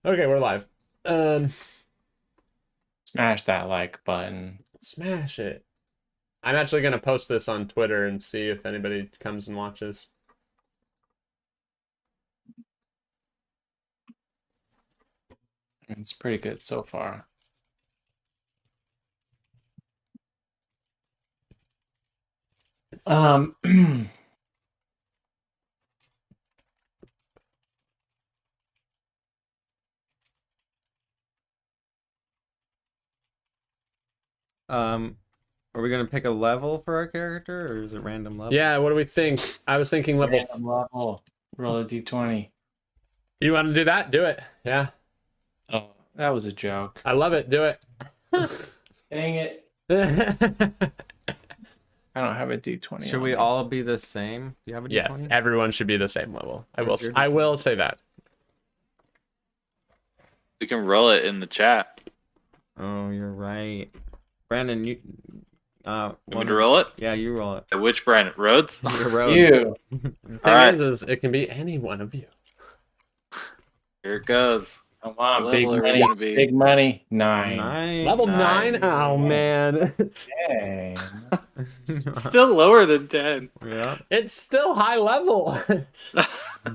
Okay, we're live. Um, Smash that like button. Smash it. I'm actually gonna post this on Twitter and see if anybody comes and watches. It's pretty good so far. Um, Um, are we gonna pick a level for our character, or is it random level? Yeah, what do we think? I was thinking level. random level. Roll a d20. You want to do that? Do it. Yeah, Oh, that was a joke. I love it. Do it. Dang it. I don't have a d20 Should on we me. all be the same? Do you have a Yes, D20? everyone should be the same level. I will. Where's your I D20? will say that. We can roll it in the chat. Oh, you're right. Brandon, you Want me to roll it? Yeah, you roll it. Which Brandon? Rhodes? Your road. You. The thing Alright. is, it can be any one of you. Here it goes. Come on, What big level are we money. gonna be? Big money. 9. Level 9? Nine. Oh man, Dang. Still lower than 10. Yeah. it's still high level.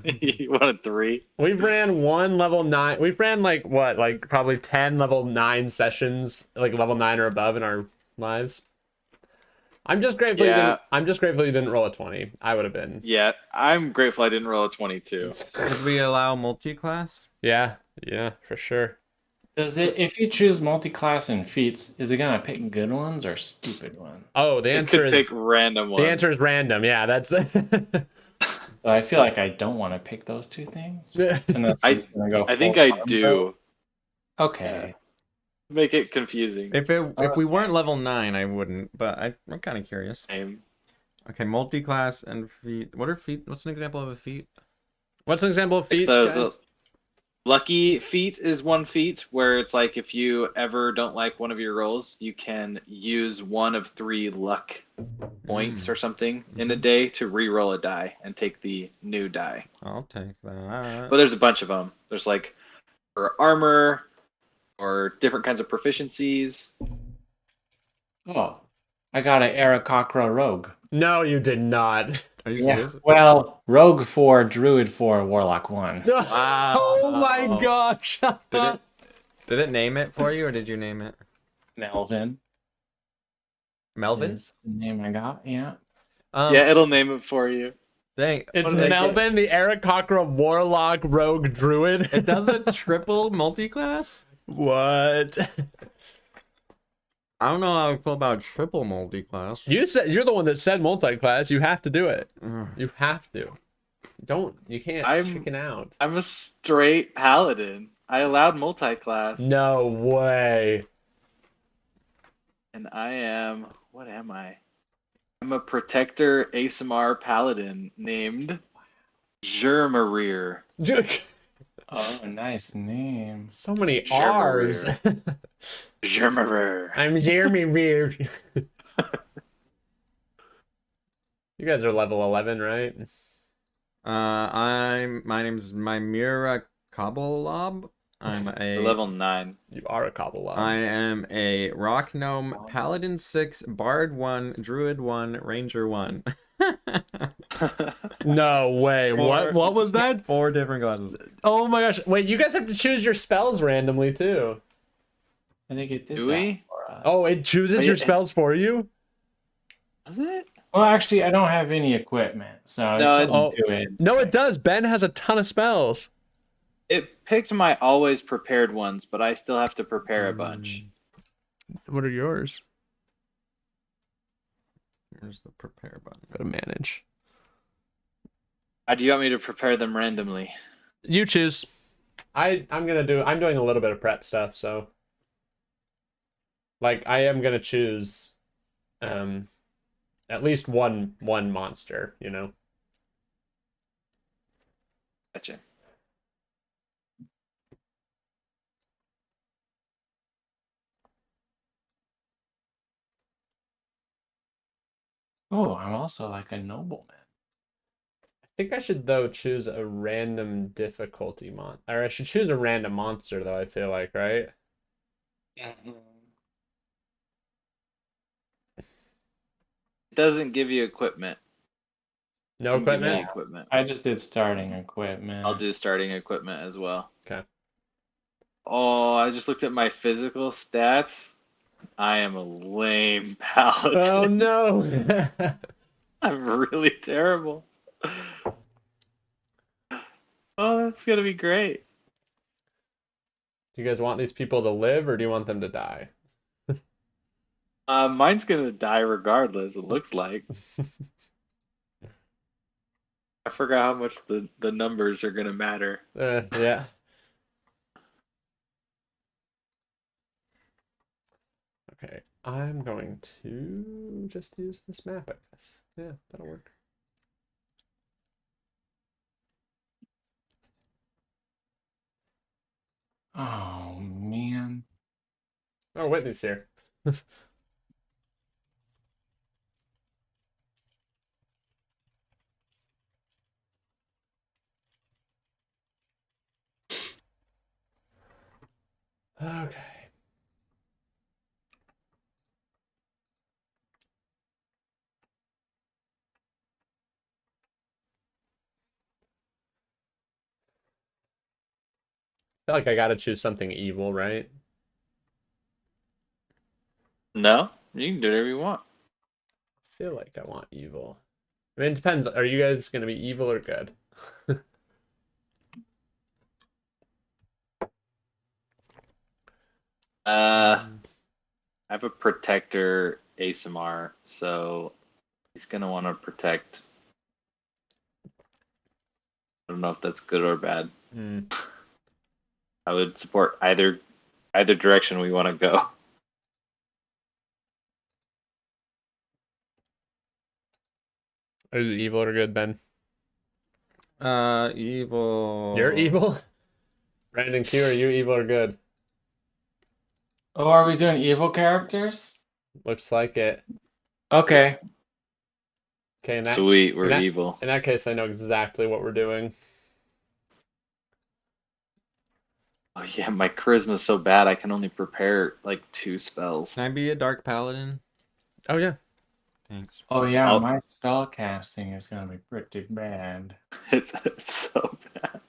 You wanted 3? We've ran one level 9. We've ran like what, like probably 10 level 9 sessions, like level 9 or above in our lives. I'm just grateful you Yeah. didn't. I'm just grateful you didn't roll a 20. I would have been. Yeah, I'm grateful I didn't roll a 22. Could we allow multi-class? Yeah, yeah, for sure. Does it, if you choose multi-class and feats, is it gonna pick good ones or stupid ones? Oh, the It answer could is pick random ones. the answer is random. Yeah, that's. So I feel like I don't want to pick those two things. And that's I- just gonna go I think full I combo. do. Okay. Make it confusing. If we weren't level 9, I wouldn't, but I'm kind of curious. Same. Okay, multi-class and feat. What are feat? What's an example of a feat? What's an example of If feats, those- guys? Lucky feat is one feat where it's like if you ever don't like one of your rolls, you can use one of 3 luck points or something in a day to re-roll a die and take the new die. I'll take that. But there's a bunch of them. There's like for armor or different kinds of proficiencies. Oh, I got an Aarakocra Rogue. No, you did not. Are you Yeah. serious? Well, Rogue 4, Druid 4, Warlock 1. Wow. Oh my gosh. Did it name it for you, or did you name it? Melvin Melvin? is the name I got. Yeah. Yeah, it'll name it for you. Dang. It's What did I say? Melvin, the Aarakocra Warlock Rogue Druid. It does a triple multi-class? What? I don't know how I feel about triple multi-class. You said you're the one that said multi-class. You have to do it. Ugh. You have to. You can't chicken out. I'm a straight paladin. I allowed multi-class. No way. And I am, what am I? I'm a protector ASMR paladin named Germarir. Oh, nice name. So many R's. Germarir. I'm Jeremy Rear. You guys are level 11, right? My name's Mymira Kabalob. I'm a Level 9. You are a cobble. I am a rock gnome, paladin 6, bard 1, druid 1, ranger 1. No way. What was that? 4 different classes. Oh my gosh. Wait, you guys have to choose your spells randomly too. I think it did Do that we? for us. Oh, it chooses Wait, your spells for you? Was it? Well, actually, I don't have any equipment, so No, it Oh. doesn't do it. No, it does. Ben has a ton of spells. It picked my always prepared ones, but I still have to prepare a bunch. What are yours? Where's the prepare button? Go to manage. Do you want me to prepare them randomly? You choose. I'm doing a little bit of prep stuff, so like I am gonna choose at least one monster, you know. Gotcha. Oh, I'm also like a nobleman. think I should though choose a random difficulty or I should choose a random monster though, I feel like, right? Mhm. It doesn't give you equipment. No Doesn't give me equipment? equipment. I just did starting I'll equipment. do starting equipment as well. Okay. Oh, I just looked at my physical stats. I am a lame paladin. Oh no. I'm really terrible. Oh, that's gonna be great. Do you guys want these people to live or do you want them to die? Mine's gonna die regardless, it looks like. I forgot how much the numbers are gonna matter. Yeah. Okay, I'm going to just use this map, I guess. Yeah, that'll work. Oh man. Oh, Whitney's here. Okay. I feel like I gotta choose something evil, right? No, you can do whatever you want. I feel like I want evil. I mean, it depends. Are you guys gonna be evil or good? I have a protector ASMR, so he's gonna want to protect. I don't know if that's good or bad. Hmm. I would support either direction we want to go. Are you evil or good, Ben? Evil. You're evil? Brandon Q, are you evil or good? Oh, are we doing evil characters? Looks like it. Okay. Okay, Sweet, we're evil. in that case, I know exactly what we're doing. Oh yeah, my charisma's so bad I can only prepare like 2 spells. Can I be a dark paladin? Oh yeah. Thanks. Oh yeah, Oh. my spell casting is gonna be pretty bad. It's so bad.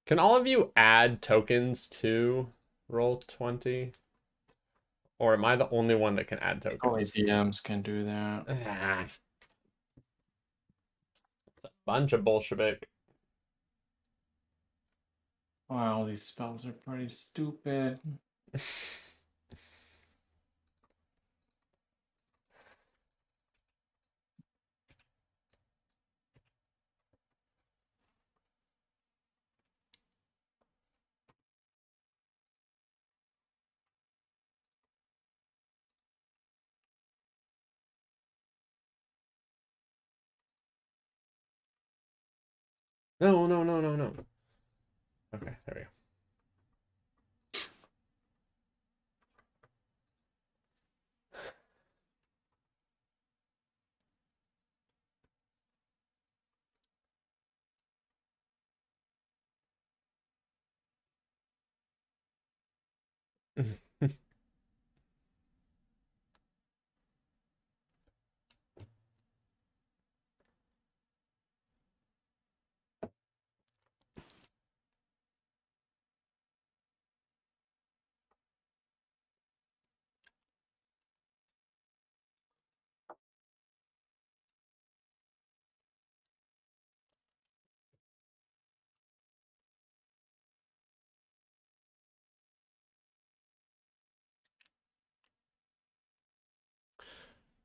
Can all of you add tokens to Roll20? Or am I the only one that can add Only tokens? DMs can do that. Ah, it's a bunch of Bolshevik. Wow, these spells are pretty stupid. No, no, no, no, no. Okay, there we go.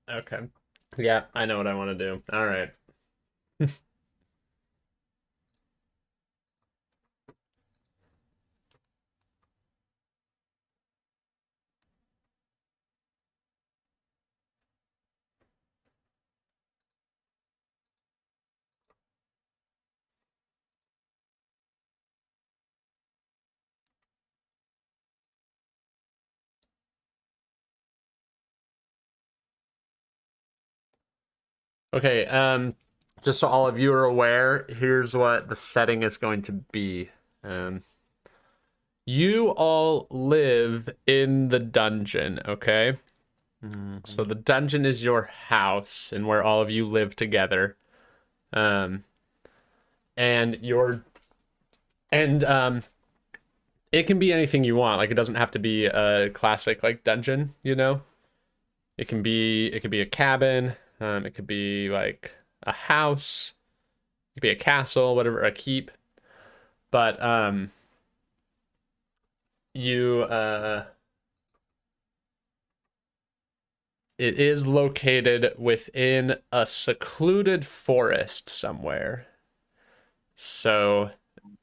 Okay. Yeah, I know what I want to do. All right. Okay, just so all of you are aware, here's what the setting is going to be. You all live in the dungeon, okay? So the dungeon is your house and where all of you live together. And it can be anything you want. Like, it doesn't have to be a classic like dungeon, you know? It could be a cabin, it could be like a house, it could be a castle, whatever, a keep. But you it is located within a secluded forest somewhere. So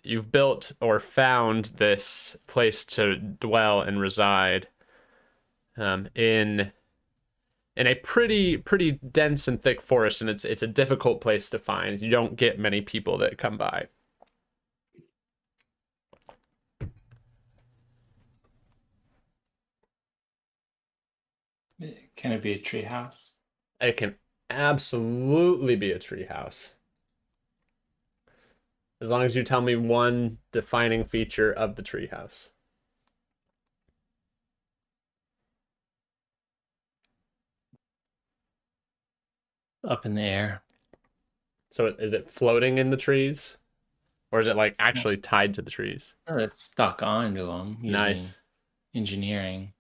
you've built or found this place to dwell and reside in a pretty dense and thick forest, and it's a difficult place to find. You don't get many people that come by. Can it be a treehouse? It can absolutely be a treehouse. As long as you tell me one defining feature of the treehouse. Up in the air. So is it floating in the trees? Or is it like actually tied to the trees? Or it's stuck onto them using Nice. engineering.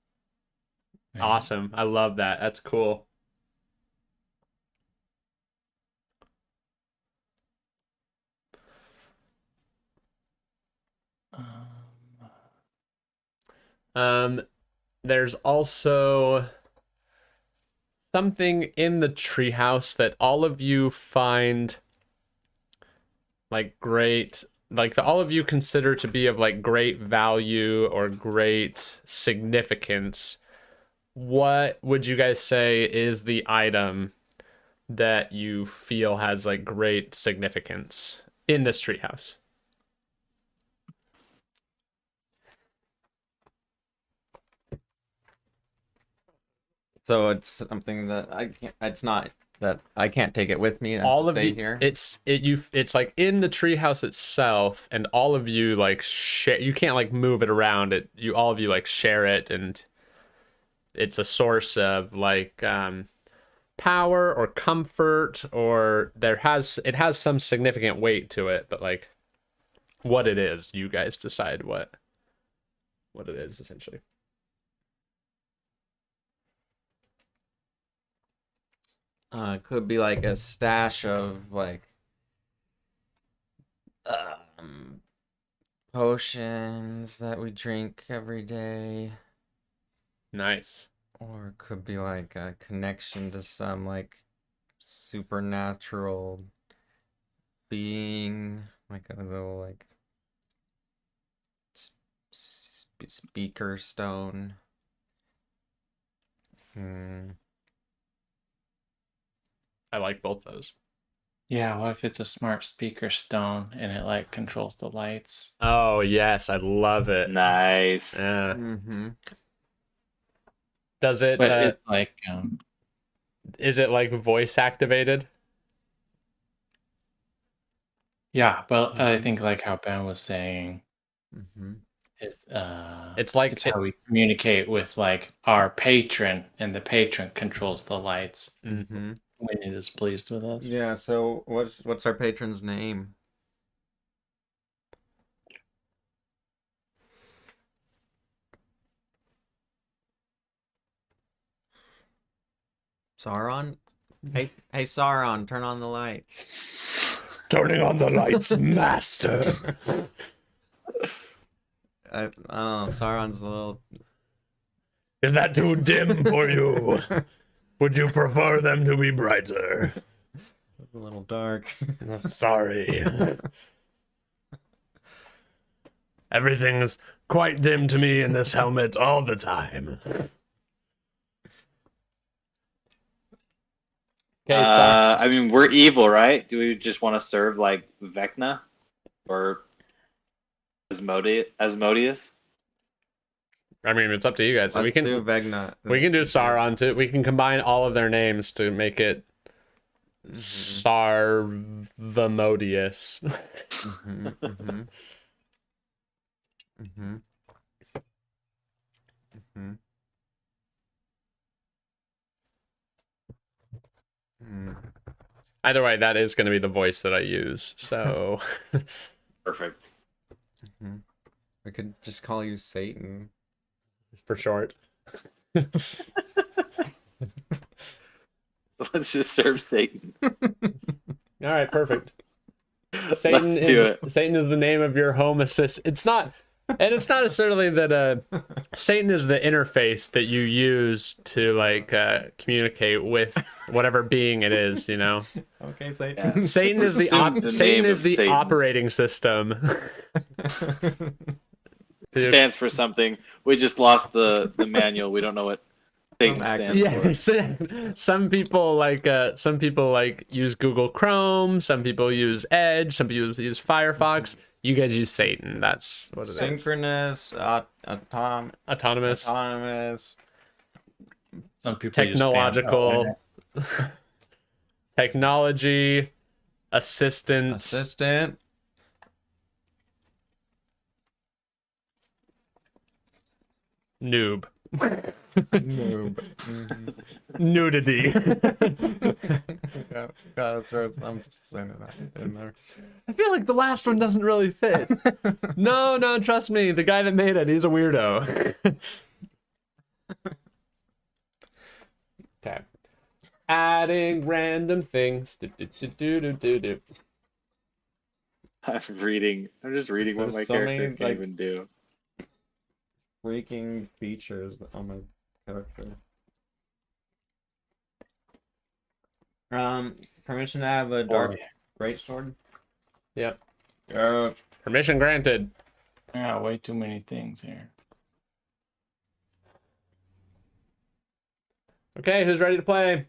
Right? Awesome. I love that. That's cool. There's also something in the treehouse that all of you find like great, like all of you consider to be of like great value or great significance. What would you guys say is the item that you feel has like great significance in this treehouse? So it's something that I can't. It's not that I can't take it with me. It has All to of stay you, here. it's like in the treehouse itself, and all of you like share. You can't like move it around. All of you like share it, and it's a source of like power or comfort, or it has some significant weight to it. But like what it is, you guys decide what it is essentially. Could be like a stash of like potions that we drink every day, Nice. or it could be like a connection to some like supernatural being, like a little like speaker stone. I like both those. Yeah, what if it's a smart speaker stone and it like controls the lights? Oh yes, I love it. Nice. Yeah. Mm-hmm. Does it? But it's like Is it like voice activated? yeah, but I think like how Ben was saying, Mm-hmm. It's like it's how we communicate with like our patron, and the patron controls the lights Mm-hmm. when it is pleased with us. Yeah, so what's our patron's name? Sauron? Hey Sauron, turn on the light. Turning on the lights, master. I don't know, Sauron's a little... Is that too dim for you? Would you prefer them to be brighter? a little dark. Sorry. Everything's quite dim to me in this helmet all the time. Okay, I mean, we're evil, right? Do we just want to serve like Vecna or Asmodeus? I mean, it's up to you guys. Let's We can do Vegna. We can do Sauron too. We can combine all of their names to make it Sarvamodius. Mm-hmm. Mm-hmm. Mm-hmm. Mm-hmm. Mm. Either way, that is going to be the voice that I use. So, Perfect. Mm-hmm. We could just call you Satan. for short. Let's just serve Satan. All right, perfect. Let's do it. Satan is the name of your home assist. It's not, and it's not necessarily that Satan is the interface that you use to like communicate with whatever being it is. You know, Okay, Satan. Yeah. Satan is the Assume the Satan name is of the Satan. operating system. Stands for something. We just lost the manual. We don't know what Satan stands for. Yeah, some people like use Google Chrome, some people use Edge, some people use Firefox. You guys use Satan. That's what it is. Synchronous, Autonomous, autonomous. Some people technological, use technology, assistant, Assistant. noob, Noob. Mm-hmm. nudity. Gotta throw some Satan in there. I feel like the last one doesn't really fit. No, trust me. The guy that made it, he's a weirdo. Okay. Adding random things. Do. I'm just reading what There's my so character many, can like- even do. Freaking features on my character. Permission to have a dark greatsword. Yep. Yeah. Permission granted. I got way too many things here. Okay, who's ready to play?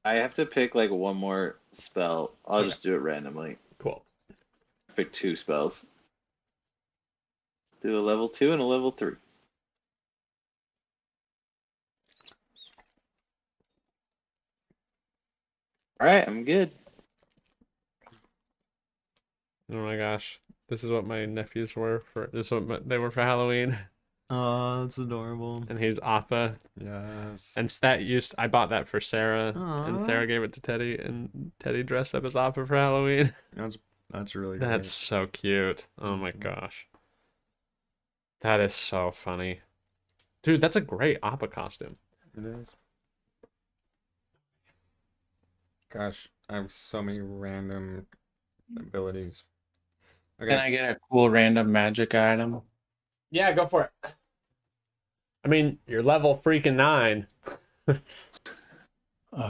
I have to pick like one more spell. I'll Okay. just do it randomly. Cool. Pick 2 spells. Let's do a level 2 and a level 3. All right, I'm good. Oh my gosh. This is what my nephews were for. This is what they were for Halloween. Oh, that's adorable. And he's Appa. Yes. And I bought that for Sarah. And Aw. Sarah gave it to Teddy. And Teddy dressed up as Appa for Halloween. That's really That's so cute. Oh my gosh. That is so funny. Dude, that's a great Appa costume. great. It is. Gosh, I have so many random abilities. Okay. Can I get a cool random magic item? Yeah, go for it. I mean, you're level freaking 9. How do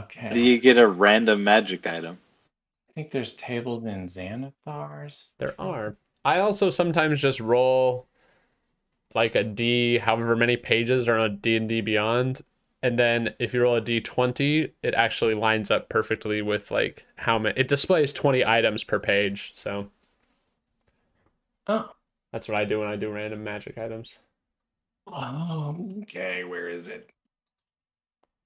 Okay. you get a random magic item? I think there's tables in Xanathars. There are. I also sometimes just roll like a D, however many pages are on D&D Beyond, and then if you roll a D20, it actually lines up perfectly with like how many. It displays 20 items per page, so Oh. that's what I do when I do random magic items. Okay. Where is it?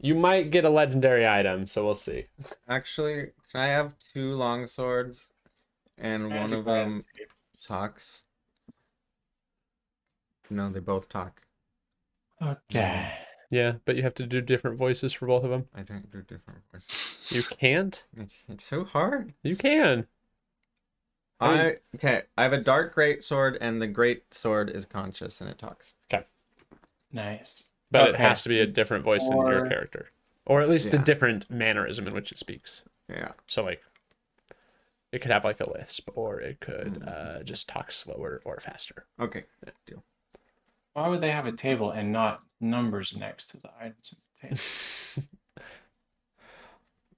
You might get a legendary item, so we'll see. Actually, can I have 2 long swords and one Magic of them item. talks? No, they both talk. Okay. Yeah, but you have to do different voices for both of them. I don't do different voices. You can't? It's so hard. You can. I mean- Okay, I have a dark great sword and the great sword is conscious and it talks. Nice. But it Okay, has to be a different voice than your or- character. Or at least a Yeah. different mannerism in which it speaks. Yeah. So like it could have like a lisp, or it could just talk slower or faster. Okay. Deal. Why would they have a table and not numbers next to the items at the table?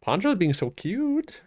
Poncho being so cute.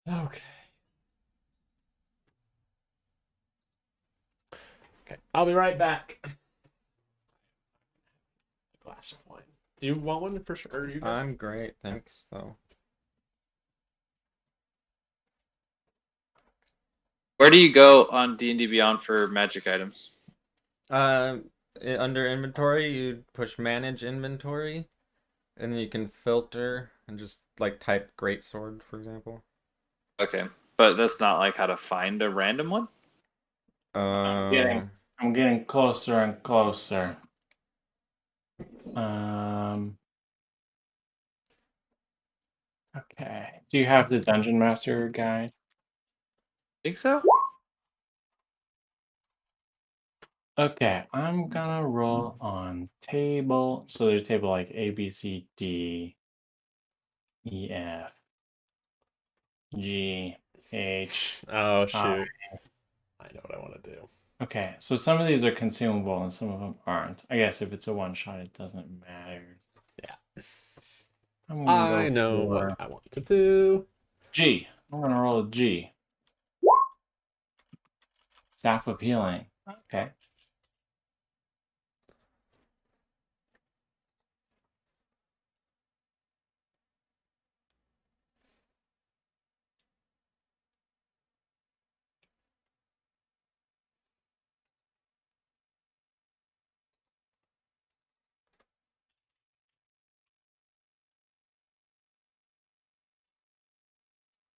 Okay. Okay, I'll be right back. Glass of wine. Do you want one for sure? Or you good? I'm great, thanks. So Where do you go on D&D Beyond for magic items? under inventory, you push manage inventory, and then you can filter and just like type greatsword, for example. Okay, but that's not like how to find a random one. Uh, I'm getting closer and closer. Um. Okay. Do you have the Dungeon Master guide? Think so? Okay, I'm gonna roll on table. So there's a table like A, B, C, D, E, F, G, H, Oh I. shoot. I know what I want to do. Okay, so some of these are consumable and some of them aren't. I guess if it's a one shot, it doesn't matter. Yeah. I'm gonna I go know for what I want to do. G. I'm gonna roll a G. Staff of Healing. Okay.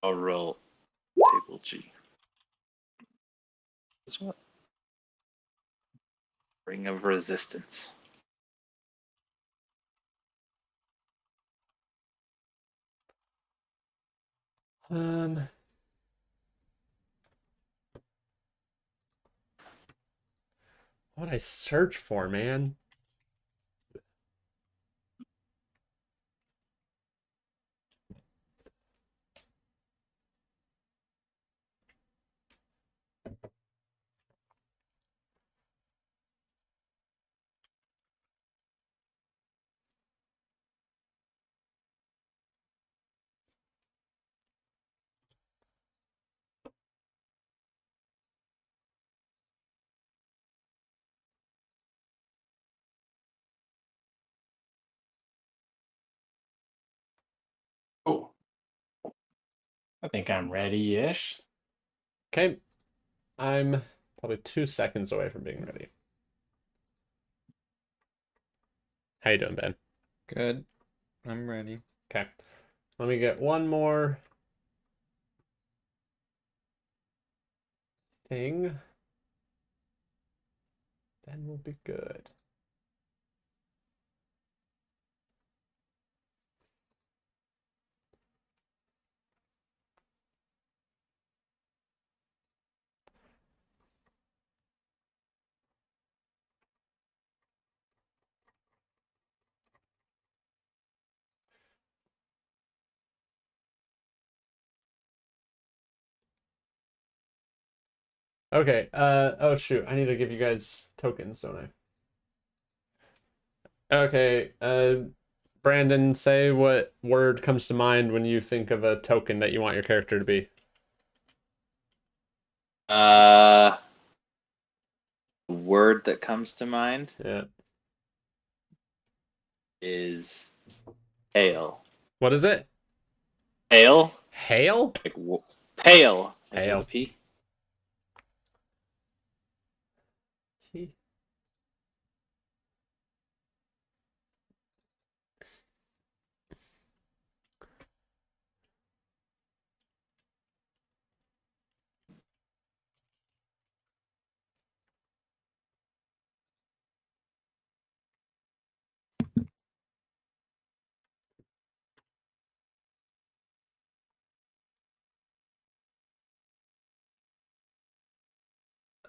I'll roll table G. This one. Ring of Resistance. Um. What I search for, man? Cool. I think I'm ready-ish. Okay. I'm probably 2 seconds away from being ready. How you doing, Ben? good. I'm ready. Okay. Let me get one more thing. Then we'll be good. Okay, oh shoot, I need to give you guys tokens, don't I? Okay, Brandon, say what word comes to mind when you think of a token that you want your character to be. The word that comes to mind Yeah. is hail. What is it? Hail? Hail? Like pale. Like with Hail. a P.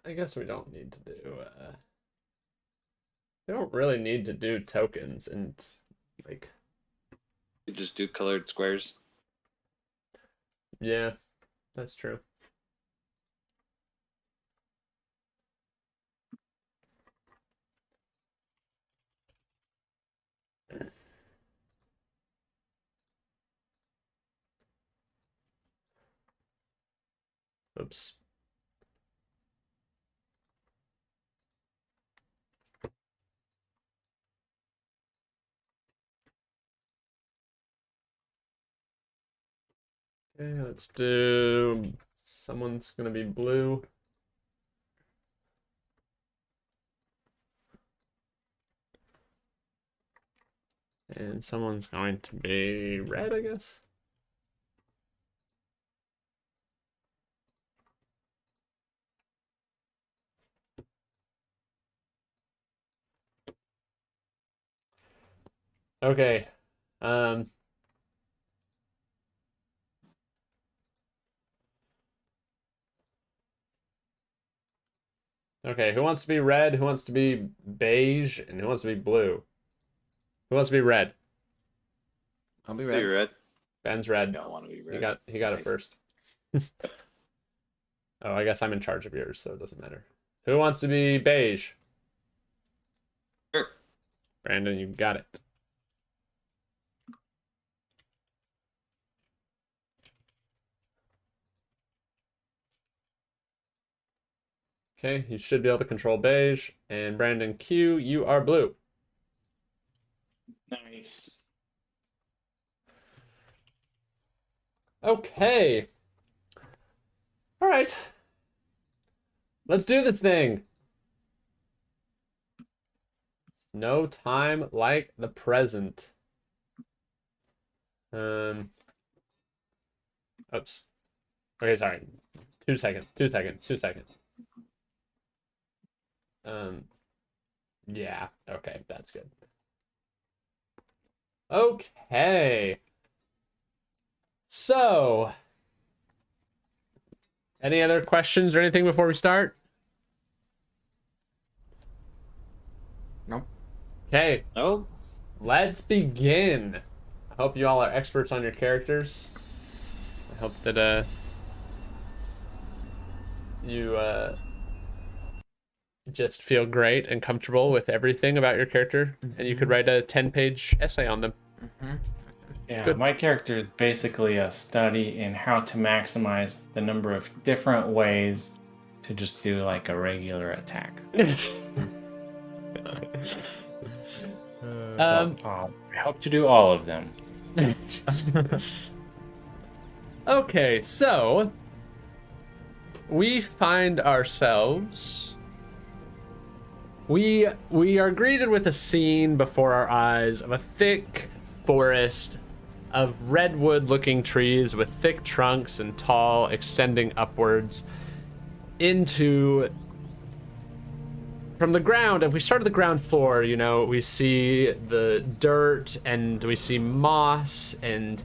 I guess we don't need to do, we don't really need to do tokens and, like, You just do colored squares. yeah, that's true. Oops. Okay, let's do, someone's gonna be blue. And someone's going to be red, I guess. Okay. Okay, who wants to be red? Who wants to be beige? And who wants to be blue? Who wants to be red? I'll be So you're red. red. Ben's I red. don't want to be red. He got it Nice. first. Oh, I guess I'm in charge of yours, so it doesn't matter. Who wants to be beige? Sure. Brandon, you got it. Okay, you should be able to control beige. And Brandon Q, you are blue. Nice. Okay. All right. Let's do this thing. No time like the present. Oops. Okay, sorry. 2 seconds. 2 seconds. 2 seconds. Yeah. Okay, that's good. Okay. So, any other questions or anything before we start? Nope. Okay, Oh, let's begin. I hope you all are experts on your characters. I hope that you just feel great and comfortable with everything about your character, and you could write a 10-page essay on them. Mm-hmm. Yeah, Good. my character is basically a study in how to maximize the number of different ways to just do like a regular attack. So I hope to do all of them. Okay, so we find ourselves. We are greeted with a scene before our eyes of a thick forest of redwood-looking trees with thick trunks and tall, extending upwards into. From the ground, if we start at the ground floor, you know, we see the dirt and we see moss and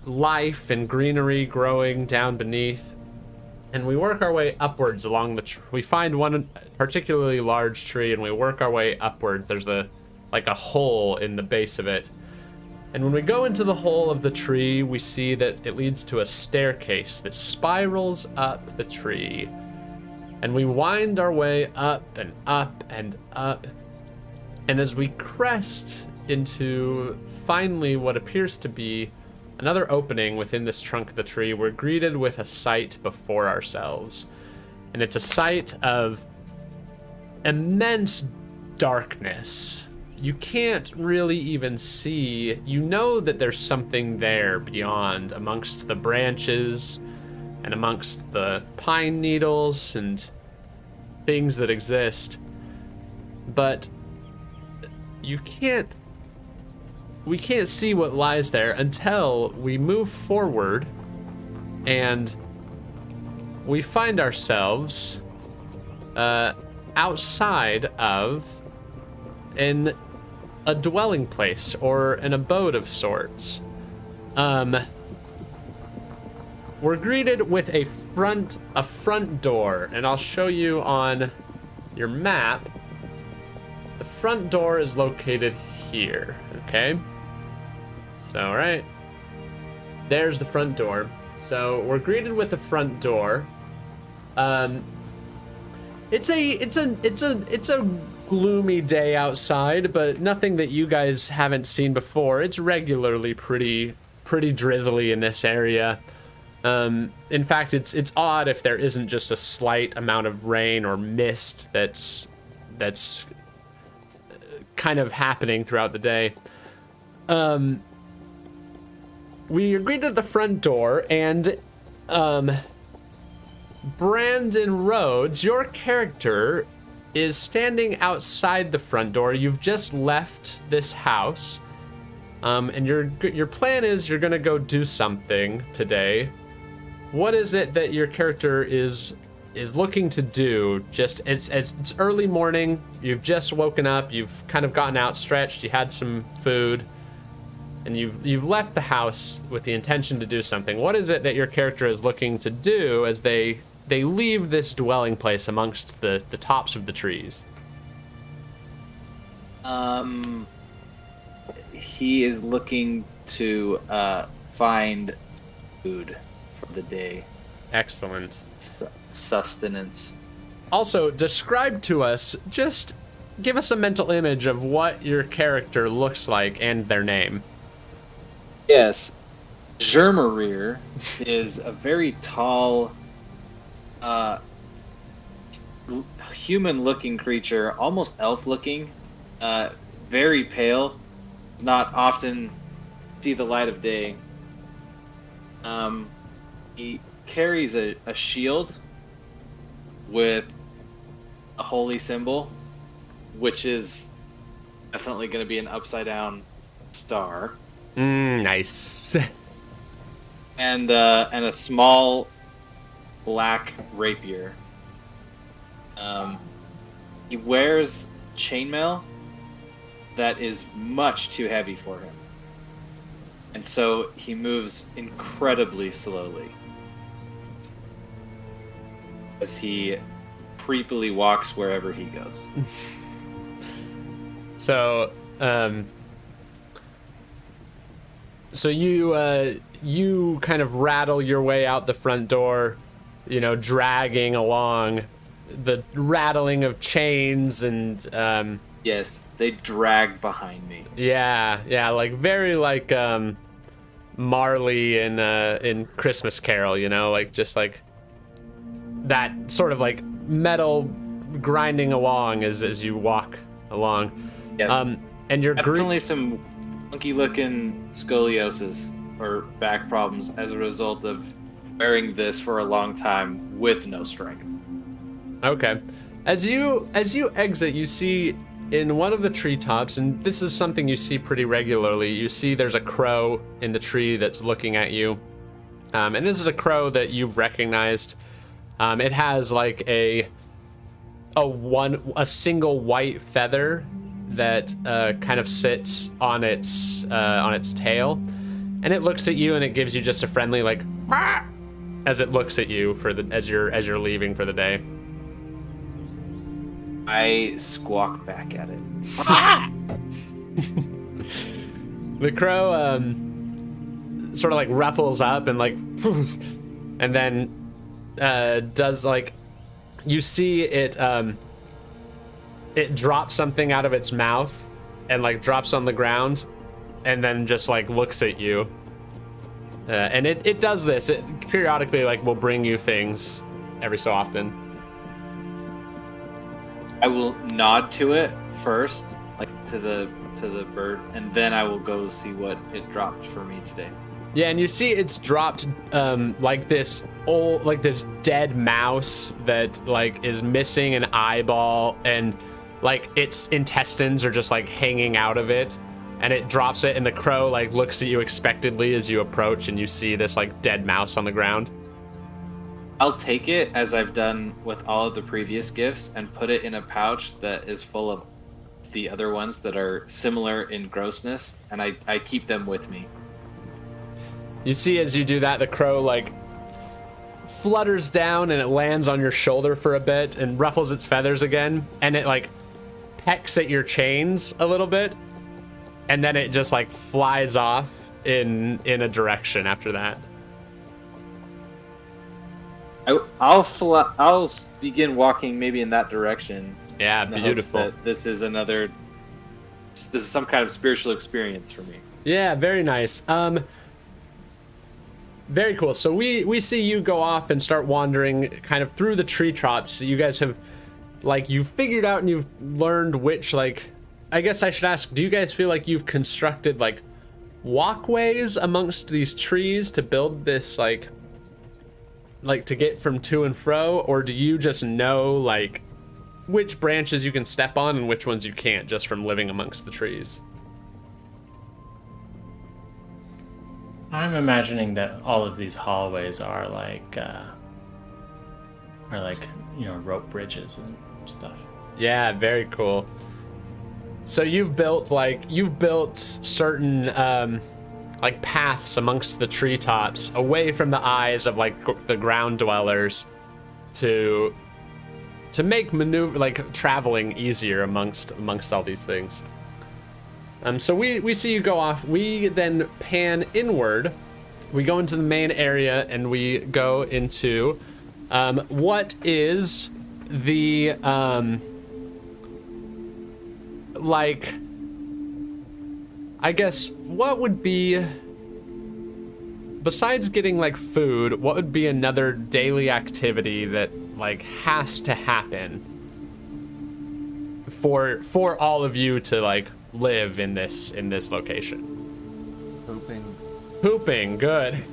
life and greenery growing down beneath. And we work our way upwards along the we find one particularly large tree and we work our way upwards. There's like a hole in the base of it. And when we go into the hole of the tree, we see that it leads to a staircase that spirals up the tree. And we wind our way up and up and up. And as we crest into finally what appears to be another opening within this trunk of the tree, we're greeted with a sight before ourselves. And it's a sight of immense darkness. You can't really even see. You know that there's something there beyond, amongst the branches and amongst the pine needles and things that exist. But we can't see what lies there until we move forward and we find ourselves outside of a dwelling place or an abode of sorts. We're greeted with a front door, and I'll show you on your map. The front door is located here, okay? So, all right. There's the front door. So, we're greeted with the front door. It's a gloomy day outside, but nothing that you guys haven't seen before. It's regularly pretty drizzly in this area. In fact, it's odd if there isn't just a slight amount of rain or mist that's kind of happening throughout the day. We agreed at the front door, and Brandon Rhodes, your character, is standing outside the front door. You've just left this house, and your plan is you're gonna go do something today. What is it that your character is looking to do? Just it's early morning. You've just woken up. You've kind of gotten outstretched. You had some food, and you've left the house with the intention to do something. What is it that your character is looking to do as they leave this dwelling place amongst the tops of the trees? He is looking to find food for the day. Excellent. Sustenance. Also, describe to us, just give us a mental image of what your character looks like and their name. Yes. Germarir is a very tall, human-looking creature, almost elf-looking, very pale, does not often see the light of day. He carries a shield with a holy symbol, which is definitely going to be an upside-down star. Nice. And a small black rapier. He wears chainmail that is much too heavy for him, and so he moves incredibly slowly as he creepily walks wherever he goes. So, so you kind of rattle your way out the front door, dragging along the rattling of chains and Yes, they drag behind me. yeah, like very like Marley in Christmas Carol, like just like that sort of like metal grinding along as you walk along. Yeah. And you're definitely some funky looking scoliosis or back problems as a result of wearing this for a long time with no strength. Okay. As you exit, you see in one of the treetops, and this is something you see pretty regularly, you see there's a crow in the tree that's looking at you. And this is a crow that you've recognized. It has like a single white feather that kind of sits on its tail, and it looks at you and it gives you just a friendly like "Rah!" as it looks at you as you're leaving for the day. I squawk back at it. The crow sort of like ruffles up and like and then does like, you see it it drops something out of its mouth and like drops on the ground and then just like looks at you. And it does this. It periodically like will bring you things every so often. I will nod to it first, like to the bird, and then I will go see what it dropped for me today. Yeah, and you see it's dropped like this dead mouse that like is missing an eyeball, and like its intestines are just like hanging out of it, and it drops it, and the crow like looks at you expectantly as you approach, and you see this like dead mouse on the ground. I'll take it, as I've done with all of the previous gifts, and put it in a pouch that is full of the other ones that are similar in grossness, and I keep them with me. You see as you do that, the crow like flutters down and it lands on your shoulder for a bit and ruffles its feathers again, and it like pecks at your chains a little bit, and then it just like flies off in a direction after that. I'll begin walking maybe in that direction. Yeah, in the beautiful. hopes that this is some kind of spiritual experience for me. Yeah, very nice. Very cool. So we see you go off and start wandering kind of through the tree tops. You guys have, like, you've figured out and you've learned which, like, I guess I should ask, do you guys feel like you've constructed, like, walkways amongst these trees to build this, like to get from to and fro? Or do you just know, like, which branches you can step on and which ones you can't just from living amongst the trees? I'm imagining that all of these hallways are like rope bridges and stuff. Yeah, very cool. So you've built certain like paths amongst the treetops away from the eyes of like the ground dwellers to make traveling easier amongst all these things. So we see you go off. We then pan inward. We go into the main area and we go into what is the like, I guess, what would be, besides getting like food, what would be another daily activity that like has to happen for all of you to like live in this location? Pooping, good.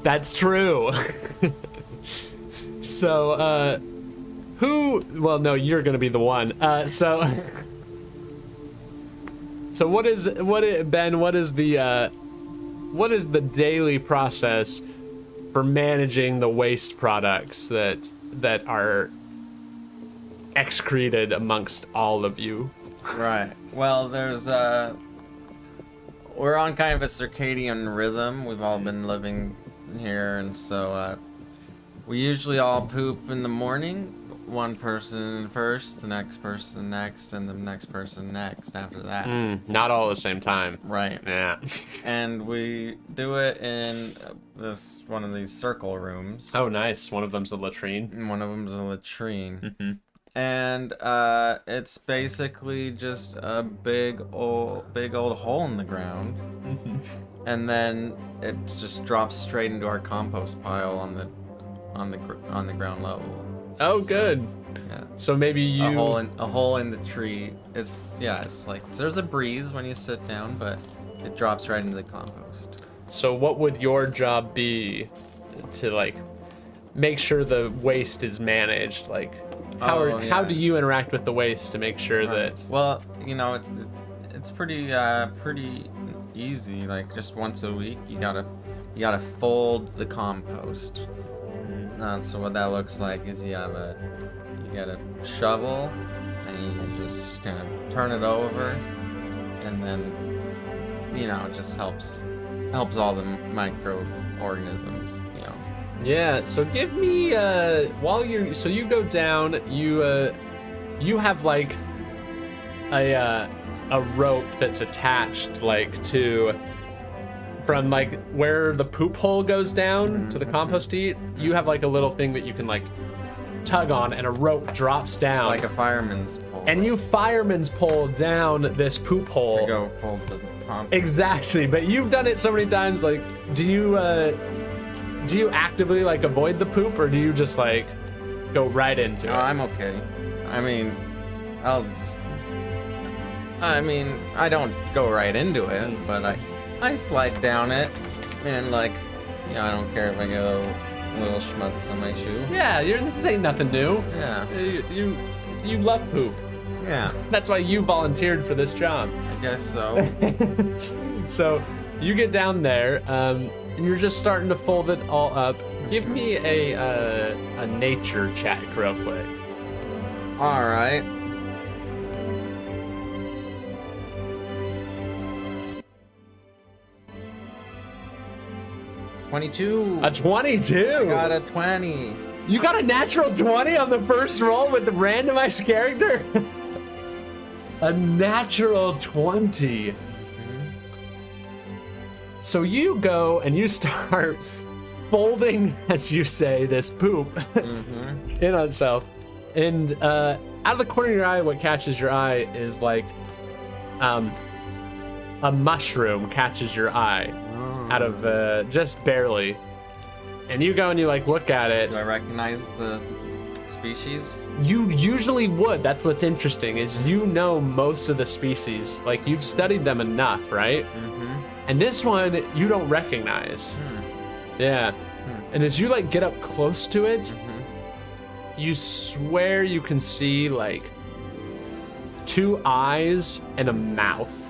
That's true. So well, no, you're gonna be the one. So what is the daily process for managing the waste products that are excreted amongst all of you? Right. Well, there's we're on kind of a circadian rhythm. We've all been living here, and so we usually all poop in the morning. One person first, the next person next, and the next person next after that. Not all at the same time. Right. Yeah. And we do it in one of these circle rooms. Oh, nice. One of them's a latrine. And one of them's a latrine. Mm-hmm. And it's basically just a big old hole in the ground. Mm-hmm. And then it just drops straight into our compost pile on the ground level. Oh, good. Yeah. So maybe you a hole in the tree. It's like there's a breeze when you sit down, but it drops right into the compost. So what would your job be to like make sure the waste is managed? Like how do you interact with the waste to make sure that? Well, it's pretty easy. Like just once a week, you gotta fold the compost. So what that looks like is you get a shovel and you just kind of turn it over, and then it just helps all the microorganisms. Yeah. So give me so you go down, you have like a rope that's attached like to. From like where the poop hole goes down to the compost heap, you have like a little thing that you can like tug on, and a rope drops down. Like a fireman's pole. And you fireman's pole down this poop hole. To go pull the compost. Exactly, but you've done it so many times. Like, do you actively like avoid the poop, or do you just like go right into it? I'm okay. I don't go right into it, but I slide down it, and I don't care if I get a little schmutz on my shoe. Yeah, this ain't nothing new. Yeah. You love poop. Yeah. That's why you volunteered for this job. I guess so. So you get down there, and you're just starting to fold it all up. Give me a nature check real quick. All right. A 22. I got a 20. You got a natural 20 on the first roll with the randomized character? A natural 20. So you go and you start folding, as you say, this poop in on itself. And out of the corner of your eye, what catches your eye is like a mushroom catches your eye out of just barely. And you go and you like look at it. Do I recognize the species? You usually would. That's what's interesting is you know most of the species. Like you've studied them enough, right? Mm-hmm. And this one you don't recognize. Yeah. And as you like get up close to it, you swear you can see like 2 eyes and a mouth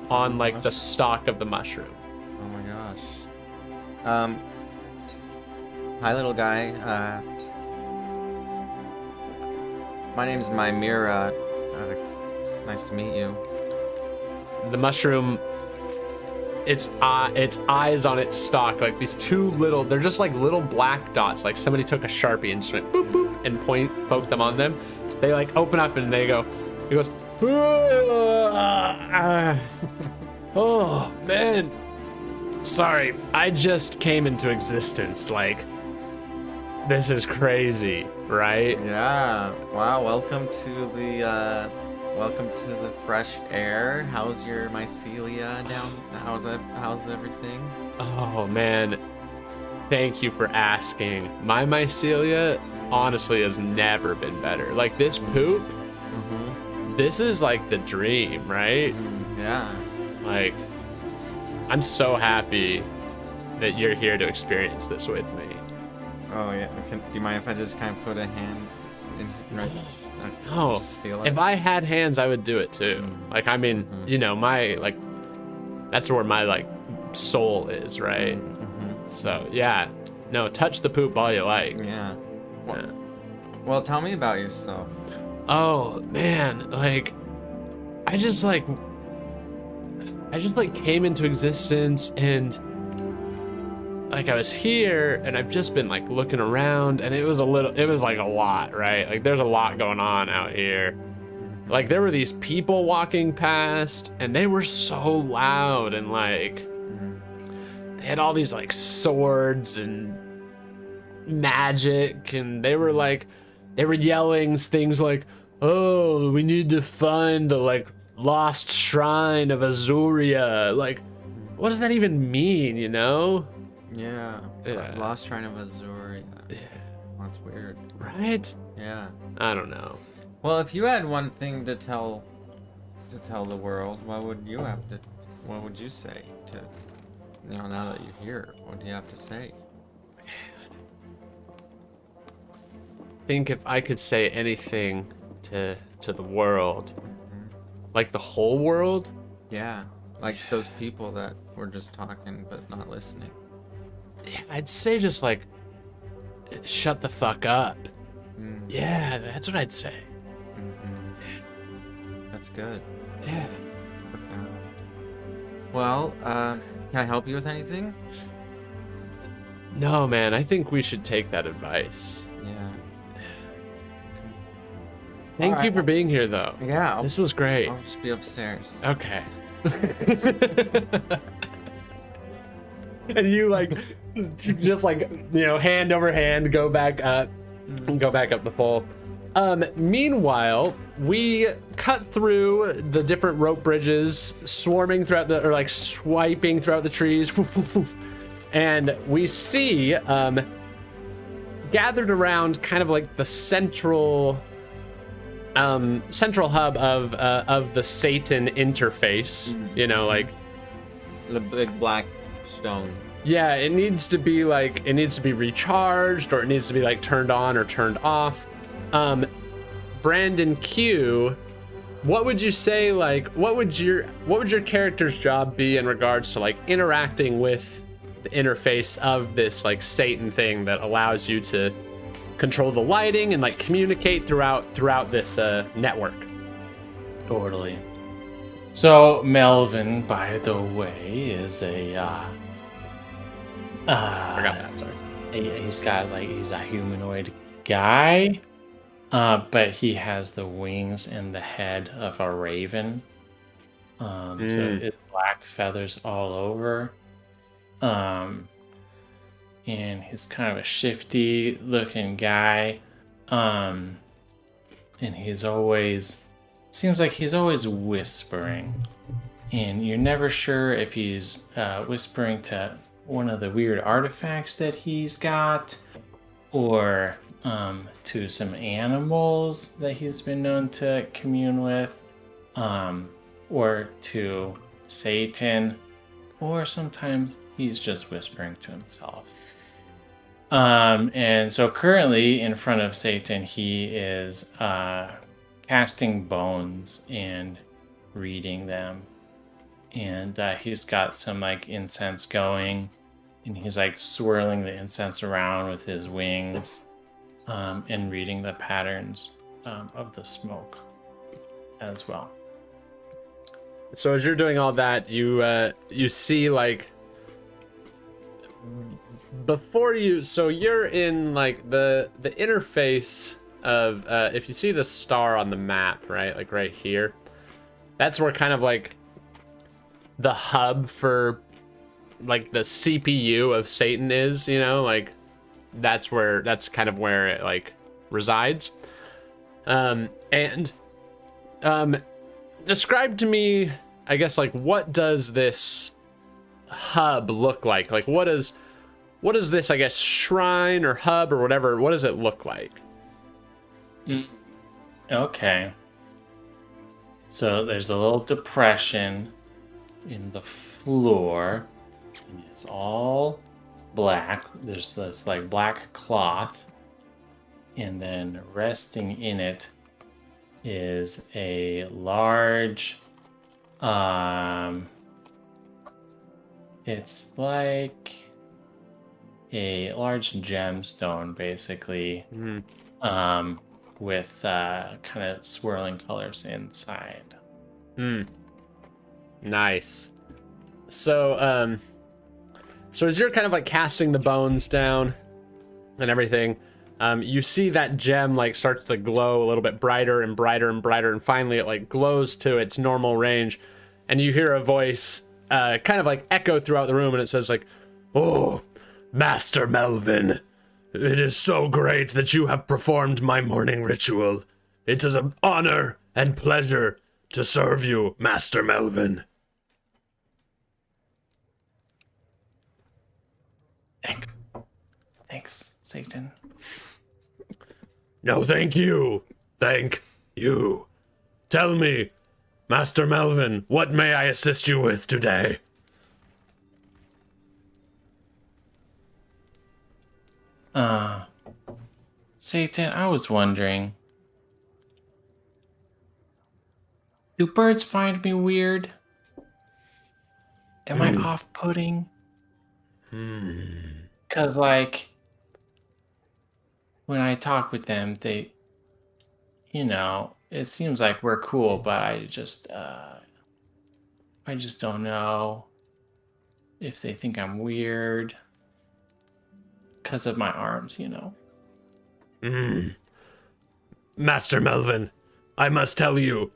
on like the stalk of the mushroom. Oh my gosh. Hi, little guy. My name's Mymira. Nice to meet you. The mushroom, its eyes on its stalk, like these 2 little, they're just like little black dots, like somebody took a Sharpie and just went boop boop and poked them on them. They like open up and he goes, oh man, sorry, I just came into existence, like this is crazy, right? Yeah. Wow. Welcome to the fresh air. How's your mycelia down? How's everything? Oh man, thank you for asking. My mycelia honestly has never been better. Like this poop, this is like the dream, right? Yeah. Like, I'm so happy that you're here to experience this with me. Oh yeah. Do you mind if I just kind of put a hand in right? No, Just feel it. if I had hands, I would do it too. Like, I mean, you know, my like, that's where my like soul is, right? So yeah, no, touch the poop all you like. Yeah. Yeah. Well, tell me about yourself. Oh man, like I just like came into existence and like I was here and I've just been like looking around and it was like a lot, right? Like there's a lot going on out here. Like there were these people walking past and they were so loud and like they had all these like swords and magic and they were yelling things like, oh, we need to find the like lost shrine of Azuria. Like, what does that even mean, you know? Yeah. Yeah. Lost Shrine of Azuria. Yeah. That's weird. Right? Yeah. I don't know. Well, if you had one thing to tell the world, what would you say to, now that you're here? What do you have to say? I think if I could say anything to the world, like the whole world, Yeah. Like those people that were just talking but not listening. yeah, I'd say just like shut the fuck up. Yeah, that's what I'd say. That's good. Yeah. That's profound. Well, can I help you with anything? No, man, I think we should take that advice. Yeah. Thank you Alright. for being here, though. Yeah. This was great. I'll just be upstairs. Okay. And you like, just like, hand over hand, go back up the pole. Meanwhile, we cut through the different rope bridges, swiping throughout the trees, and we see, gathered around kind of like the central hub of the S.A.T.A.N interface, like The big black stone. yeah, it needs to be recharged, or it needs to be like turned on or turned off. Brandon Q, what would you say, like what would your character's job be in regards to like interacting with the interface of this like S.A.T.A.N thing that allows you to control the lighting and like communicate throughout this network? Totally. So Melvin, by the way, is a Forgot that, sorry. he's a humanoid guy, but he has the wings and the head of a raven. So it's black feathers all over. And he's kind of a shifty looking guy. And seems like he's always whispering. and you're never sure if he's whispering to one of the weird artifacts that he's got, or to some animals that he's been known to commune with, or to Satan, or sometimes he's just whispering to himself. And so currently in front of Satan, he is casting bones and reading them. And he's got some like incense going, and he's like swirling the incense around with his wings, and reading the patterns of the smoke as well. So as you're doing all that, you see like before you, so you're in like the interface of if you see the star on the map, right, like right here, that's where kind of like the hub for like the CPU of Satan is, you know, like that's kind of where it like resides. Describe to me, I guess, like what does this hub look like? Like what is this, I guess, shrine or hub or whatever, what does it look like? Okay. So there's a little depression in the floor, and it's all black. There's this like black cloth, and then resting in it is a large it's like a large gemstone basically, with kind of swirling colors inside. Nice. So so as you're kind of like casting the bones down and everything, you see that gem like starts to glow a little bit brighter and brighter and brighter, and finally it like glows to its normal range, and you hear a voice kind of like echo throughout the room, and it says like, "Oh, Master Melvin, it is so great that you have performed my morning ritual. It is an honor and pleasure to serve you, Master Melvin." Thanks, Satan. No, thank you. Thank you. Tell me, Master Melvin, what may I assist you with today? Satan, I was wondering, do birds find me weird? Am I off-putting? Because, like, when I talk with them, they, you know, it seems like we're cool, but I just don't know if they think I'm weird because of my arms, you know. Master Melvin, I must tell you,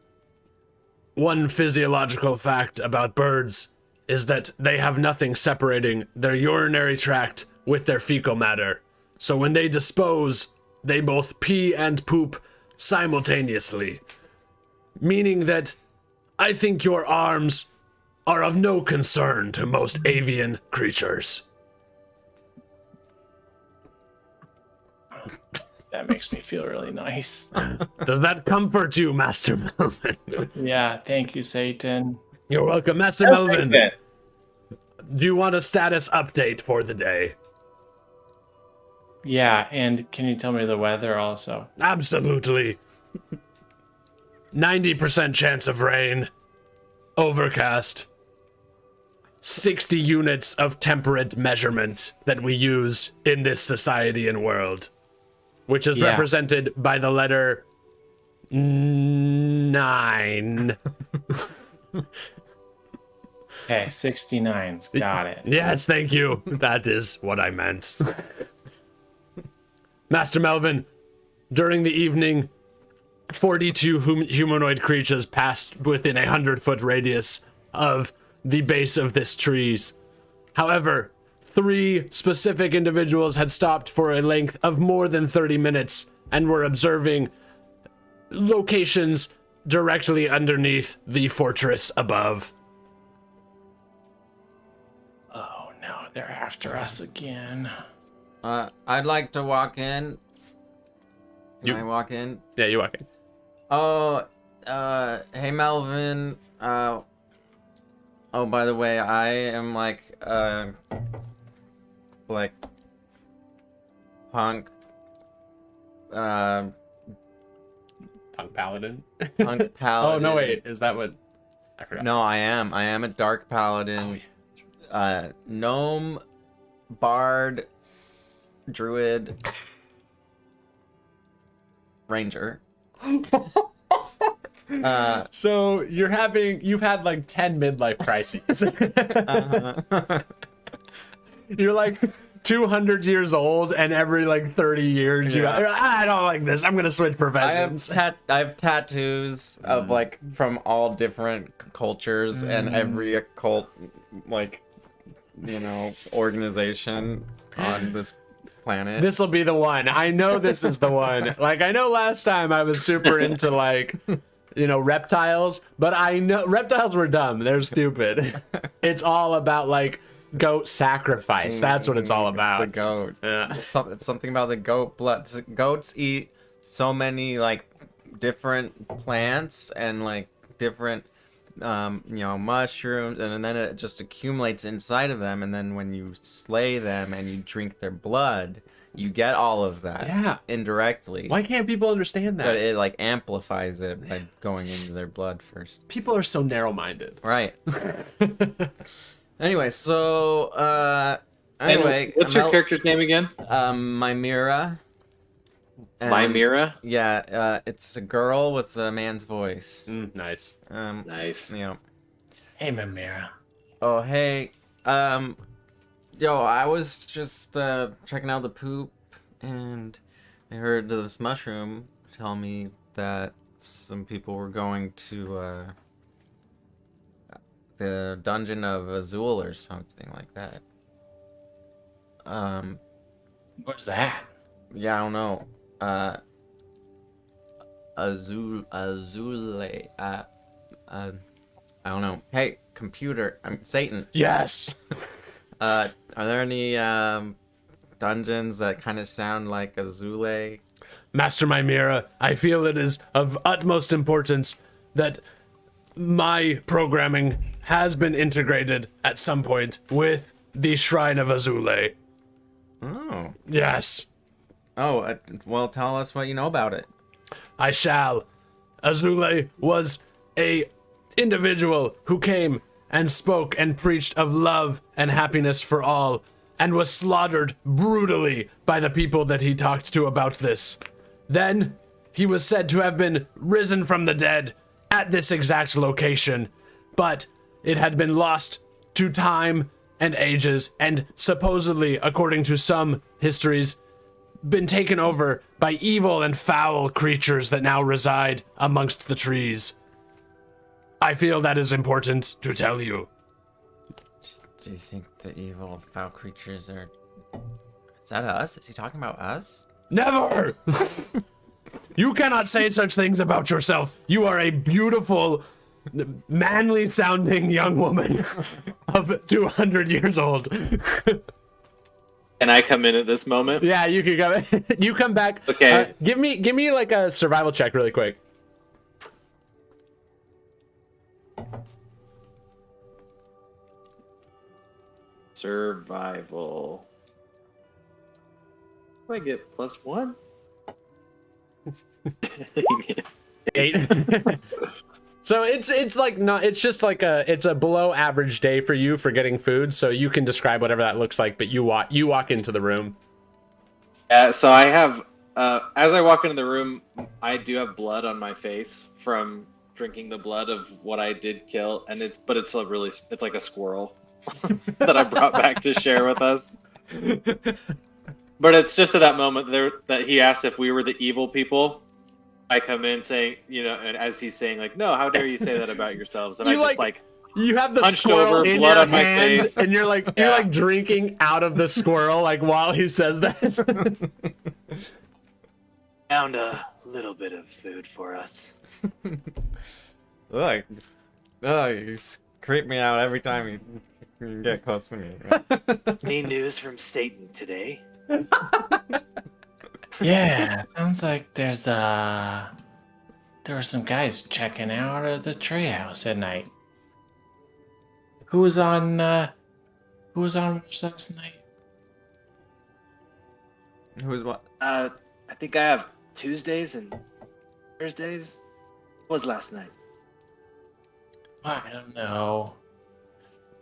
one physiological fact about birds is that they have nothing separating their urinary tract with their fecal matter. So when they dispose, they both pee and poop simultaneously. Meaning that I think your arms are of no concern to most avian creatures. That makes me feel really nice. Does that comfort you, Master Melvin? Yeah, thank you, Satan. You're welcome, Master Melvin. Do you want a status update for the day? Yeah, and can you tell me the weather also? Absolutely. 90% chance of rain. Overcast. 60 units of temperate measurement that we use in this society and world, which is represented by the letter 9. Okay, 69's got it. Yes, thank you. That is what I meant. Master Melvin, during the evening, 42 humanoid creatures passed within a 100-foot radius of the base of this trees. However, 3 specific individuals had stopped for a length of more than 30 minutes and were observing locations directly underneath the fortress above. They're after us again. I'd like to walk in. Can I walk in? Yeah, you walk in. Oh, hey Melvin. Oh, by the way, I am like punk. Punk paladin. Punk paladin. Oh no, wait, is that what? I forgot. No, I am. I am a dark paladin. Gnome, bard, druid, ranger. So you've had like 10 midlife crises. You're like 200 years old, and every like 30 years I don't like this. I'm gonna switch professions. I have tattoos of like from all different cultures and every occult organization on this planet. This will be the one. I know this is the one. Like, I know last time I was super into like, reptiles, but I know reptiles were dumb. They're stupid. It's all about like goat sacrifice. That's what it's all about. It's the goat. Yeah. It's something about the goat blood. Goats eat so many like different plants and like different mushrooms, and then it just accumulates inside of them, and then when you slay them and you drink their blood, you get all of that. Yeah. Indirectly. Why can't people understand that? But it like amplifies it by going into their blood first. People are so narrow-minded. Right. Anyway, so And what's your character's name again? Mymera. Mymera? Yeah, it's a girl with a man's voice. Nice. Nice. Hey, Mimira. Oh, hey. Yo, I was just checking out the poop, and I heard this mushroom tell me that some people were going to the dungeon of Azul or something like that. What's that? Yeah, I don't know. Azule. I don't know. Hey, computer. Satan. Yes. Are there any dungeons that kind of sound like Azule? Master Mymera, I feel it is of utmost importance that my programming has been integrated at some point with the Shrine of Azule. Oh. Yes. Oh, well, tell us what you know about it. I shall. Azule was a individual who came and spoke and preached of love and happiness for all, and was slaughtered brutally by the people that he talked to about this. Then, he was said to have been risen from the dead at this exact location, but it had been lost to time and ages, and supposedly, according to some histories, been taken over by evil and foul creatures that now reside amongst the trees. I feel that is important to tell you. Do you think the evil, foul creatures are... Is that us? Is he talking about us? Never! You cannot say such things about yourself. You are a beautiful, manly-sounding young woman of 200 years old. Can I come in at this moment? Yeah, you can go. You come back. Okay. Give me like a survival check really quick. Survival. Do I get +1? 8. So it's like not, it's just like it's a below average day for you for getting food, so you can describe whatever that looks like, but you walk into the room. So I have as I walk into the room, I do have blood on my face from drinking the blood of what I did kill, and it's like a squirrel that I brought back to share with us. But it's just at that moment there that he asked if we were the evil people. I come in saying, and as he's saying, like, no, how dare you say that about yourselves? And You I just you have the hunched squirrel over, in blood your on my hand, face. and you're like drinking out of the squirrel, like while he says that. found a little bit of food for us. Look, you creep me out every time you You can get close to me. Any news from Satan today? Yeah, sounds like there were some guys checking out of the treehouse at night. Who was on last night? Who's what? I think I have Tuesdays and Thursdays. What was last night? I don't know.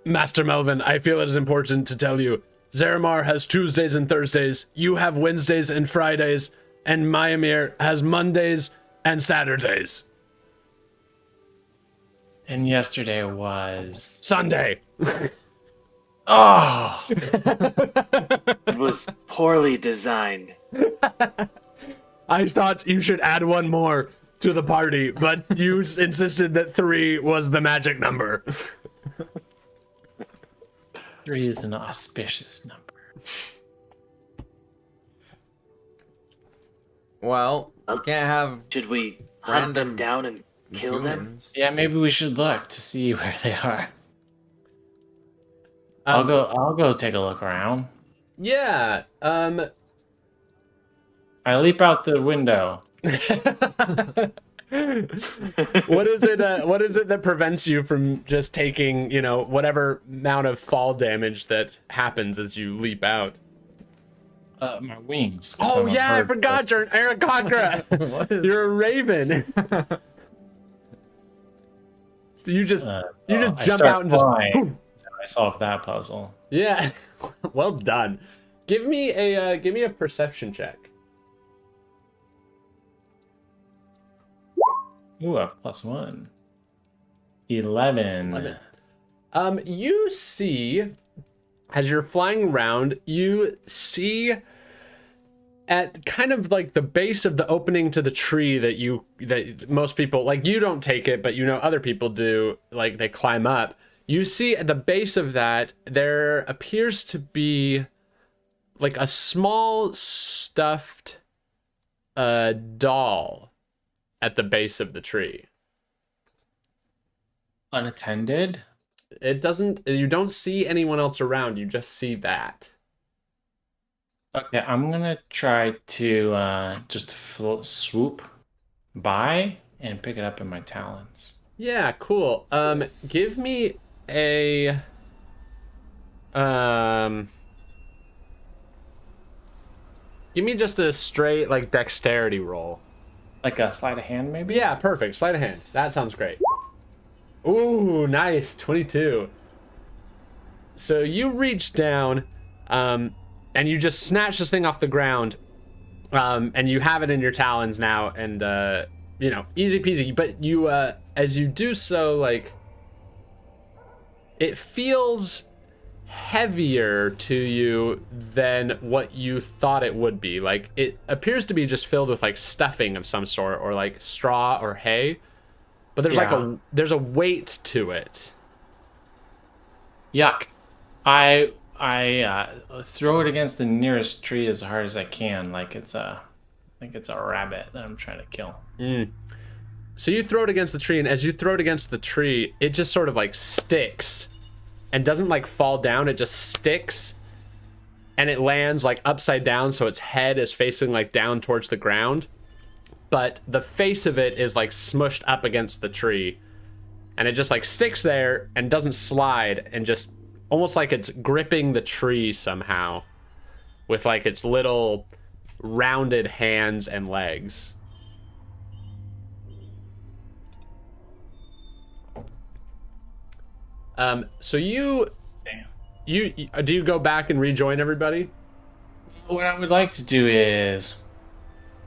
Master Melvin, I feel it is important to tell you. Zaramar has Tuesdays and Thursdays, you have Wednesdays and Fridays, and Mayamir has Mondays and Saturdays. And yesterday was Sunday. oh. It was poorly designed. I thought you should add one more to the party, but you insisted that 3 was the magic number. 3 is an auspicious number. Well, you can't have Should we hunt them random down and kill them? humans. Yeah, maybe we should look to see where they are. I'll go take a look around. Yeah, I leap out the window. what is it that prevents you from just taking, whatever amount of fall damage that happens as you leap out? My wings. 'cause Oh I'm a yeah, I bird. forgot you're an Aarakocra. You're a raven. So you just I jump start out and just flying. boom. So I solved that puzzle. Yeah. Well done. Give me a perception check. Ooh, a +1. 11. You see, as you're flying around, you see at kind of like the base of the opening to the tree that most people, like, you don't take it, but other people do, like they climb up. You see at the base of that, there appears to be like a small stuffed doll at the base of the tree. Unattended? You don't see anyone else around, you just see that. Okay, I'm gonna try to just swoop by and pick it up in my talons. Yeah, cool. Give me a give me just a straight like dexterity roll. Like a sleight of hand, maybe? Yeah, perfect. Sleight of hand. That sounds great. Ooh, nice. 22. So you reach down, and you just snatch this thing off the ground, and you have it in your talons now, and easy peasy. But you, as you do so, like, it feels heavier to you than what you thought it would be. Like, it appears to be just filled with like stuffing of some sort, or like straw or hay, but there's there's a weight to it. Yuck. I throw it against the nearest tree as hard as I can, like it's a rabbit that I'm trying to kill. So you throw it against the tree, and as you throw it against the tree, it just sort of like sticks and doesn't like fall down. It just sticks, and it lands like upside down, so its head is facing like down towards the ground, but the face of it is like smushed up against the tree, and it just like sticks there and doesn't slide, and just almost like it's gripping the tree somehow with like its little rounded hands and legs. So you do you go back and rejoin everybody? What I would like to do is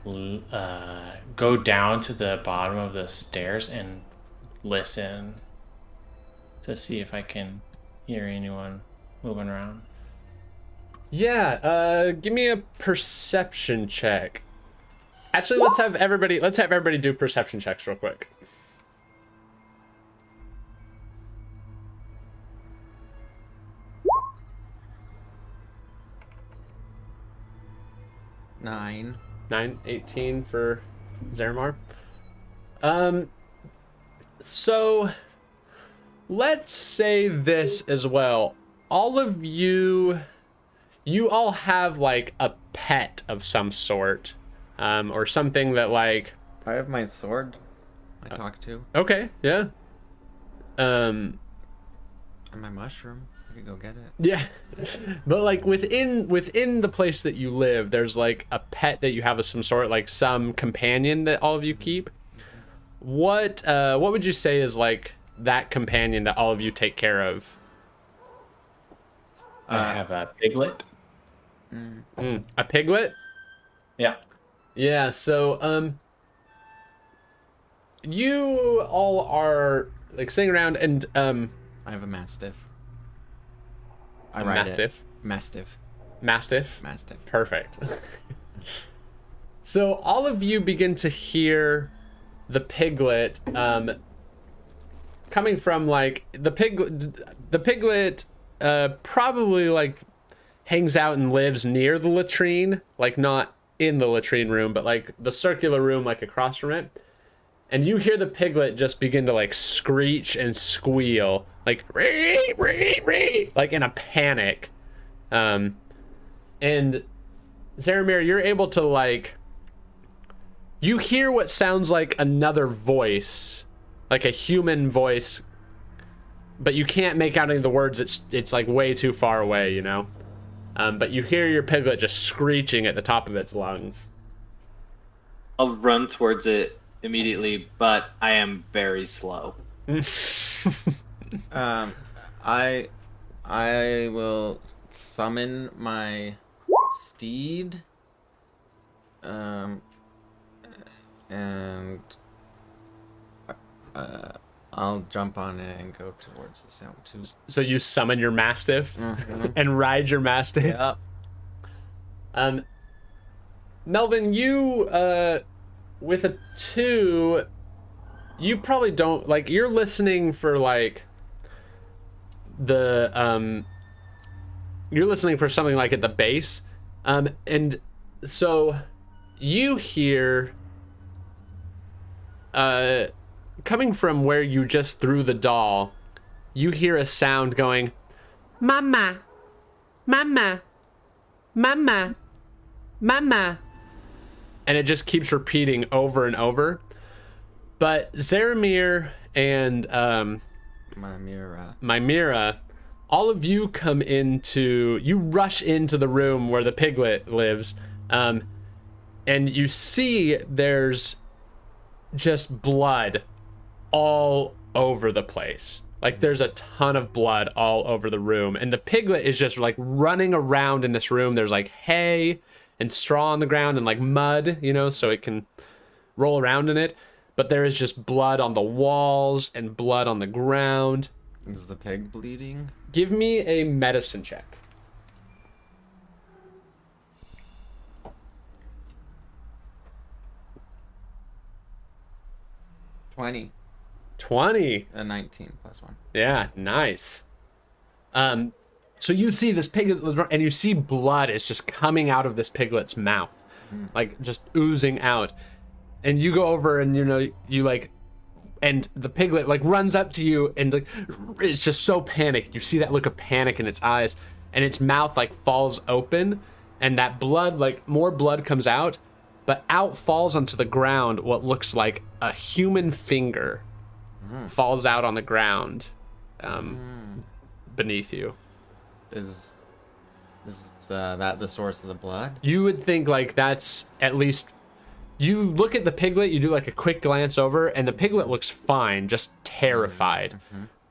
go down to the bottom of the stairs and listen to see if I can hear anyone moving around. Yeah, give me a perception check. Actually, let's have everybody do perception checks real quick. Nine. 18 for Zaramar. So let's say this as well. all of you all have like a pet of some sort, or something that like. I have my sword. I talk to. Okay, yeah. And my mushroom. I could go get it. Yeah, but like within the place that you live, there's like a pet that you have of some sort, like some companion that all of you keep. What would you say is like that companion that all of you take care of? I have a piglet. A piglet? Yeah. Yeah. So you all are like sitting around, and I have a mastiff. I a ride mastiff. it. Mastiff. Mastiff. Mastiff. Perfect. So all of you begin to hear the piglet coming from like the piglet probably like hangs out and lives near the latrine, like not in the latrine room, but like the circular room like across from it. And you hear the piglet just begin to like screech and squeal, like ree, ree, ree, like in a panic. And Zaramir, you're able to like, you hear what sounds like another voice, like a human voice, but you can't make out any of the words. It's like way too far away, you know? But you hear your piglet just screeching at the top of its lungs. I'll run towards it immediately, but I am very slow. I will summon my steed. And I'll jump on it and go towards the sound too. So you summon your mastiff and ride your mastiff. Yep. Melvin, you with a 2, you probably don't like. You're listening for like the You're listening for something like at the base, and so you hear coming from where you just threw the doll, you hear a sound going, "Mama, mama, mama, mama," and it just keeps repeating over and over. But Zaramir and Mymira, all of you you rush into the room where the piglet lives, and you see there's just blood all over the place. Like there's a ton of blood all over the room, and the piglet is just like running around in this room. There's like hay and straw on the ground and like mud, you know, so it can roll around in it. But there is just blood on the walls and blood on the ground. Is the pig bleeding? Give me a medicine check. 20. 20. A 19 plus 1. Yeah, nice. So you see this piglet, and you see blood is just coming out of this piglet's mouth, like just oozing out. And you go over, and you like, and the piglet like runs up to you, and like it's just so panicked. You see that look of panic in its eyes, and its mouth like falls open, and that blood, like more blood comes out, but out falls onto the ground what looks like a human finger falls out on the ground beneath you. Is that the source of the blood? You would think like that's at least. You look at the piglet, you do like a quick glance over, and the piglet looks fine, just terrified.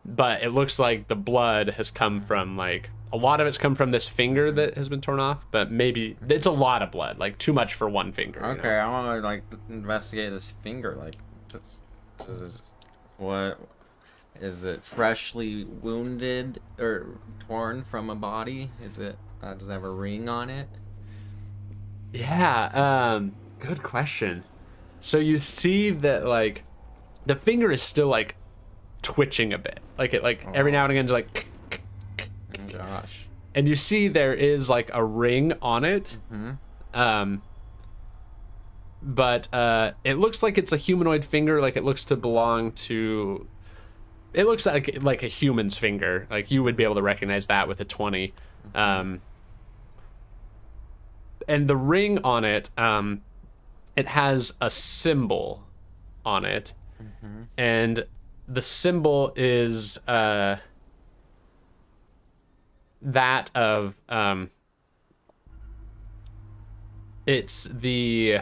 But it looks like the blood has come from like, a lot of it's come from this finger that has been torn off, but maybe it's a lot of blood, like too much for one finger. Okay, I want to like investigate this finger. Like, what is it? Freshly wounded or torn from a body? Is it? Does it have a ring on it? Yeah. Good question. So you see that like the finger is still like twitching a bit, like it like every now and again, just like. Oh, gosh. And you see there is like a ring on it. But it looks like it's a humanoid finger, like it looks to belong to. it looks like a human's finger. Like you would be able to recognize that with a 20. And the ring on it, it has a symbol on it, and the symbol is that of it's the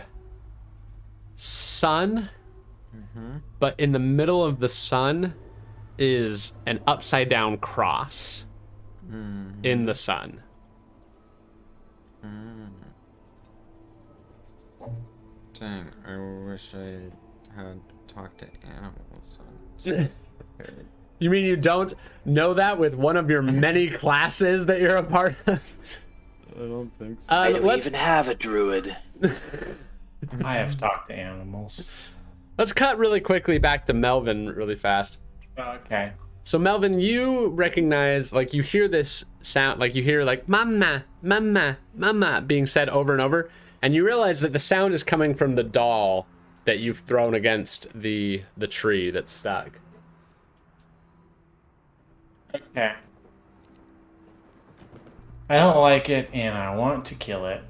sun, but in the middle of the sun is an upside down cross in the sun. Dang, I wish I had talked to animals. You mean you don't know that with one of your many classes that you're a part of? I don't think so. I don't even have a druid. I have talked to animals. Let's cut really quickly back to Melvin really fast. Okay. So Melvin, you recognize, like you hear this sound, like you hear like mama, mama, mama being said over and over, and you realize that the sound is coming from the doll that you've thrown against the tree that's stuck. Okay. I don't like it, and I want to kill it.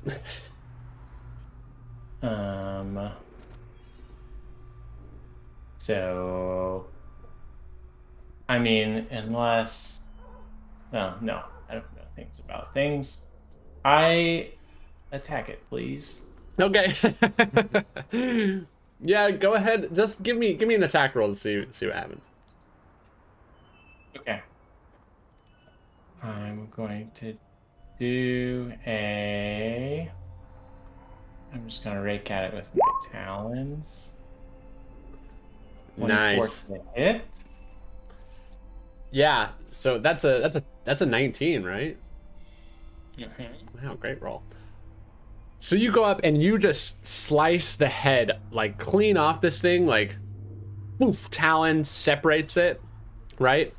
So, I mean, unless, no, I don't know things about things. I attack it, please. Okay. Yeah, go ahead. Just give me an attack roll to see what happens. Okay. I'm going to do a. I'm just gonna rake at it with my talons. 24 Nice. to hit. Yeah. So that's a 19, right? Wow, great roll. So you go up and you just slice the head like clean off this thing, like poof, talon separates it, right?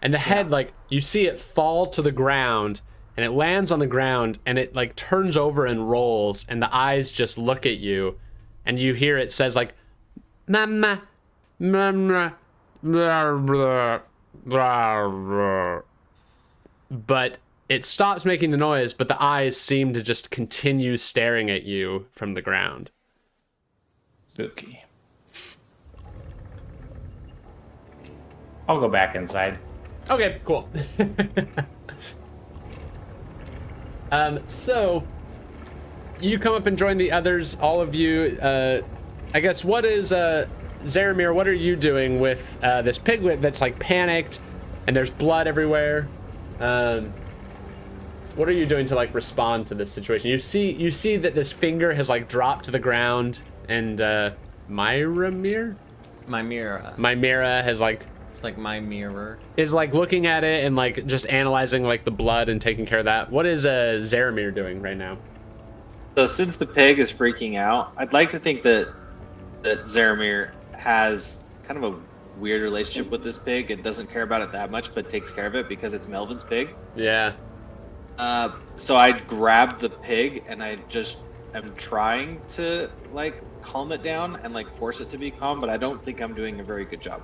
And the head, like you see it fall to the ground and it lands on the ground and it like turns over and rolls and the eyes just look at you and you hear it says like mama, mama, blah, blah, blah, blah. But it stops making the noise, but the eyes seem to just continue staring at you from the ground. Spooky. I'll go back inside. Okay, cool. So you come up and join the others, all of you. I guess what is Zaramir, what are you doing with this piglet that's like panicked and there's blood everywhere? What are you doing to like respond to this situation? You see that this finger has like dropped to the ground, and Mymira has like, It's like my mirror. is like looking at it and like just analyzing like the blood and taking care of that. What is Zaramir doing right now? So since the pig is freaking out, I'd like to think that Zaramir has kind of a weird relationship with this pig and doesn't care about it that much, but takes care of it because it's Melvin's pig. Yeah. So I grab the pig and I just am trying to like calm it down and like force it to be calm, but I don't think I'm doing a very good job.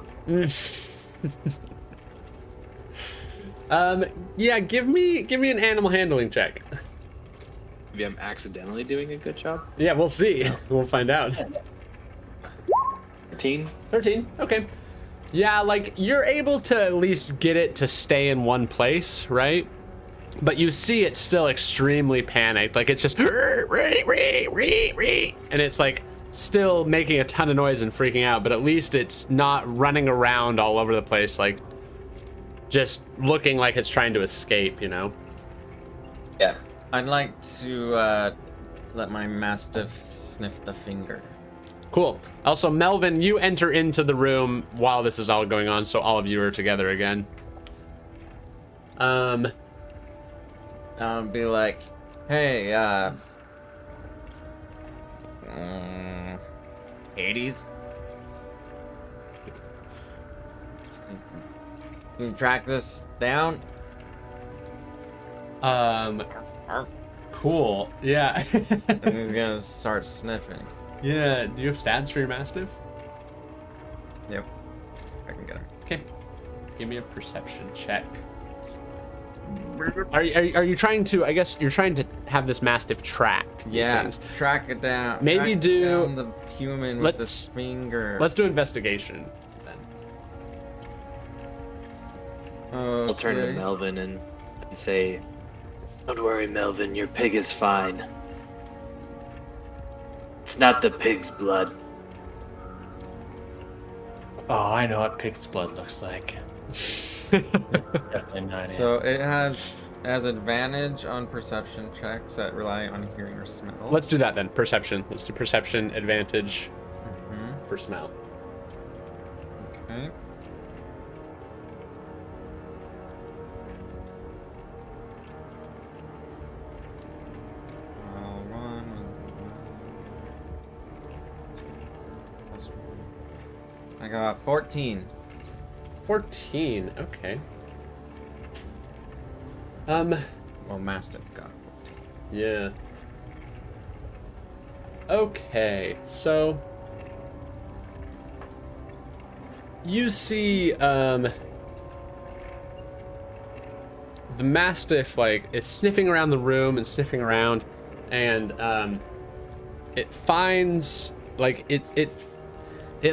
Yeah, give me an animal handling check. Maybe I'm accidentally doing a good job. Yeah, we'll see. We'll find out. 13. 13. Okay. Yeah, like you're able to at least get it to stay in one place, right? But you see it's still extremely panicked. Like it's just and it's like still making a ton of noise and freaking out, but at least it's not running around all over the place, like just looking like it's trying to escape, you know? Yeah. I'd like to let my mastiff sniff the finger. Cool. Also, Melvin, you enter into the room while this is all going on, so all of you are together again. I'll be like, hey, Hades? Can you track this down? Cool. Yeah. And he's gonna start sniffing. Yeah. Do you have stats for your Mastiff? Yep. I can get her. Okay. Give me a perception check. Are you trying to? I guess you're trying to have this mastiff track. These things. Track it down. Maybe do down the human with this finger. Let's do investigation then. Okay. I'll turn to Melvin and say, "Don't worry, Melvin. Your pig is fine. It's not the pig's blood." Oh, I know what pig's blood looks like. Definitely not it. So it has advantage on perception checks that rely on hearing or smell. Let's do that then. Perception. Let's do perception advantage for smell. Okay. I got 14. 14. Okay. Well, Mastiff got 14. Yeah. Okay, so you see the Mastiff like is sniffing around the room and sniffing around, and it finds like it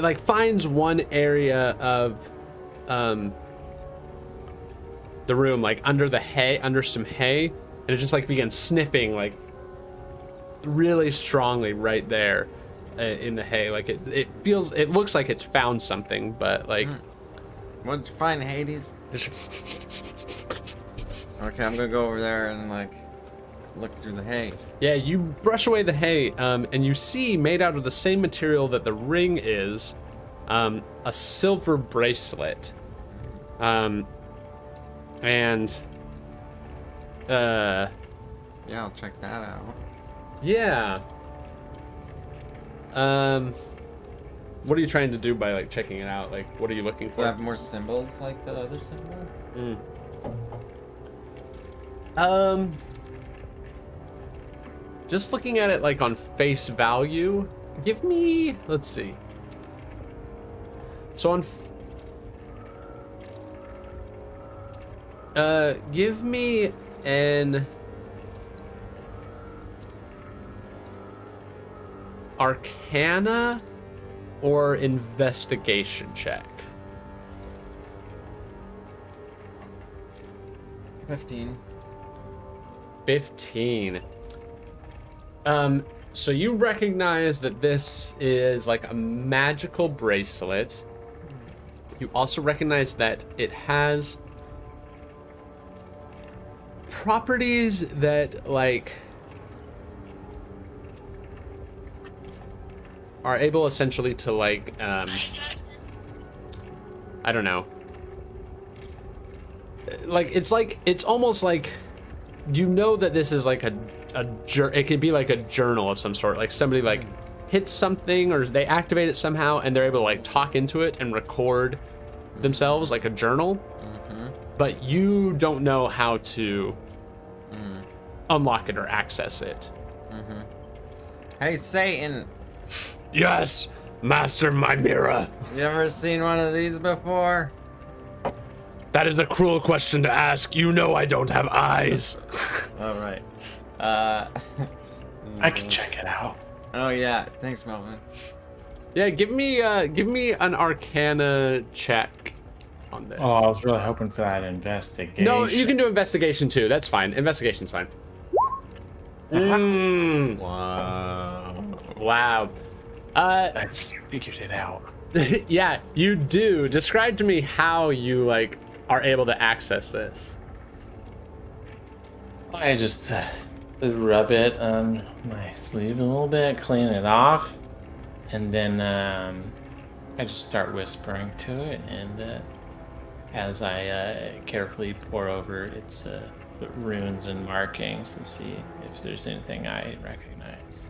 like finds one area of the room, like under the hay, under some hay, and it just like begins sniffing like really strongly right there in the hay. Like it looks like it's found something, but like What'd you find, Hades? Okay, I'm gonna go over there and like look through the hay. Yeah, you brush away the hay, and you see, made out of the same material that the ring is, a silver bracelet. Yeah, I'll check that out. Yeah. What are you trying to do by like checking it out? Like, what are you looking Does it have for? more symbols like the other symbol? Just looking at it like on face value, give me, let's see. So on give me an Arcana or investigation check. 15. 15. So you recognize that this is like a magical bracelet. You also recognize that it has properties that like are able essentially to like I don't know, like it's almost like, you know, that this is like it could be like a journal of some sort, like somebody like hits something or they activate it somehow and they're able to like talk into it and record themselves like a journal. But you don't know how to unlock it or access it. Hey, Satan, Yes, Master Mimera. you ever seen one of these before? That is a cruel question to ask. You know I don't have eyes. All right. I can check it out. Oh yeah, thanks, Melvin. Yeah, give me an Arcana check on this. Oh, I was really hoping for that investigation. No, you can do investigation too. That's fine. Investigation's fine. Wow. I figured it out. Yeah, you do. Describe to me how you like are able to access this. I just rub it on my sleeve a little bit, clean it off, and then I just start whispering to it, and as I carefully pour over its runes and markings to see if there's anything I recognize.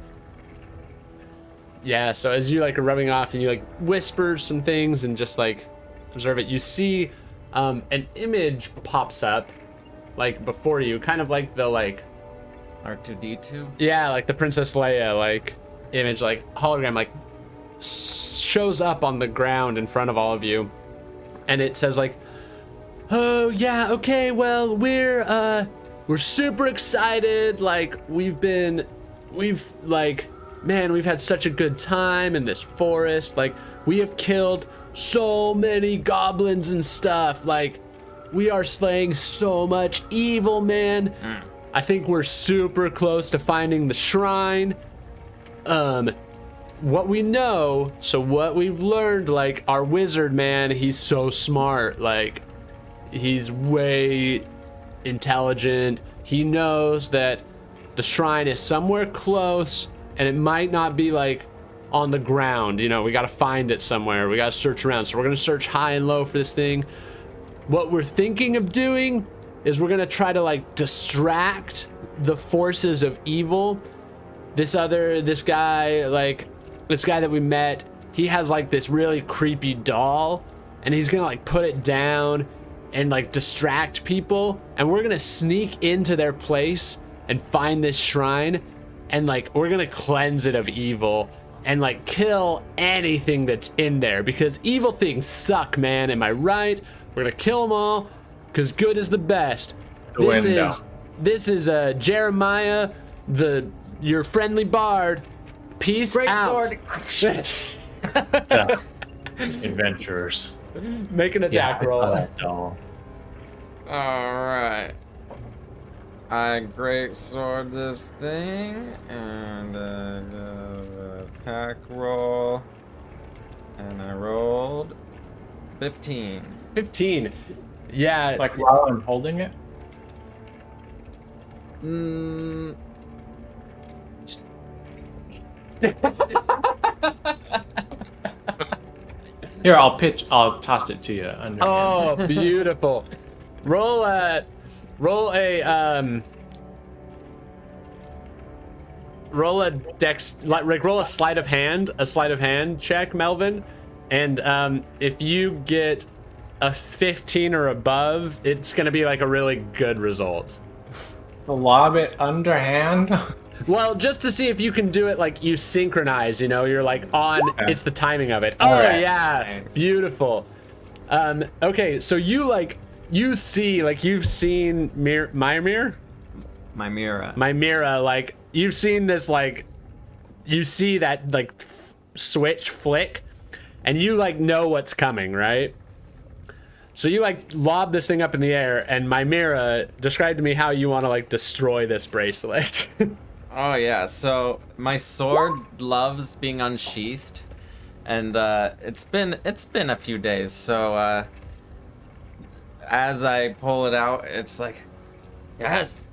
Yeah, so as you like are rubbing off and you like whisper some things and just like observe it, you see an image pops up like before you, kind of like the like R2D2? yeah, like the Princess Leia like image, like hologram, like shows up on the ground in front of all of you, and it says like, Oh yeah, okay, well we're super excited. Like we've had such a good time in this forest. Like we have killed so many goblins and stuff. Like we are slaying so much evil, man. I think we're super close to finding the shrine. What we know, so what we've learned, like our wizard man, he's so smart. Like he's way intelligent. He knows that the shrine is somewhere close and it might not be like on the ground. You know, we got to find it somewhere. We got to search around. So we're going to search high and low for this thing. What we're thinking of doing is we're going to try to like distract the forces of evil. This guy that we met, he has like this really creepy doll and he's going to like put it down and like distract people, and we're gonna sneak into their place and find this shrine, and like we're gonna cleanse it of evil and like kill anything that's in there, because evil things suck, man. Am I right? We're gonna kill them all because good is the best. This is Jeremiah, your friendly bard. Peace out. Adventurers. Make an attack roll. All right. I great sword this thing and attack roll, and I rolled 15. 15. Yeah. Like while I'm holding it. Here, I'll toss it to you under. Oh, beautiful. Roll a sleight of hand check, Melvin. And if you get a 15 or above, it's gonna be like a really good result. Lob it underhand. Well, just to see if you can do it, like you synchronize, you know, you're like on, it's the timing of it. Oh, right. yeah, Thanks. beautiful. Okay, so you've seen my mirror, like you've seen this, like you see that like switch flick, and you like know what's coming, right? So you like lob this thing up in the air, and Mimira, describe to me how you want to like destroy this bracelet. Oh yeah, so my sword loves being unsheathed, and it's been a few days. So as I pull it out, it's like, yes,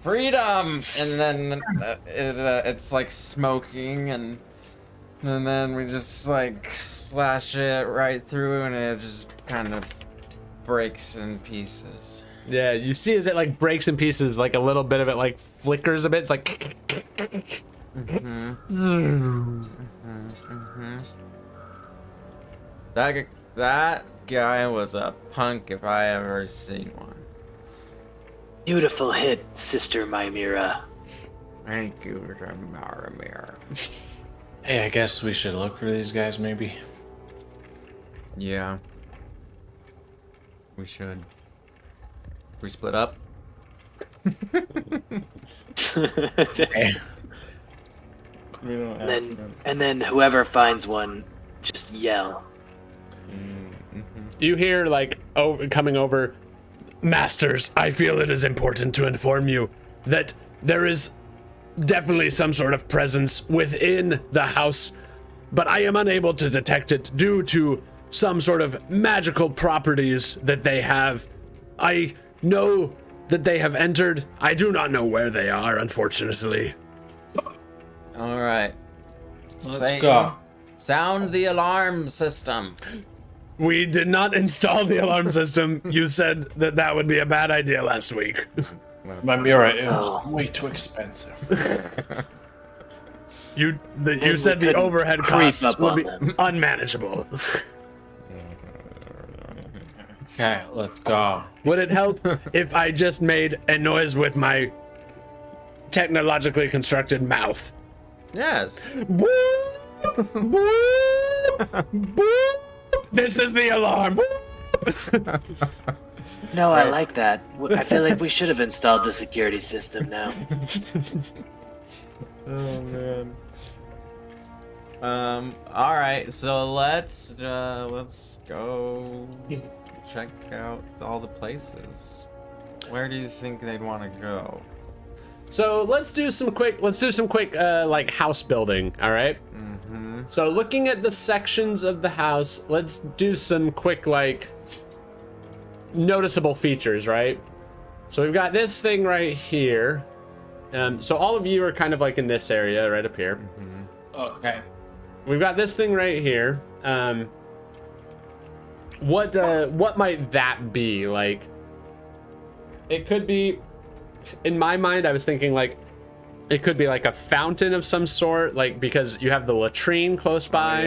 freedom, and then it's like smoking, and then we just like slash it right through, and it just kind of breaks in pieces. Yeah, you see as it like breaks in pieces, like a little bit of it like flickers a bit. It's like That guy was a punk if I ever seen one. Beautiful hit, Sister Mimira. Thank you, Maramir. Hey, I guess we should look for these guys, maybe. Yeah. We should. We split up. Hey. And then whoever finds one, just yell. you hear like coming over, Masters, I feel it is important to inform you that there is definitely some sort of presence within the house, but I am unable to detect it due to some sort of magical properties that they have. I know that they have entered. I do not know where they are, unfortunately. All right. Let's go. Sound the alarm system. We did not install the alarm system. You said that would be a bad idea last week. My mirror is way too expensive. You said the couldn't overhead creep costs up would on be them. unmanageable. Okay, let's go. Would it help if I just made a noise with my technologically constructed mouth? Yes. Boop, boop, boop. This is the alarm. Boop, No, I like that. I feel like we should have installed the security system now. Oh man. All right, so let's go check out all the places. Where do you think they'd want to go? So let's do some quick like house building. All right. Mm-hmm. So looking at the sections of the house, let's do some quick like noticeable features, right? So we've got this thing right here. So all of you are kind of like in this area right up here. Mm-hmm. Okay. We've got this thing right here. What might that be? Like, it could be, in my mind, I was thinking like, it could be like a fountain of some sort, like because you have the latrine close by.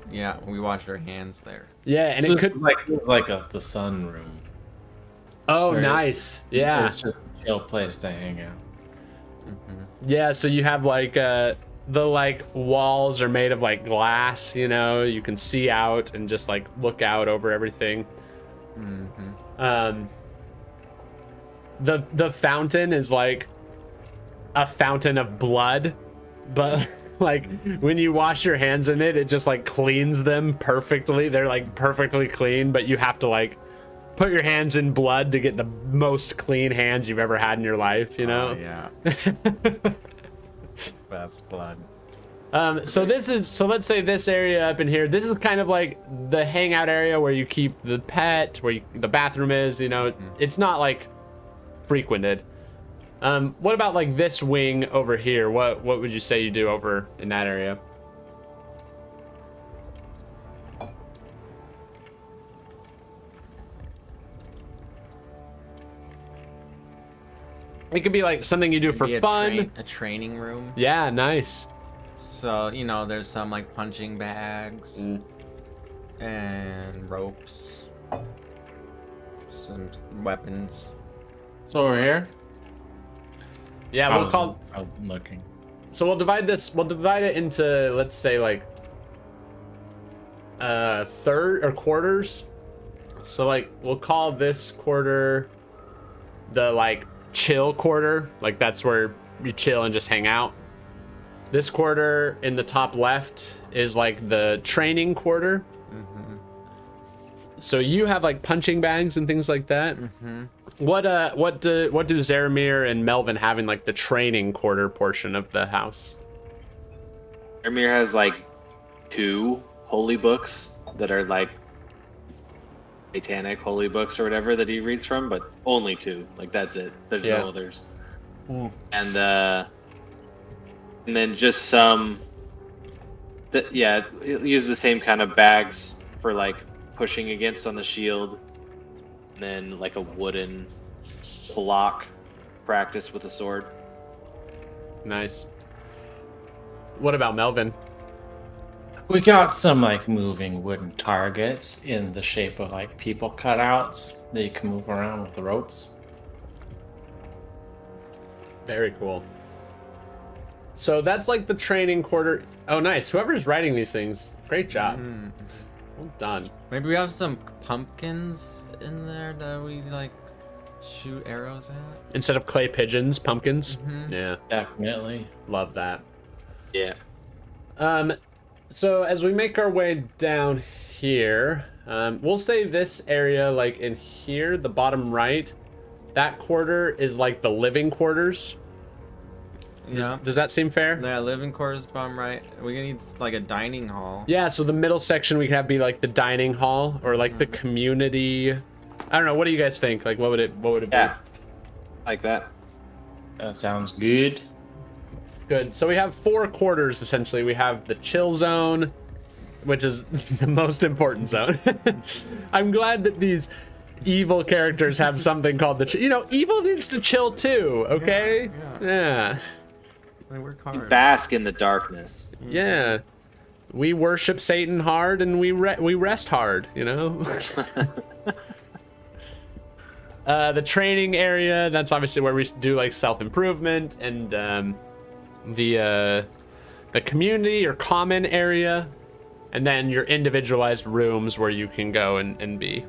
Yeah, we wash our hands there. Yeah, and So it could like the sun room. Oh, Where nice. Yeah. It's just a chill place to hang out. Mm-hmm. Yeah, so you have like the like walls are made of like glass, you know, you can see out and just like look out over everything. Mm-hmm. The fountain is like a fountain of blood, but like when you wash your hands in it, it just like cleans them perfectly. They're like perfectly clean, but you have to like put your hands in blood to get the most clean hands you've ever had in your life, you know? Oh, yeah. Best blood. So let's say this area up in here, this is kind of like the hangout area where you keep the pet, where the bathroom is, you know, it's not like frequented. What about like this wing over here? What would you say you do over in that area? It could be like something you do for Maybe fun. a training room. Yeah, nice. So, you know, there's some like punching bags and ropes, some weapons. So we're here. Yeah, we'll call. I was looking. So we'll divide this. We'll divide it into, let's say, like third or quarters. So like we'll call this quarter the like chill quarter. Like that's where you chill and just hang out. This quarter in the top left is like the training quarter. Mm-hmm. So you have like punching bags and things like that. Mm-hmm. What do Zaramir and Melvin have in like the training quarter portion of the house? Amir has like 2 holy books that are like satanic holy books or whatever that he reads from, but only 2. Like that's it. There's no others. And then just some. He'll use the same kind of bags for like pushing against on the shield, and then like a wooden block practice with a sword. Nice. What about Melvin? We got some like moving wooden targets in the shape of like people cutouts that you can move around with the ropes. Very cool. So that's like the training quarter. Oh, nice. Whoever's writing these things, great job. Mm-hmm. Well done. Maybe we have some pumpkins in there that we like shoot arrows at. Instead of clay pigeons, pumpkins. Mhm. Yeah, Definitely. love that. Yeah. So as we make our way down here, we'll say this area, like in here, the bottom right, that quarter is like the living quarters. Yeah. Does that seem fair? Yeah, living quarters, bottom right. We need like a dining hall. Yeah, so the middle section we can have be like the dining hall or like the community. I don't know. What do you guys think? Like, what would it be? Yeah. Like that. That sounds good. Good. So we have 4 quarters essentially. We have the chill zone, which is the most important zone. I'm glad that these evil characters have something called the evil needs to chill too, okay? Yeah. They work hard. Bask in the darkness. Yeah. We worship Satan hard and we rest hard, you know? The training area, that's obviously where we do like self-improvement, and the community or common area, and then your individualized rooms where you can go and be.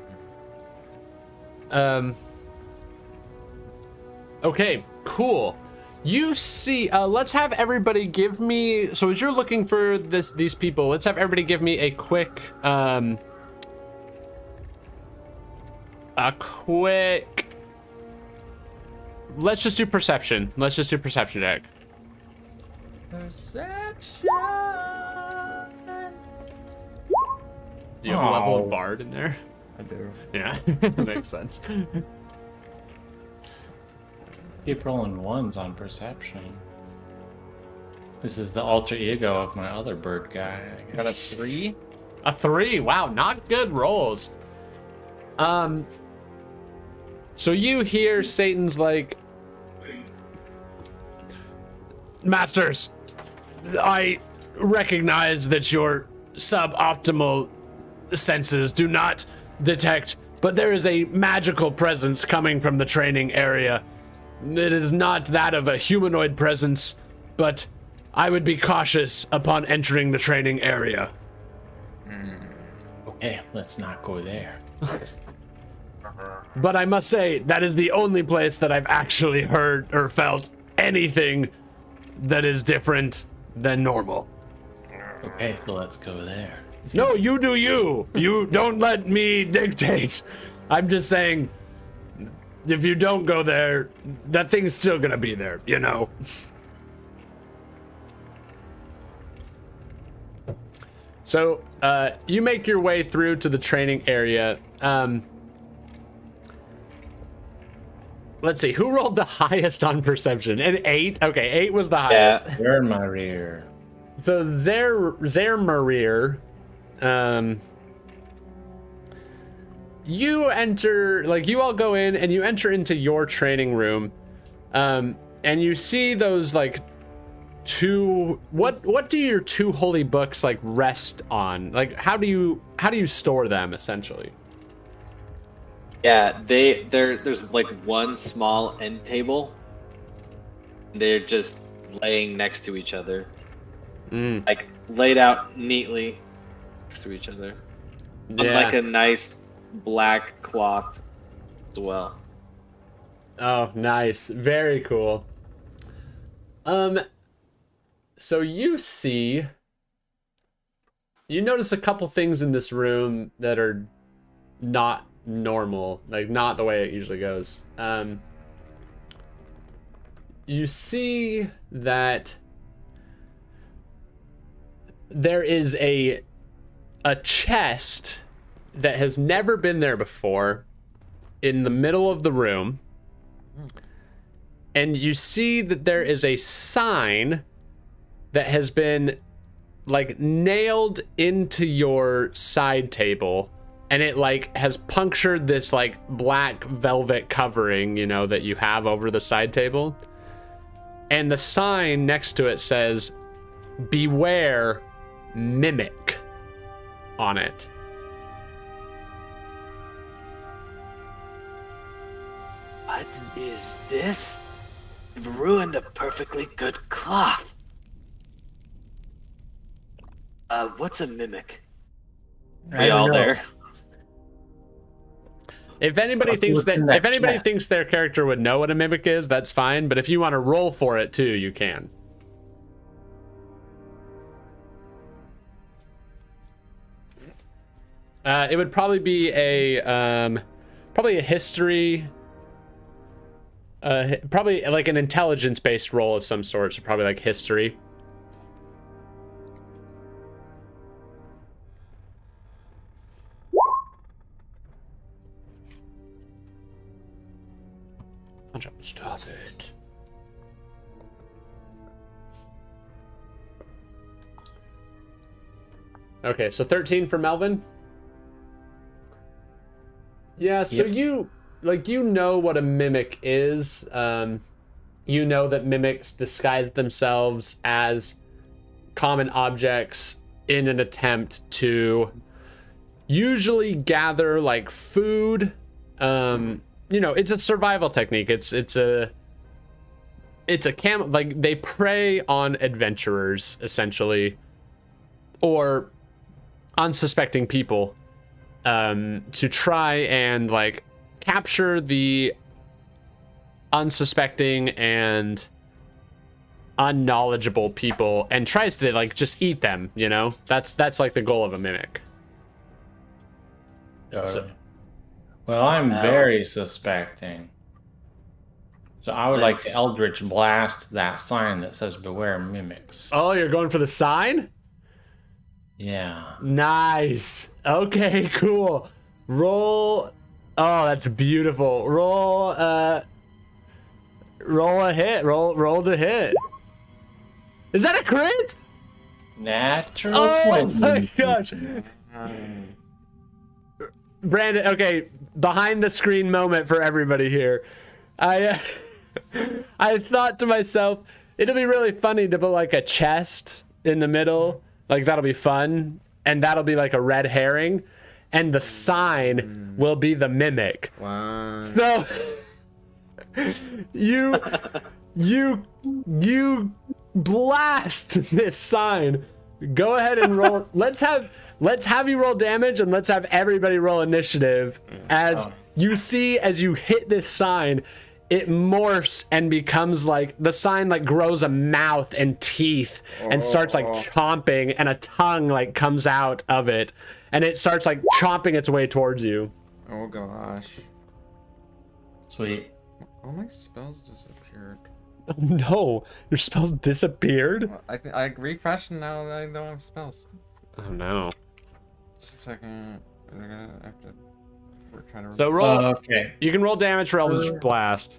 Okay, cool. You see, let's have everybody give me, so as you're looking for these people, let's have everybody give me a quick, let's just do perception. Let's just do perception check. Perception. Do you have a level of bard in there? I do. Yeah, makes sense. Keep rolling ones on perception. This is the alter ego of my other bird guy. Got a 3. A 3. Wow, not good rolls. So you hear Satan's like, Masters, I recognize that your suboptimal senses do not detect, but there is a magical presence coming from the training area. It is not that of a humanoid presence, but I would be cautious upon entering the training area. Okay, let's not go there. But I must say, that is the only place that I've actually heard or felt anything that is different than normal. Okay, so let's go there. No, you do you. You don't let me dictate. I'm just saying, if you don't go there, that thing's still gonna be there, you know? So, you make your way through to the training area. Let's see, who rolled the highest on perception? An 8? Okay, 8 was the highest. You're in my rear. So Zermarir, you enter, like, you all go in and you enter into your training room, and you see those like two. What do your two holy books like rest on? Like, how do you store them essentially? Yeah, there's like one small end table. They're just laying next to each other. Like laid out neatly next to each other. On like a nice black cloth as well. Oh, nice. Very cool. So you notice a couple things in this room that are not normal, like not the way it usually goes. You see that there is a chest that has never been there before in the middle of the room. And you see that there is a sign that has been like nailed into your side table, and it like has punctured this like black velvet covering, you know, that you have over the side table. And the sign next to it says, "Beware Mimic," on it. What is this? You've ruined a perfectly good cloth. What's a mimic? We all there? If anybody thinks thinks their character would know what a mimic is, that's fine. But if you want to roll for it too, you can. It would probably be a history, probably like an intelligence-based roll of some sort. So probably like history. I'll try to stop it. Okay, so 13 for Melvin. Yeah, so you know what a mimic is. You know that mimics disguise themselves as common objects in an attempt to usually gather like food. You know, it's a survival technique. It's a like they prey on adventurers essentially, or unsuspecting people, to try and like capture the unsuspecting and unknowledgeable people and tries to like just eat them, you know? That's like the goal of a mimic. Totally. Well, I'm very suspecting. So I would like to Eldritch Blast that sign that says "Beware Mimics." Oh, you're going for the sign? Yeah. Nice. Okay, cool. Roll. Oh, that's beautiful. Roll a hit. Roll the hit. Is that a crit? Natural Oh 20. my gosh. Brandon, okay, behind the screen moment for everybody here. I thought to myself, it'll be really funny to put like a chest in the middle. Like that'll be fun. And that'll be like a red herring. And the sign will be the mimic. Wow. So you blast this sign. Go ahead and roll. Let's have you roll damage and let's have everybody roll initiative as you see as you hit this sign. It morphs and becomes like the sign like grows a mouth and teeth and starts like chomping, and a tongue like comes out of it, and it starts like chomping its way towards you. Oh gosh. Sweet. All my spells disappeared. Oh no, your spells disappeared? I refreshed and now I don't have spells. Oh no. Just a second. We're trying to. So roll. Okay. You can roll damage for Eldritch Blast.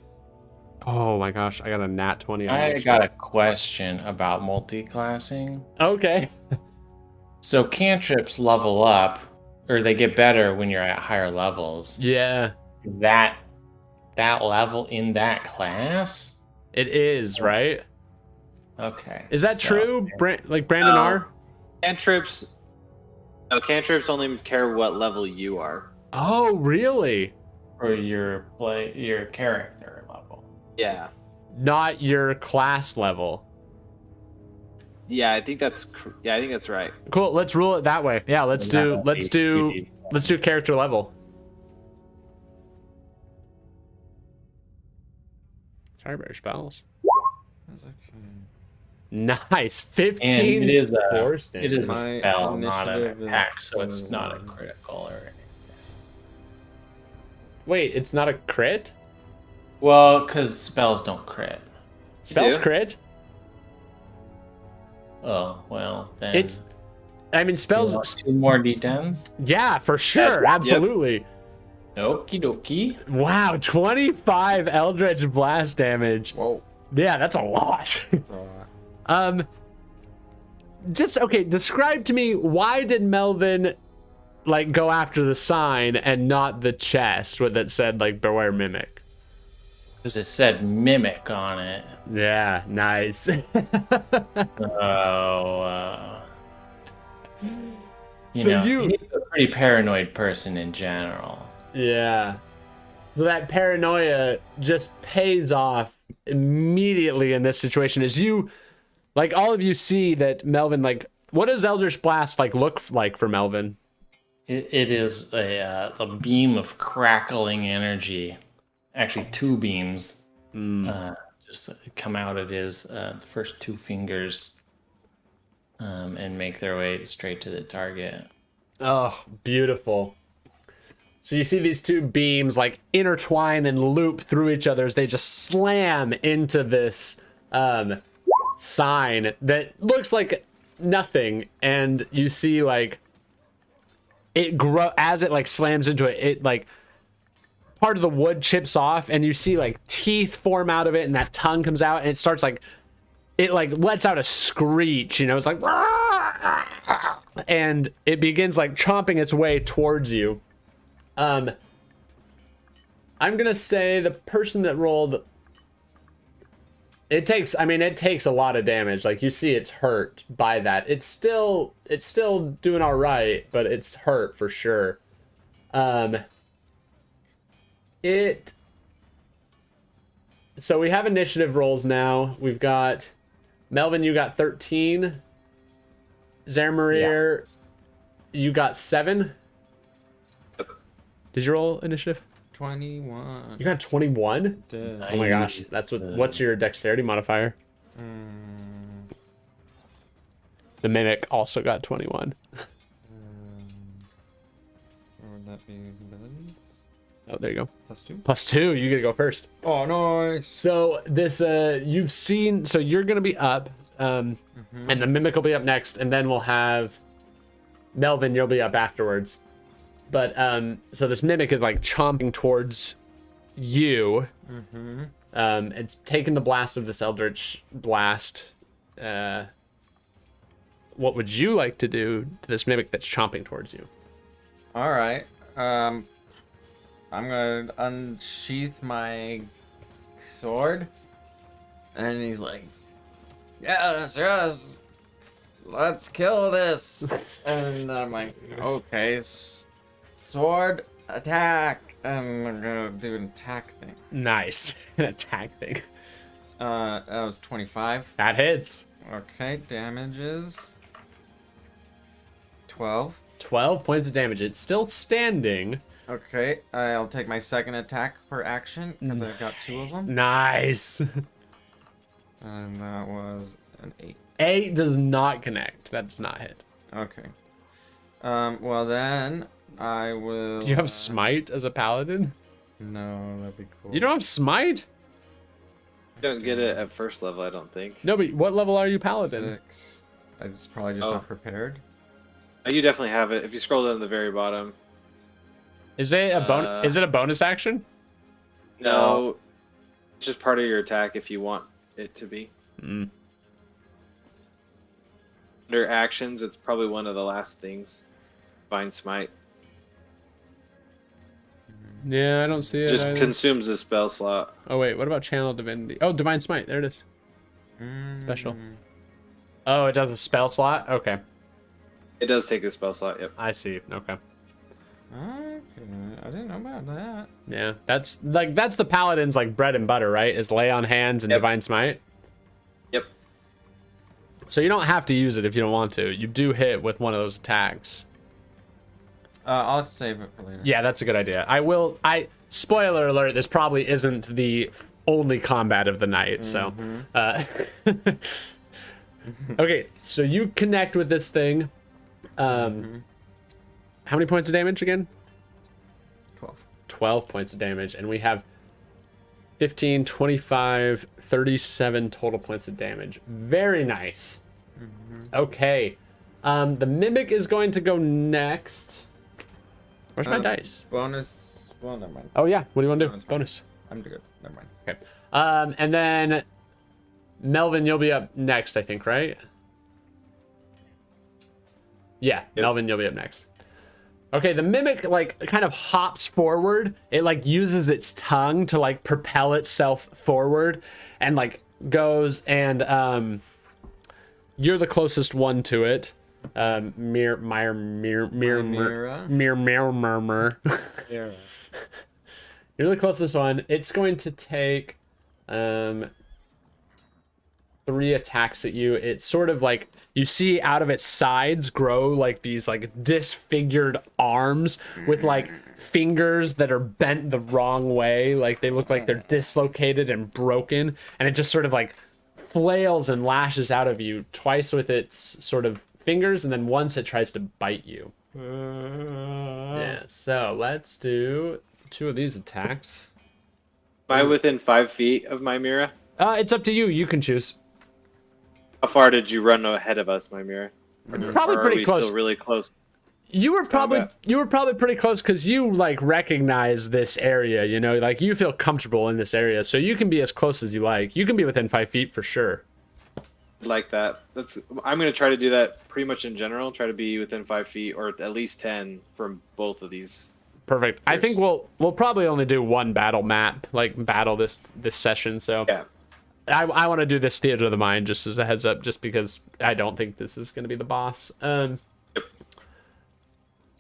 Oh my gosh, I got a nat 20 on I this. got a question about multi-classing. Okay. So cantrips level up, or they get better when you're at higher levels. Yeah, Is that level in that class? it is, right? Okay. Is that so- true? Like Brandon R? Cantrips. No, cantrips only care what level you are. Oh, really? For your character level. Yeah. Not your class level. Yeah, I think that's right. Cool, let's rule it that way. Yeah, let's do character level. Sorry about your spells. That's okay. Nice. 15 And it is force a damage. spell, not an initiative is attack, so it's not a 21. critical or anything. Wait, it's not a crit? Well, because spells don't crit. Spells do? crit? Oh, well, then. It's I mean You spells want 2 more d10s? yeah, for sure. Yep. Absolutely. Okie dokie. Wow, 25 Eldritch Blast damage. Whoa. Yeah, that's a lot. That's a lot. Just okay, describe to me, why did Melvin like go after the sign and not the chest with it said like beware mimic? Because it said mimic on it. Yeah, nice. You So know, you- he's a pretty paranoid person in general. Yeah. So that paranoia just pays off immediately in this situation as you like all of you see that Melvin like what does Eldritch Blast like look like for Melvin? It is a beam of crackling energy. Actually, 2 beams just come out of his first 2 fingers and make their way straight to the target. Oh, beautiful. So you see these 2 beams like intertwine and loop through each other as they just slam into this sign that looks like nothing, and you see like it grow as it like slams into it. It like part of the wood chips off, and you see like teeth form out of it, and that tongue comes out, and it starts like it like lets out a screech. You know, it's like and it begins like chomping its way towards you. I'm gonna say the person that rolled it takes a lot of damage. Like you see it's hurt by that. It's still doing all right, but it's hurt for sure. So we have initiative rolls now. We've got Melvin, you got 13. Zaremir, you got 7. Did you roll initiative? 21. You got 21? Dead. Oh my gosh, that's what's your dexterity modifier? The mimic also got 21. Or would that be abilities? Oh, there you go. +2? +2, you get to go first. Oh, nice. So this, you've seen, so you're gonna be up, and the mimic will be up next, and then we'll have Melvin, you'll be up afterwards. But, so this mimic is like chomping towards you. It's taking the blast of this Eldritch Blast. What would you like to do to this mimic that's chomping towards you? All right. I'm gonna unsheath my sword, and he's like, "Yes, yes, let's kill this." And I'm like, "Okay, sword attack," and I'm gonna do an attack thing. Nice. An attack thing. That was 25. That hits. Okay, damages 12. 12 points of damage. It's still standing. Okay, I'll take my second attack per action because I've got 2 of them. Nice. And that was an 8. 8 does not connect. That does not hit. Okay. Well then, I will... Do you have smite as a paladin? No, that'd be cool. You don't have smite? You don't get it at first level, I don't think. No, but what level are you paladin? 6. I was probably just not prepared. Oh, you definitely have it. If you scroll down to the very bottom. Is it a bonus? Is it a bonus action? No. It's just part of your attack if you want it to be. Mm. Under actions, it's probably one of the last things. Divine Smite. Yeah, I don't see it. Just either. consumes a spell slot. Oh wait, what about Channel Divinity? Oh, Divine Smite. There it is. Special. Oh, it does a spell slot. Okay, It does take a spell slot, yep. I see. Okay. Okay, I didn't know about that. Yeah, that's the paladin's like bread and butter, right? Is lay on hands and Yep. Divine Smite. Yep. So you don't have to use it if you don't want to. You do hit with one of those attacks. I'll save it for later. Yeah, that's a good idea. Spoiler alert, this probably isn't the only combat of the night, so. Okay, so you connect with this thing. How many points of damage again? 12. 12 points of damage, and we have 15, 25, 37 total points of damage. Very nice. Okay. The Mimic is going to go next. Where's my dice? Bonus. Well, never mind. Oh, yeah. What do you want to No, do? it's fine. Bonus. I'm good. Never mind. Okay. And then Melvin, you'll be up next, I think, right? Yeah, Yep. Melvin, you'll be up next. Okay, the mimic like kind of hops forward. It like uses its tongue to like propel itself forward and like goes and you're the closest one to it. Mir murmur. You're the closest one. It's going to take 3 attacks at you. It's sort of like you see out of its sides grow like these like disfigured arms with like fingers that are bent the wrong way. Like they look like they're dislocated and broken. And it just sort of like flails and lashes out of you twice with its sort of fingers. And then once it tries to bite you. Yeah, so let's do 2 of these attacks. Am I within 5 feet of my Mira? It's up to you. You can choose. How far did you run ahead of us, my Mira? Probably Or are pretty we close. Still really close. You were probably pretty close because you like recognize this area, you know, like you feel comfortable in this area, so you can be as close as you like. You can be within 5 feet for sure. Like that. I'm gonna try to do that pretty much in general. Try to be within 5 feet or at least 10 from both of these. Perfect. I think we'll probably only do one battle map, like battle this session. So Yeah. I want to do this theater of the mind just as a heads up, just because I don't think this is going to be the boss. Yep.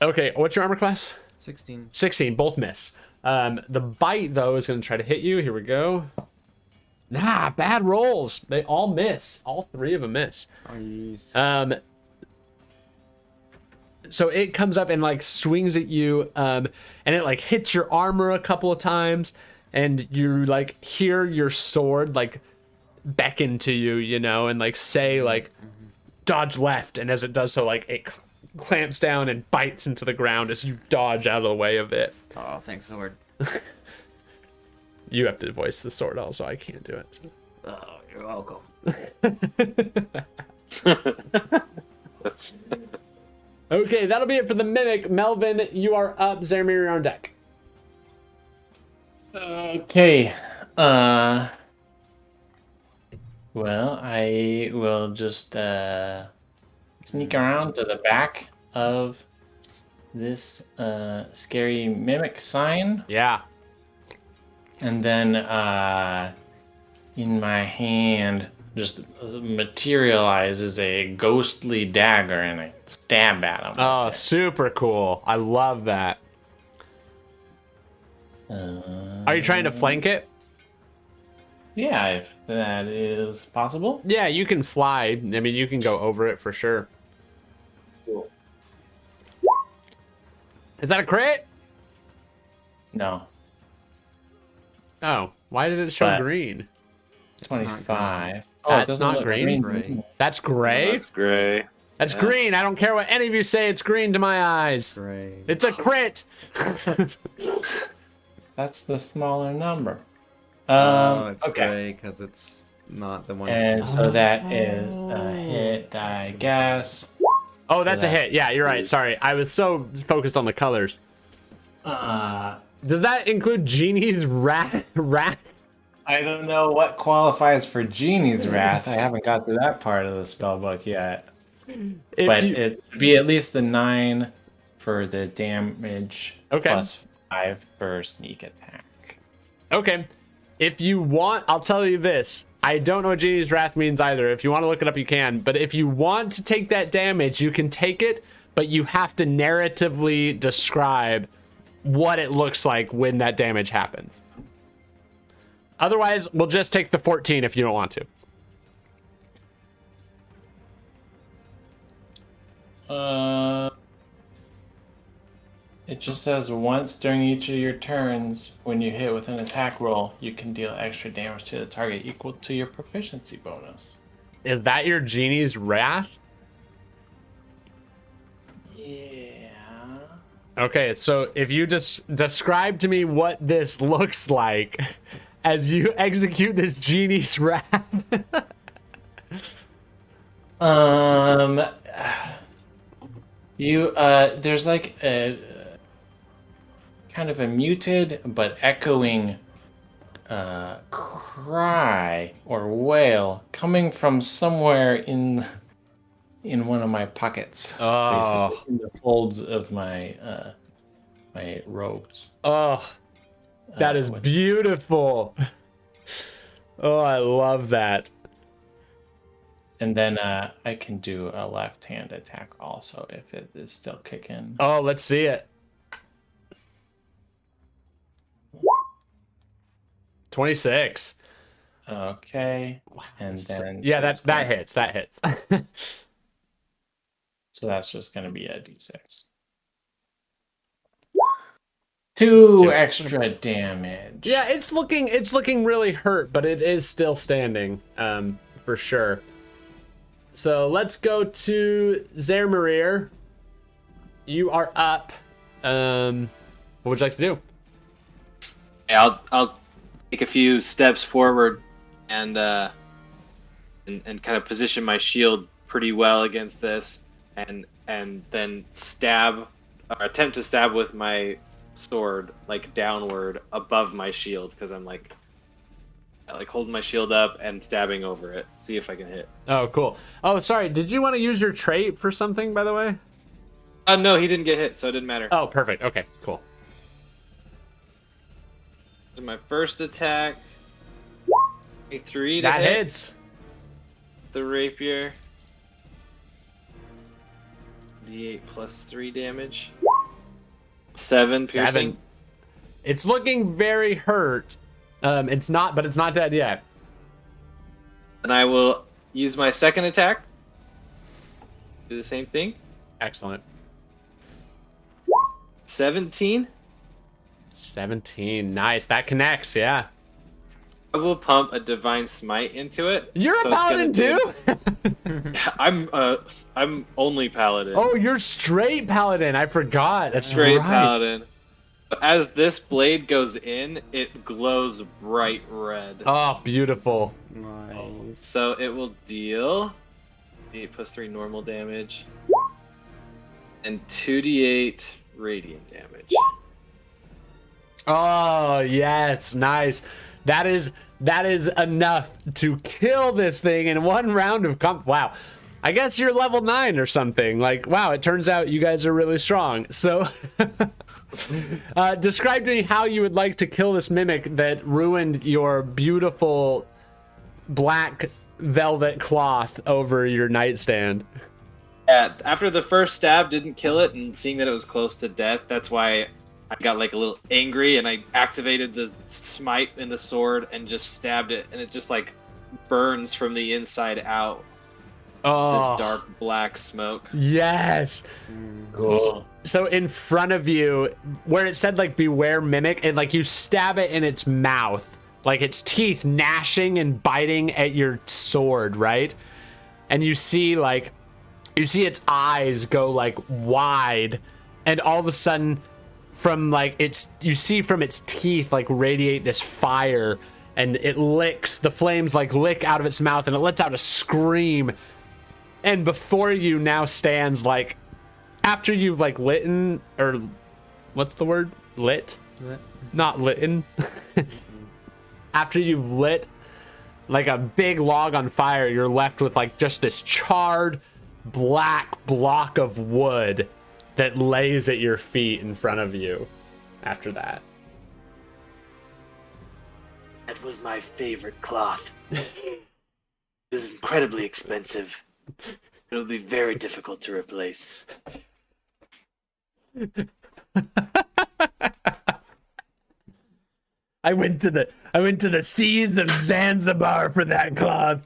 Okay, what's your armor class? 16. 16, both miss. The bite, though, is going to try to hit you. Here we go. Nah, bad rolls. They all miss. All 3 of them miss. Oh, yes. so it comes up and like swings at you, and it like hits your armor a couple of times, and you like hear your sword like beckon to you, you know, and like say like dodge left, and as it does so, like it clamps down and bites into the ground as you dodge out of the way of it. Oh, thanks, sword. You have to voice the sword also, I can't do it. Oh, you're welcome. Okay, that'll be it for the mimic. Melvin, you are up. Zaramir, you're on deck. Okay. Well, I will just sneak around to the back of this scary mimic sign. Yeah. And then in my hand just materializes a ghostly dagger and I stab at him. Oh, super cool. I love that. Are you trying to flank it? Yeah, if that is possible. Yeah, you can fly. I mean, you can go over it for sure. Cool. Is that a crit? No. Oh, why did it show But- green? 25. That's it doesn't not look green? Gray. That's gray? That's gray. That's Yeah. green. I don't care what any of you say. It's green to my eyes. Gray. It's a crit. That's the smaller number. Oh, it's Okay. gray because it's not the one. And so that is a hit, I guess. Oh, that's a That's hit. Yeah, you're right. Sorry. I was so focused on the colors. Does that include Genie's wrath? I don't know what qualifies for Genie's Wrath. I haven't got to that part of the spellbook yet. But it would be at least the 9 for the damage, Okay. plus 5 for sneak attack. Okay. If you want, I'll tell you this. I don't know what Genie's Wrath means either. If you want to look it up, you can. But if you want to take that damage, you can take it, but you have to narratively describe what it looks like when that damage happens. Otherwise, we'll just take the 14 if you don't want to. It just says once during each of your turns, when you hit with an attack roll, you can deal extra damage to the target equal to your proficiency bonus. Is that your Genie's Wrath? Yeah. Okay, so if you just describe to me what this looks like as you execute this Genie's Wrath. There's like a kind of a muted but echoing cry or wail coming from somewhere in one of my pockets. Oh. Basically, in the folds of my my robes. Oh, that is beautiful. Oh, I love that. And then I can do a left hand attack also if it is still kicking. Oh, let's see it. 26. Okay. And then Yeah, so that it's gonna- hits. That hits. So that's just gonna be a d6. 2 extra damage. Yeah, it's looking really hurt, but it is still standing, for sure. So let's go to Zaramir. You are up. What would you like to do? Yeah, I'll take a few steps forward and kind of position my shield pretty well against this, and then stab or attempt to stab with my sword like downward above my shield, because I'm like holding my shield up and stabbing over it. See if I can hit. Oh, cool. Oh, sorry. Did you want to use your trait for something, by the way? No, he didn't get hit, so it didn't matter. Oh, perfect. Okay, cool. So my first attack, a 3 to That hit hits. the rapier. D8 plus 3 damage. 7 piercing. 7. It's looking very hurt. It's not dead yet. And I will use my second attack. Do the same thing. Excellent. 17. 17. Nice. That connects. Yeah. I will pump a divine smite into it. You're so a it's gonna paladin do- too. I'm only paladin. Oh, you're straight paladin. I forgot. That's Straight right. paladin. As this blade goes in, it glows bright red. Oh, beautiful. Nice. So it will deal 8 plus 3 normal damage and 2d8 radiant damage. Oh, yes. Nice. That is enough to kill this thing in one round of comp. Wow. I guess you're level 9 or something. Like, wow, it turns out you guys are really strong. So describe to me how you would like to kill this mimic that ruined your beautiful black velvet cloth over your nightstand. After the first stab didn't kill it, and seeing that it was close to death, that's why I got like a little angry, and I activated the smite in the sword and just stabbed it, and it just like burns from the inside out. Oh, This dark black smoke. yes. Cool. So in front of you, where it said like beware mimic, and like you stab it in its mouth, like its teeth gnashing and biting at your sword, right? And you see its eyes go like wide, and all of a sudden from like you see from its teeth like radiate this fire, and the flames like lick out of its mouth, and it lets out a scream. And before you now stands like, after you've like litten, or what's the word? Lit? Not litten. After you've lit like a big log on fire, you're left with like just this charred black block of wood that lays at your feet in front of you after that. That was my favorite cloth. It is incredibly expensive. It'll be very difficult to replace. I went to the seas of Zanzibar for that cloth.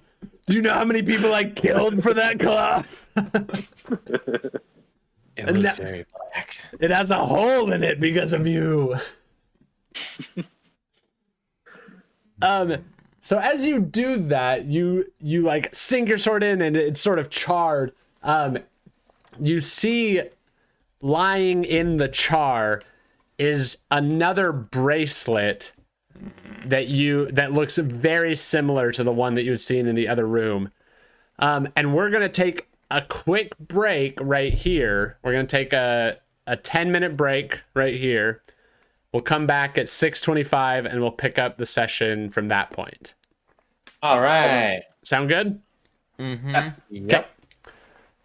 Do you know how many people I killed for that cloth? It was very black. It has a hole in it because of you. So as you do that, you like sink your sword in, and it's sort of charred. You see lying in the char is another bracelet that looks very similar to the one that you had seen in the other room. And we're gonna take a quick break right here. We're gonna take a 10-minute break right here. We'll come back at 6:25 and we'll pick up the session from that point. All right. Sound good? Mm-hmm. Yep.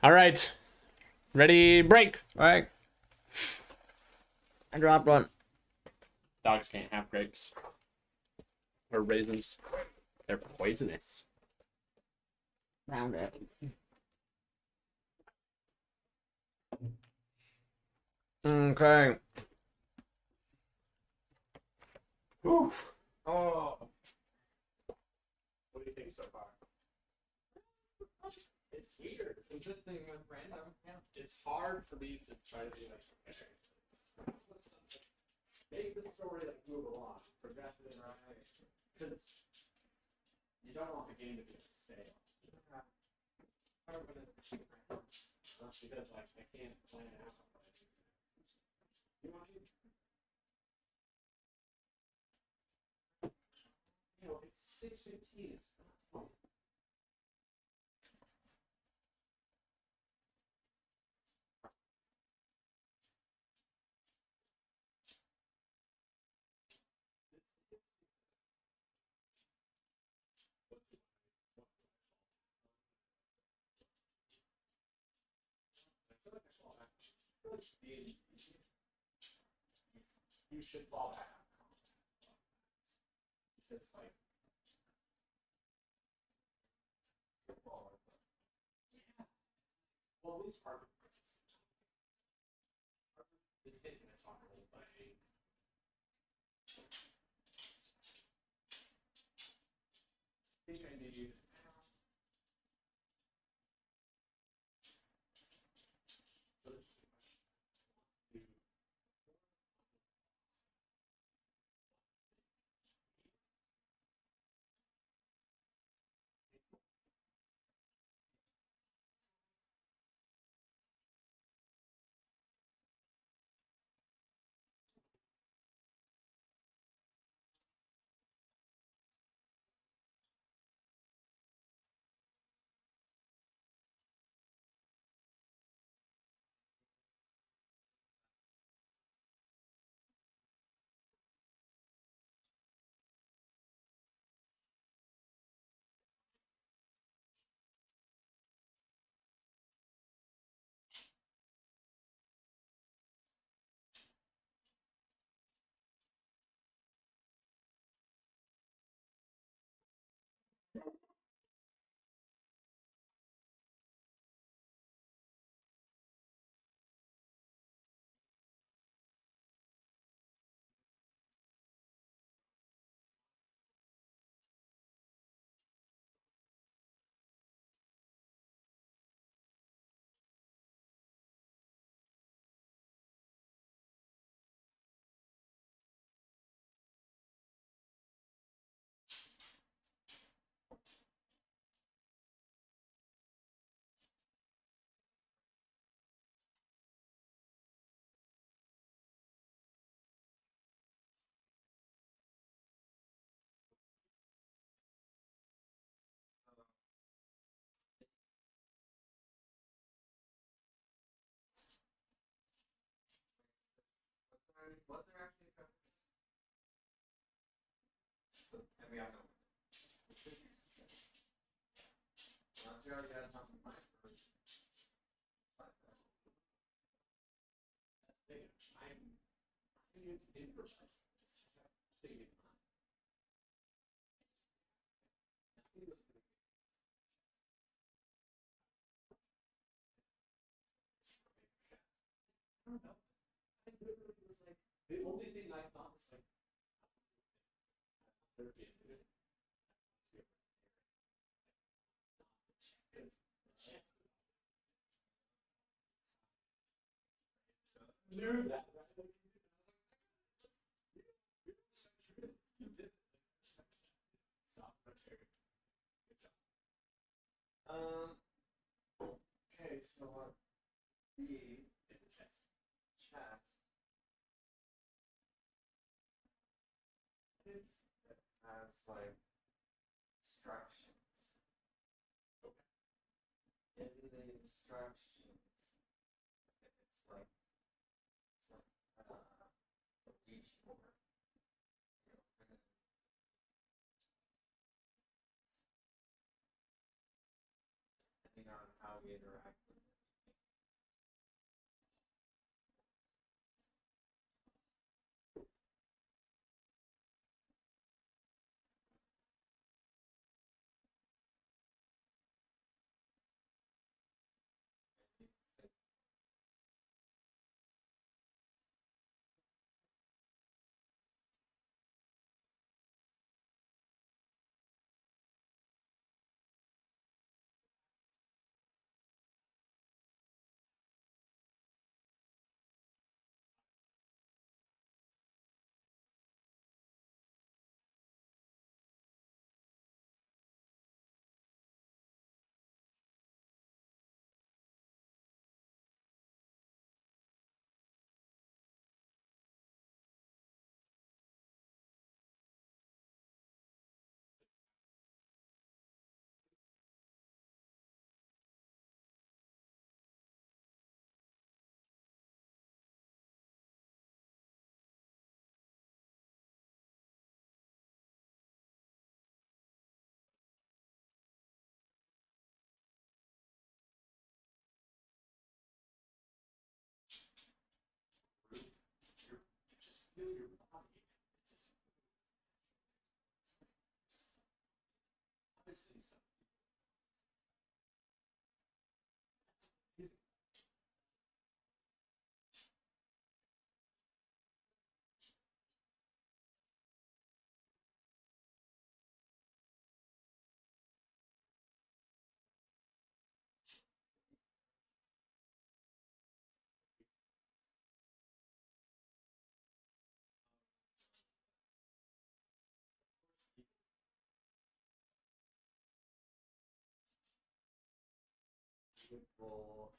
All right. Ready, break. Right. I dropped one. Dogs can't have grapes or raisins. They're poisonous. Found it. Okay. Oof. Oh. What do you think so far? It's weird. It's interesting and random. Yeah. It's hard for me to try to be like, okay, make the story like move along, progress it in the right way, because you don't want the game to be stale. Because like I can't plan it out. You want to? You know, it's 6:15. It's not. You should fall back on it's like well, at least part of it is hitting this on hold by 8. I think I need we have no. Unless we already had something in mind for. The only thing I thought was like, knew that. Okay, so what B in the chest. It has like instructions. Okay. In the instructions, it's like a Ouija board. You open it. Depending on how we interact with it. Just feel your body. It just obviously some people. That's amazing. People.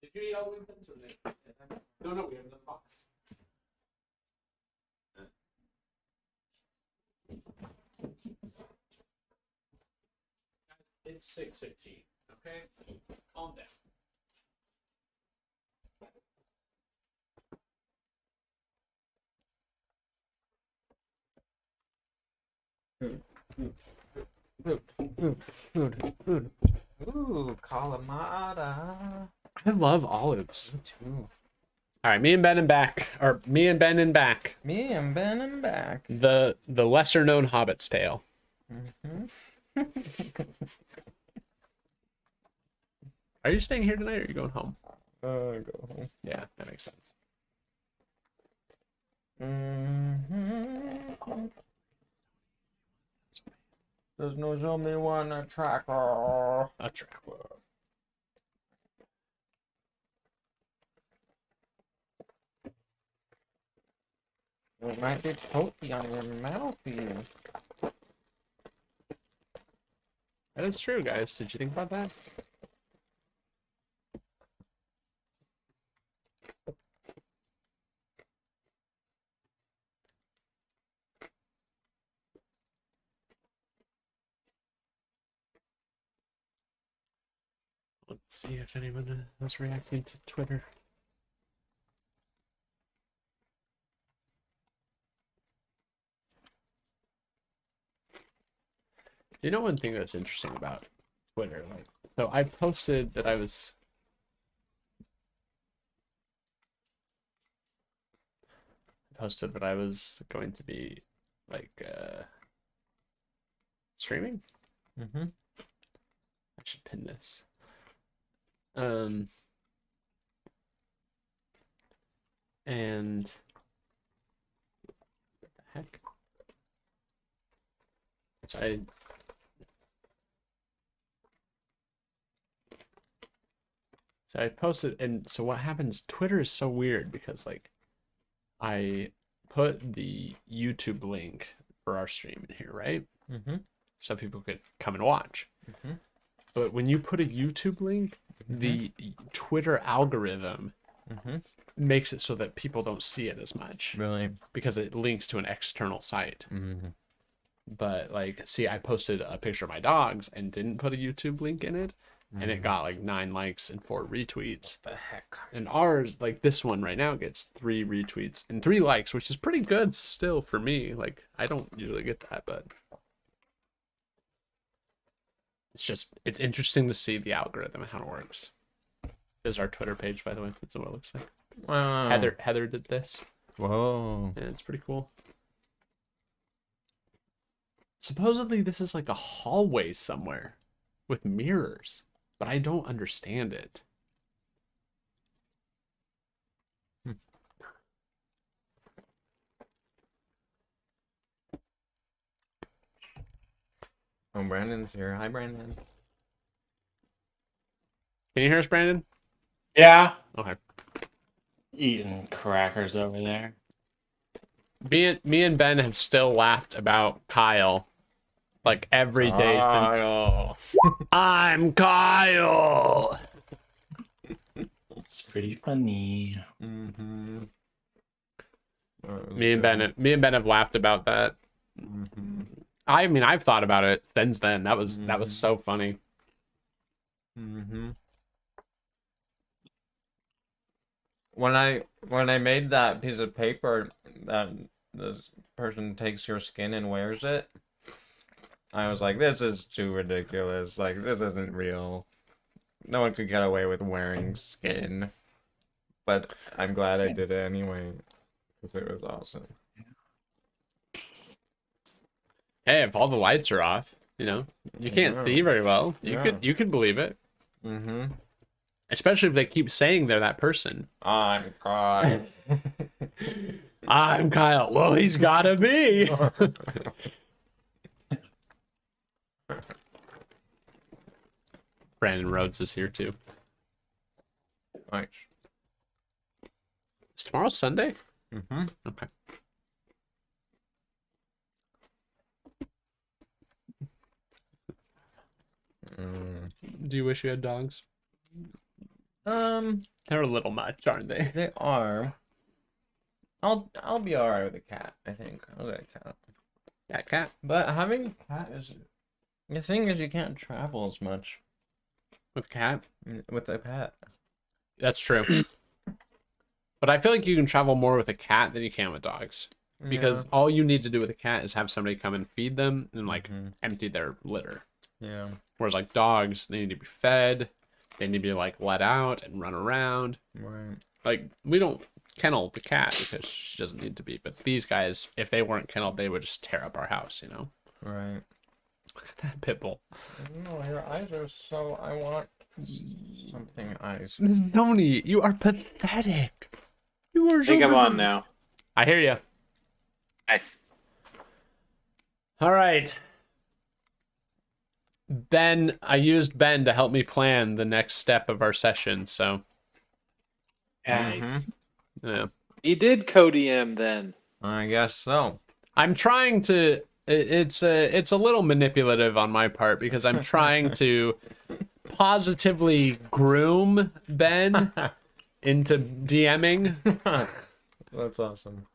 Did you eat all Winston's or no? No, we have the box. It's 6:15. Okay, calm down. Food. Ooh, Kalamata. I love olives. Me too. All right, me and Ben and back, or me and Ben and back. Me and Ben and back. The lesser known Hobbit's Tale. Are you staying here tonight, or are you going home? Go home. Yeah, that makes sense. There's no only one tracker. A tracker. It might get pokey on your mouthy. That is true, guys. Did you think about that? Let's see if anyone is reacting to Twitter. You know, one thing that's interesting about Twitter, like, so I posted that I was going to be like streaming. Mm-hmm. I should pin this. And what the heck? So I posted, and so what happens? Twitter is so weird because like I put the YouTube link for our stream in here, right? Mm-hmm. So people could come and watch. Mm-hmm. But when you put a YouTube link, the Twitter algorithm makes it so that people don't see it as much. Really? Because it links to an external site. Mm-hmm. But like, see, I posted a picture of my dogs and didn't put a YouTube link in it, and it got like 9 likes and 4 retweets. The heck? And ours, like this one right now, gets 3 retweets and 3 likes, which is pretty good still for me. Like, I don't usually get that, but it's interesting to see the algorithm and how it works. This is our Twitter page, by the way. That's what it looks like. Wow. Heather did this. Whoa. Yeah, it's pretty cool. Supposedly this is like a hallway somewhere with mirrors, but I don't understand it. Oh, Brandon's here. Hi, Brandon. Can you hear us, Brandon? Yeah. Okay. Eating crackers over there. Me and Ben have still laughed about Kyle like every day since. I'm Kyle. It's pretty funny. Mm-hmm. Me and Ben have laughed about that. Mm-hmm. I mean, I've thought about it since then. That was so funny. Mm-hmm. When I made that piece of paper that this person takes your skin and wears it, I was like, this is too ridiculous. Like, this isn't real. No one could get away with wearing skin. But I'm glad I did it anyway, because it was awesome. Hey, if all the lights are off, you know, you can't see very well. You could believe it. Mm-hmm. Especially if they keep saying they're that person. I'm God. I'm Kyle. Well, he's gotta be. Brandon Rhodes is here too. Nice. Is tomorrow Sunday? Mm-hmm. Okay. Do you wish you had dogs? They're a little much, aren't they? They are. I'll be alright with a cat, I think. I'll get a cat. That cat. But having a cat is The thing is, you can't travel as much With cat? with a pet. That's true. But I feel like you can travel more with a cat than you can with dogs. Because all you need to do with a cat is have somebody come and feed them and like empty their litter. Yeah. Whereas like dogs, they need to be fed, they need to be like let out and run around. Right. Like we don't kennel the cat because she doesn't need to be. But these guys, if they weren't kenneled, they would just tear up our house, you know? Right. Look at that pit bull. No, your eyes are so. I want something eyes. Noni, you are pathetic. You are I think so I'm on pathetic. now. I hear you. Nice. All right. Ben, I used Ben to help me plan the next step of our session, so Nice. yeah. He did co-DM then. I guess so. I'm trying to it's a little manipulative on my part because I'm trying to positively groom Ben into DMing. That's awesome.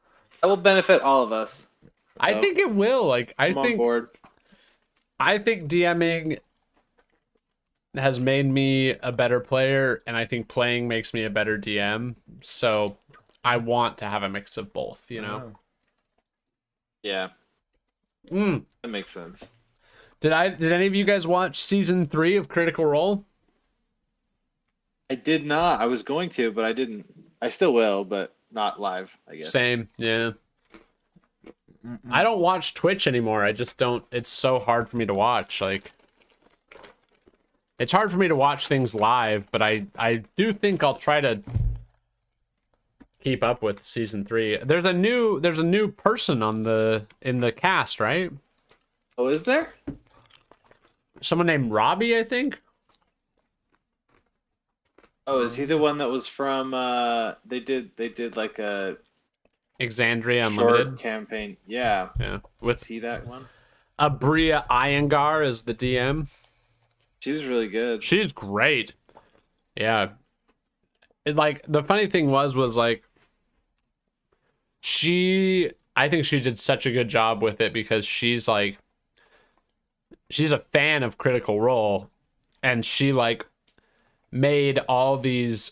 That will benefit all of us. I think it will. Like I'm on board. I think DMing has made me a better player, and I think playing makes me a better DM. So I want to have a mix of both, you know? Yeah, Mm. that makes sense. Did any of you guys watch season 3 of Critical Role? I did not. I was going to, but I didn't. I still will, but not live, I guess. Same, yeah. I don't watch Twitch anymore. I just don't. It's so hard for me to watch. Like, it's hard for me to watch things live, but I do think I'll try to keep up with season 3. There's a new person in the cast, right? Oh, is there? Someone named Robbie, I think. Oh, is he the one that was from? They did like a Exandria short Unlimited. campaign. Yeah. Yeah, with See that one? Abria Iyengar as the DM. She was really good. She's great. Yeah. It, like, the funny thing was like, I think she did such a good job with it because she's a fan of Critical Role, and she like made all these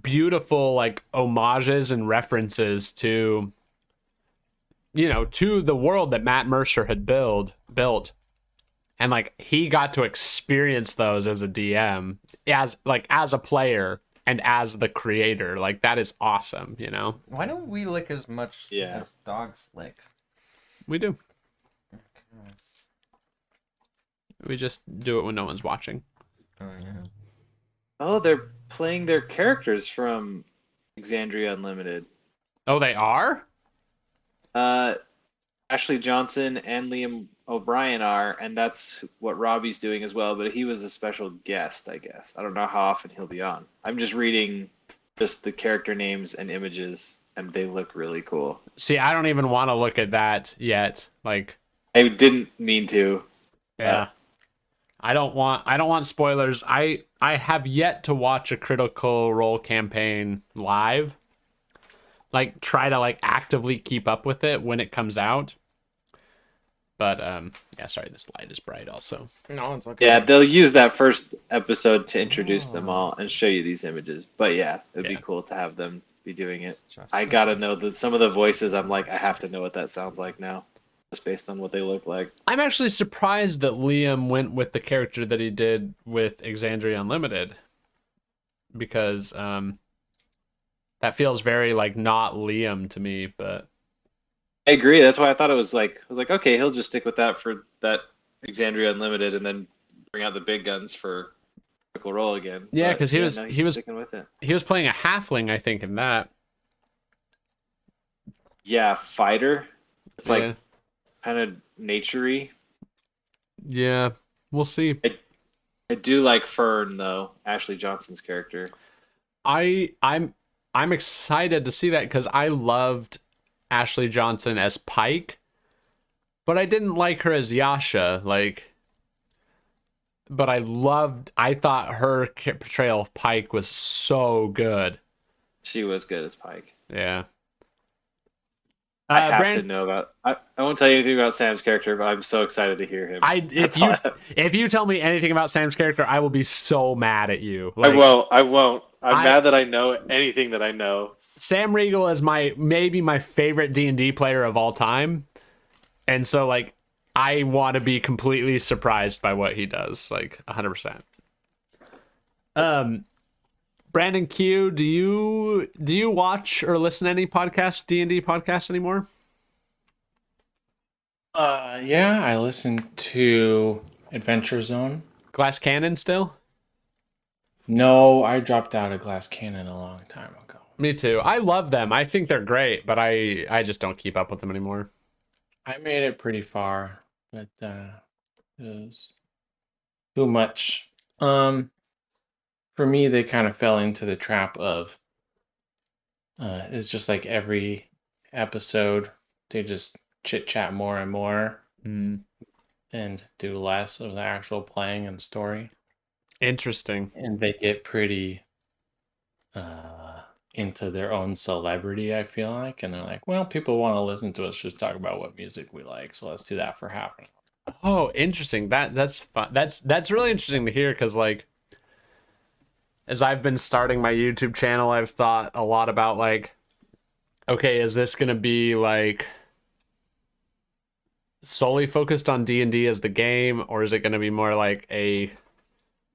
beautiful like homages and references to, you know, to the world that Matt Mercer had built. And like he got to experience those as a DM, as a player and as the creator. Like that is awesome, you know? Why don't we lick as much as dogs lick? We do. We just do it when no one's watching. Oh yeah. Oh, they're playing their characters from Exandria Unlimited. Oh, they are? Ashley Johnson and Liam O'Brien are, and that's what Robbie's doing as well, but he was a special guest, I guess. I don't know how often he'll be on. I'm just reading just the character names and images, and they look really cool. See, I don't even want to look at that yet. Like, I didn't mean to. yeah. I don't want spoilers. I have yet to watch a Critical Role campaign live. Like, try to like actively keep up with it when it comes out. But yeah, sorry, this light is bright also. No, it's okay. Yeah, they'll use that first episode to introduce them all and show you these images. But yeah, it'd be cool to have them be doing it. I gotta know that some of the voices, I'm like, I have to know what that sounds like now. Just based on what they look like. I'm actually surprised that Liam went with the character that he did with Exandria Unlimited. Because that feels very like not Liam to me, but I agree. That's why I thought it was like, I was like, okay, he'll just stick with that for that Exandria Unlimited and then bring out the big guns for Critical Role again. Yeah, But, because he was sticking with it. He was playing a halfling, I think, in that. Yeah, fighter. It's Yeah. like kind of naturey. Yeah, we'll see. I do like Fern though, Ashley Johnson's character. I'm excited to see that because I loved Ashley Johnson as Pike, but I didn't like her as Yasha. Like, but I thought her portrayal of Pike was so good. She was good as Pike. Yeah. I have to Brand, know about. I won't tell you anything about Sam's character, but I'm so excited to hear him. if you tell me anything about Sam's character, I will be so mad at you. I Like, won't. I won't. I'm I- mad that I know anything that I know. Sam Riegel is maybe my favorite D&D player of all time. And so like I want to be completely surprised by what he does, like 100%. Brandon Q, do you watch or listen to any podcasts, D&D podcasts anymore? Yeah, I listen to Adventure Zone. Glass Cannon still? No, I dropped out of Glass Cannon a long time ago. Me too. I love them. I think they're great, but I just don't keep up with them anymore. I made it pretty far, but it was too much. For me, they kind of fell into the trap of it's just like every episode they just chit chat more and more and do less of the actual playing and story. Interesting. And they get pretty into their own celebrity, I feel like, and they're like, well, people want to listen to us just talk about what music we like, so let's do that for half an hour. Oh, interesting. That's fun. That's really interesting to hear, because like as I've been starting my YouTube channel, I've thought a lot about like, okay, is this gonna be like solely focused on D&D as the game, or is it gonna be more like a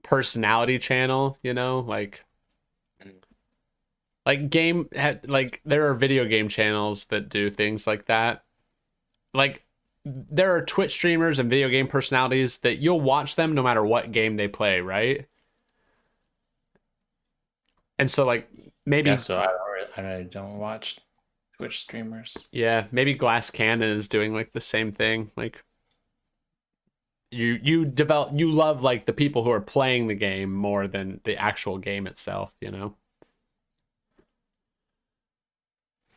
personality channel, you know, like there are video game channels that do things like that. Like there are Twitch streamers and video game personalities that you'll watch them no matter what game they play, right? And so like maybe Yeah, so I don't watch Twitch streamers. Yeah, maybe Glass Cannon is doing like the same thing. Like you love like the people who are playing the game more than the actual game itself, you know?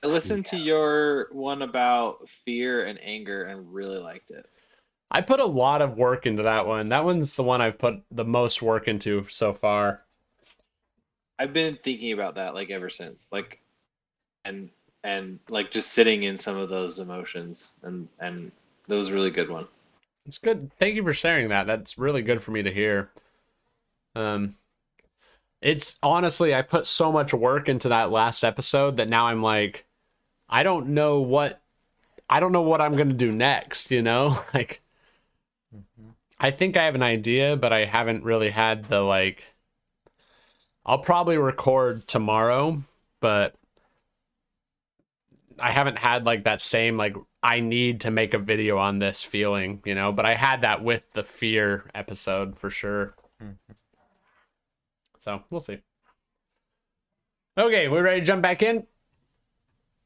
I listened to your one about fear and anger and really liked it. I put a lot of work into that one. That one's the one I've put the most work into so far. I've been thinking about that like ever since. Like and like just sitting in some of those emotions, and that was a really good one. It's good. Thank you for sharing that. That's really good for me to hear. It's honestly, I put so much work into that last episode that now I'm like, I don't know what I'm going to do next, you know? Like, I think I have an idea, but I haven't really had the, like, I'll probably record tomorrow, but I haven't had, like, that same, like, I need to make a video on this feeling, you know? But I had that with the fear episode for sure. So, we'll see. Okay, we ready to jump back in?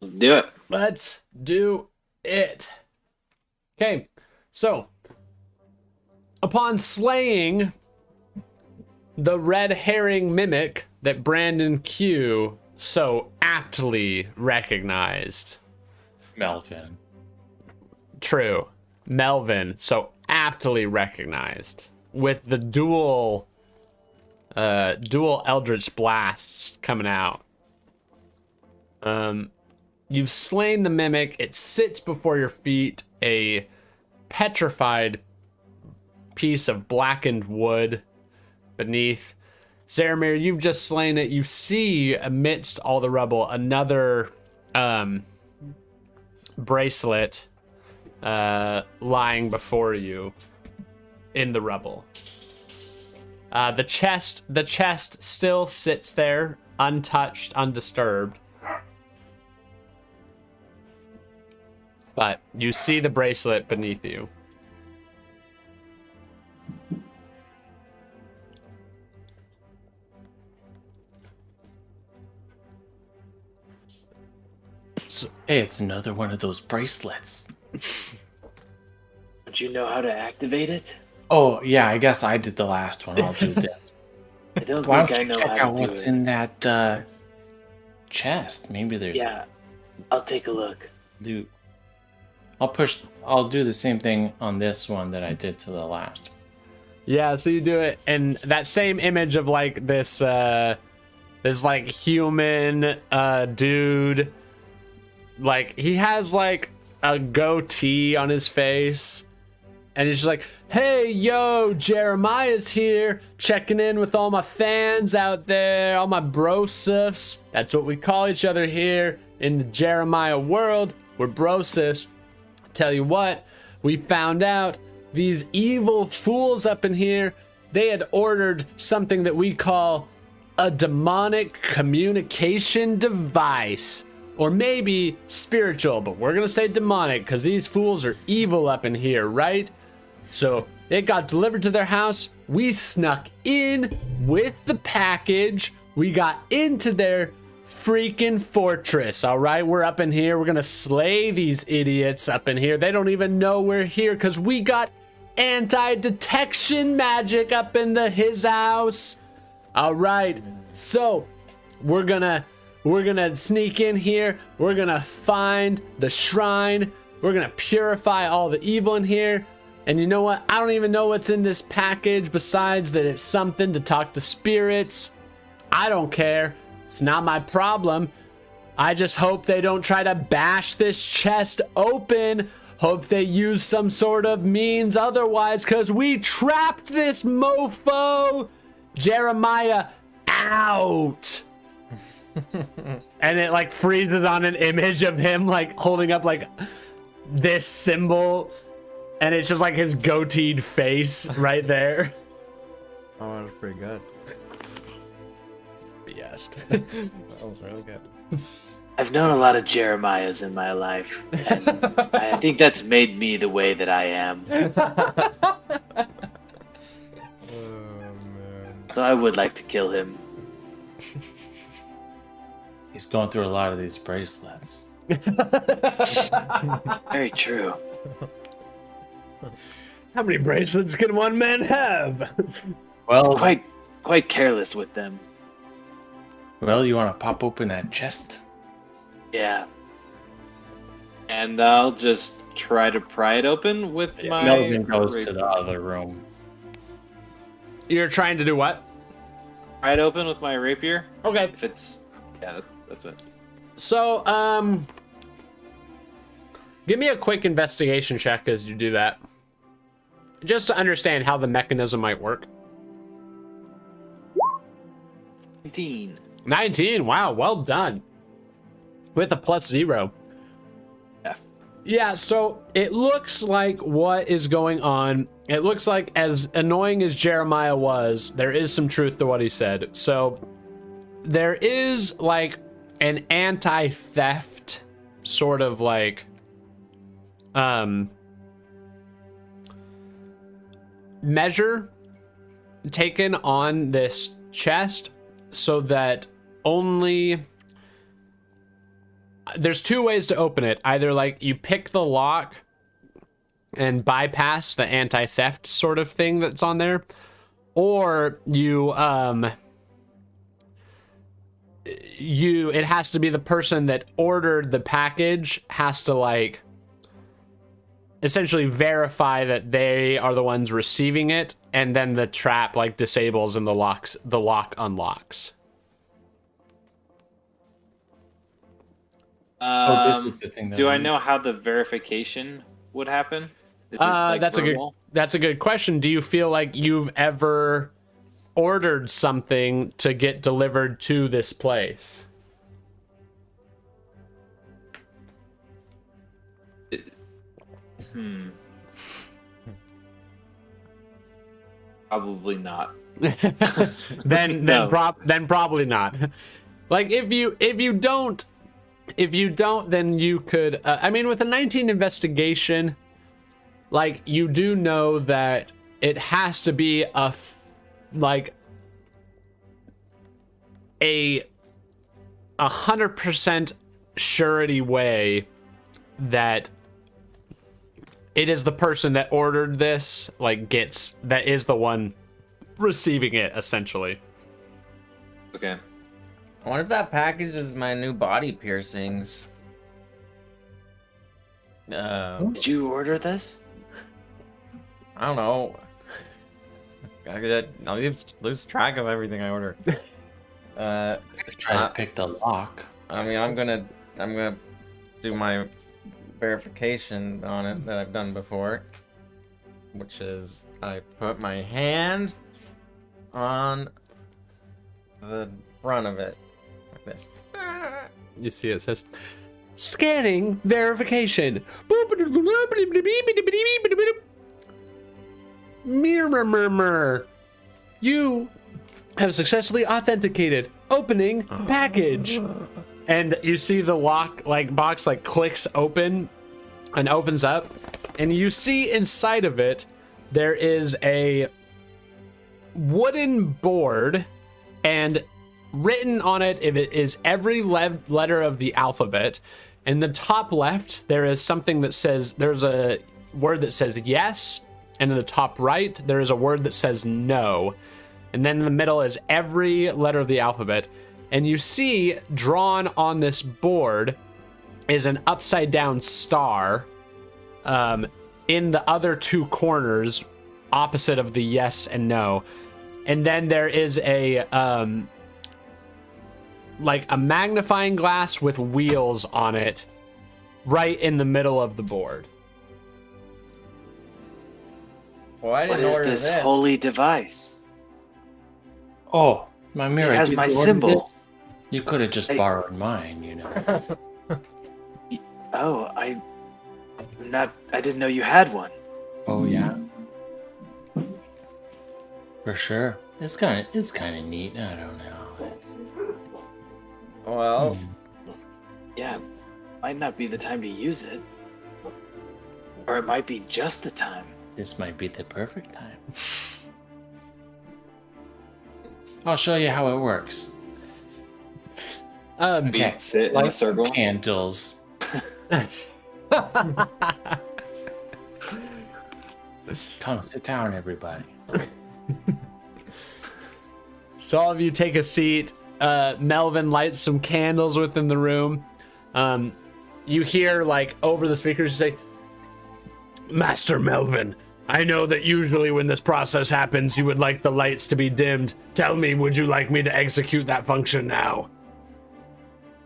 Let's do it. Let's do it. Okay, so upon slaying the red herring mimic that Brandon Q so aptly recognized. Melvin. True. Melvin so aptly recognized with the dual Eldritch blasts coming out. You've slain the mimic. It sits before your feet, a petrified piece of blackened wood beneath. Zaramir, you've just slain it. You see amidst all the rubble another bracelet lying before you in the rubble. The chest still sits there, untouched, undisturbed. But you see the bracelet beneath you. So, hey, it's another one of those bracelets. Don't you know how to activate it? Oh, yeah, I guess I did the last one. I'll do this. I don't Why think don't I you know check how out to do what's it. in that chest? Maybe there's Yeah, I'll take a look. loot. I'll do the same thing on this one that I did to the last. Yeah, so you do it, and that same image of like this like human dude like he has like a goatee on his face, and he's just like, hey, yo, Jeremiah's here, checking in with all my fans out there, all my brosifs. That's what we call each other here in the Jeremiah world. We're brosifs. Tell you what, we found out these evil fools up in here, they had ordered something that we call a demonic communication device. Or maybe spiritual, but we're gonna say demonic because these fools are evil up in here, right? So it got delivered to their house. We snuck in with the package. We got into their freaking fortress. All right, we're up in here. We're gonna slay these idiots up in here. They don't even know we're here because we got anti-detection magic up in his house. All right, so we're gonna sneak in here. We're gonna find the shrine. We're gonna purify all the evil in here. And you know what? I don't even know what's in this package besides that it's something to talk to spirits. I don't care. It's not my problem. I just hope they don't try to bash this chest open. Hope they use some sort of means otherwise, because we trapped this mofo. Jeremiah out. And it like freezes on an image of him like holding up like this symbol, and it's just like his goateed face right there. Oh, that was pretty good. Yes. That was really good. I've known a lot of Jeremiahs in my life, and I think that's made me the way that I am. Oh man. So I would like to kill him. He's going through a lot of these bracelets. Very true. How many bracelets can one man have? Well, Quite careless with them. you want to pop open that chest? Yeah. And I'll just try to pry it open with my. Melvin goes to rapier. the other room. You're trying to do what? Pry it open with my rapier. Okay. If it's, yeah, that's it. So, give me a quick investigation check as you do that. Just to understand how the mechanism might work. 19. 19, wow, well done. With a +0. Yeah. Yeah, so it looks like what is going on, it looks like as annoying as Jeremiah was, there is some truth to what he said. So there is like an anti-theft sort of like measure taken on this chest so that only there's two ways to open it. Either like you pick the lock and bypass the anti-theft sort of thing that's on there, or it has to be the person that ordered the package has to like essentially verify that they are the ones receiving it, and then the trap like disables and the lock unlocks. This is the thing that Do I know how the verification would happen? Is it just, like, verbal? That's a good question. Do you feel like you've ever ordered something to get delivered to this place? Probably not. then No. Probably not. Like if you don't, then you could. I mean, with a 19 investigation, like you do know that it has to be a 100% surety way that it is the person that ordered this, like that is the one receiving it, essentially. Okay. I wonder if that package is my new body piercings. Did you order this? I don't know. I'll lose track of everything I ordered. try to pick the lock. I mean, I'm gonna do my verification on it that I've done before, which is I put my hand on the front of it like this. You see it says, scanning verification. Mirror. You have successfully authenticated. Opening package. And you see the box clicks open and opens up. And you see inside of it, there is a wooden board, and written on it is every letter of the alphabet. In the top left, there is something that says, there's a word that says yes, and in the top right, there is a word that says no. And then in the middle is every letter of the alphabet. And you see, drawn on this board is an upside down star in the other two corners, opposite of the yes and no. And then there is a magnifying glass with wheels on it right in the middle of the board. Well, I What didn't is order this this. holy device? Oh, my mirror. It has did my you order symbol. this? You could have just Hey. borrowed mine, you know. Oh, I didn't know you had one. Oh yeah. For sure. It's kind of neat. I don't know. Well, Yeah, might not be the time to use it. Or it might be just the time. This might be the perfect time. I'll show you how it works. You sit in a Light some circle. candles. Come sit down, everybody. So all of you take a seat. Melvin lights some candles within the room. You hear over the speakers say, Master Melvin, I know that usually when this process happens, you would like the lights to be dimmed. Tell me, would you like me to execute that function now?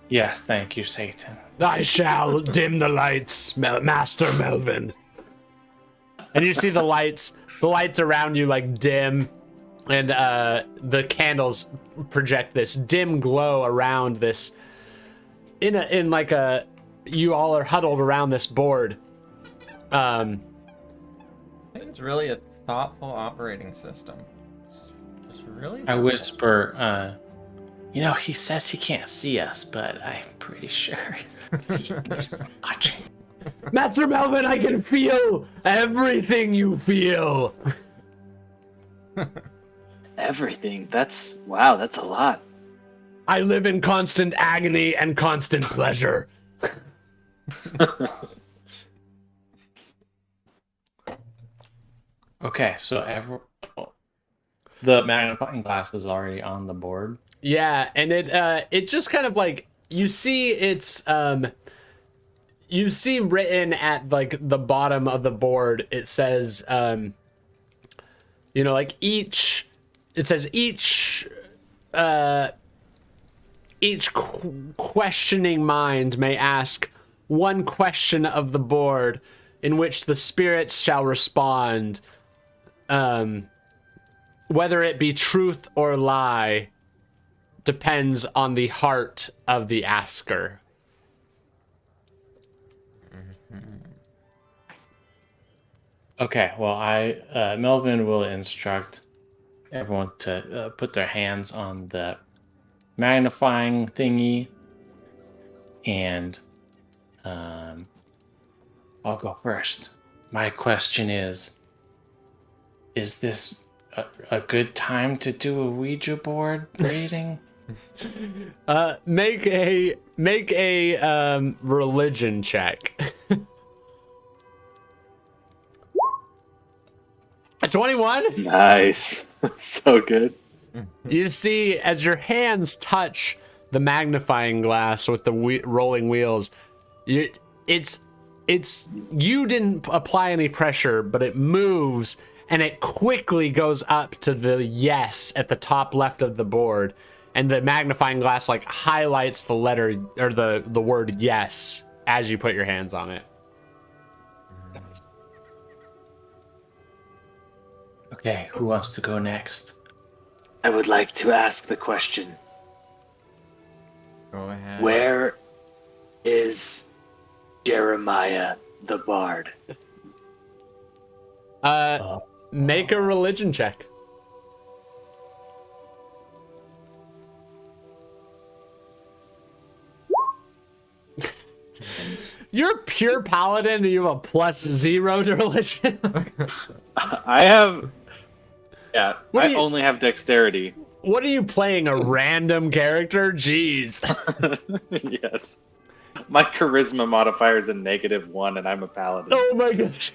Yes, thank you, Satan. I shall dim the lights, Master Melvin. And you see the lights around you dim, and the candles project this dim glow around this. You all are huddled around this board. I think it's really a thoughtful operating system. It's really. I whisper, he says he can't see us, but I'm pretty sure he's watching. Master Melvin, I can feel everything you feel. Everything. That's a lot. I live in constant agony and constant pleasure. Okay, so the magnifying glass is already on the board. Yeah, and it just kind of you see it's you see written at the bottom of the board, it says each questioning mind may ask one question of the board in which the spirits shall respond, whether it be truth or lie depends on the heart of the asker. Okay, well, Melvin will instruct everyone to put their hands on the magnifying thingy, and I'll go first. My question is this a good time to do a Ouija board reading? Make a religion check. A 21? Nice. So good. You see, as your hands touch the magnifying glass with the rolling wheels, you didn't apply any pressure, but it moves and it quickly goes up to the yes at the top left of the board, and the magnifying glass highlights the letter or the word yes as you put your hands on it. Okay, who wants to go next? I would like to ask the question: Go ahead. where is Jeremiah the Bard? Make a religion check. You're a pure paladin and you have a +0 to religion. I have. Yeah, What do I you- only have dexterity. What are you playing? A random character? Jeez. Yes. My charisma modifier is a -1, and I'm a paladin. Oh my gosh.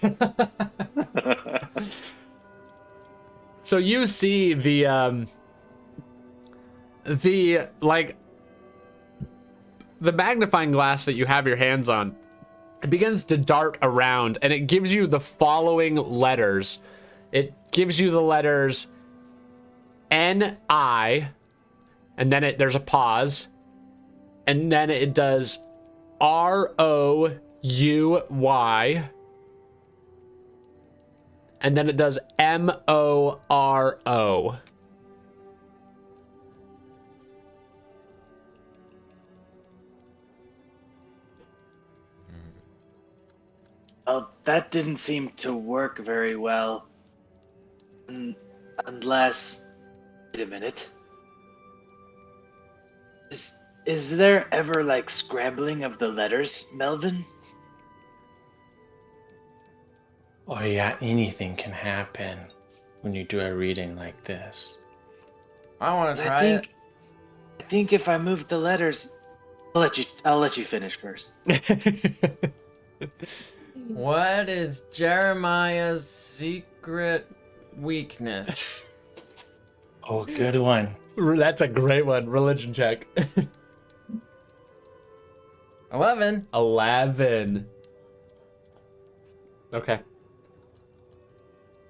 So you see the magnifying glass that you have your hands on, it begins to dart around and it gives you the following letters. It gives you the letters N-I, and then there's a pause, and then it does R-O-U-Y, and then it does M-O-R-O. Well, that didn't seem to work very well. Unless... Wait a minute. Is there ever, like, scrambling of the letters, Melvin? Oh yeah, anything can happen when you do a reading like this. I want to try it. I think if I move the letters... I'll let you finish first. What is Jeremiah's secret weakness? Oh, good one. That's a great one. Religion check. 11. 11. Okay.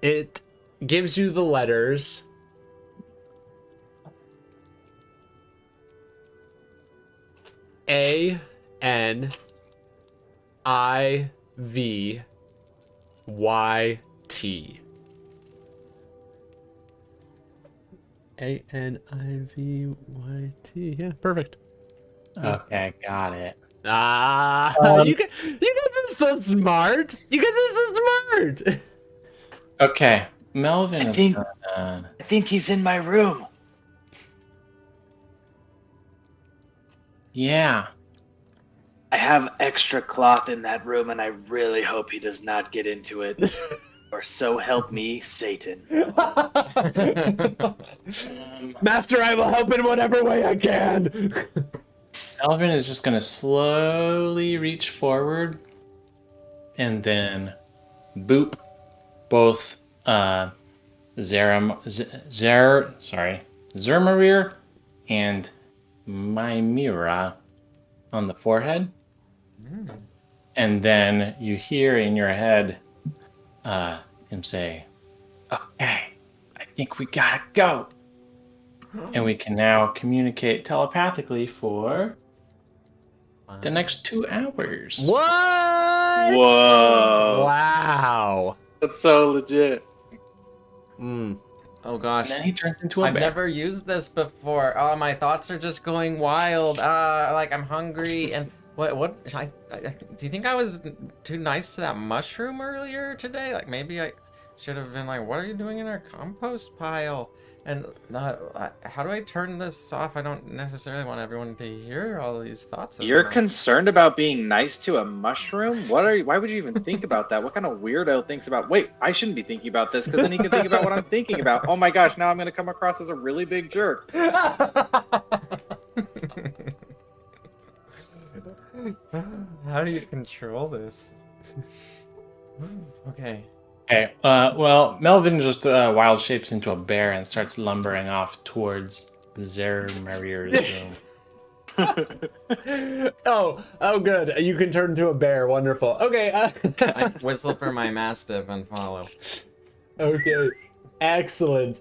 It gives you the letters A-N-I-V-Y-T. A-N-I-V-Y-T. Yeah, perfect. Okay, got it. You guys are so smart. You guys are so smart. Okay, Melvin I is think- gonna... I think he's in my room. Yeah. I have extra cloth in that room, and I really hope he does not get into it. Or so help me, Satan. Master, I will help in whatever way I can. Melvin is just gonna slowly reach forward and then boop both Zermarir and Mimira on the forehead. And then you hear in your head him say, "Okay, I think we gotta go." And we can now communicate telepathically for the next 2 hours. What? Whoa. Wow. That's so legit. Mm. Oh gosh. And then he turns into a I've bear. never used this before. Oh, my thoughts are just going wild. Like I'm hungry and what do you think I was too nice to that mushroom earlier today? Like maybe I should have been like, what are you doing in our compost pile? And how do I turn this off? I don't necessarily want everyone to hear all these thoughts. You're mine. concerned about being nice to a mushroom? Why would you even think about that? What kind of weirdo thinks about, wait, I shouldn't be thinking about this because then he can think about what I'm thinking about. Oh my gosh, now I'm going to come across as a really big jerk. How do you control this? Okay. Okay, well, Melvin just wild shapes into a bear and starts lumbering off towards Zermarir's room. Oh, good. You can turn into a bear. Wonderful. Okay. I whistle for my mastiff and follow. Okay. Excellent.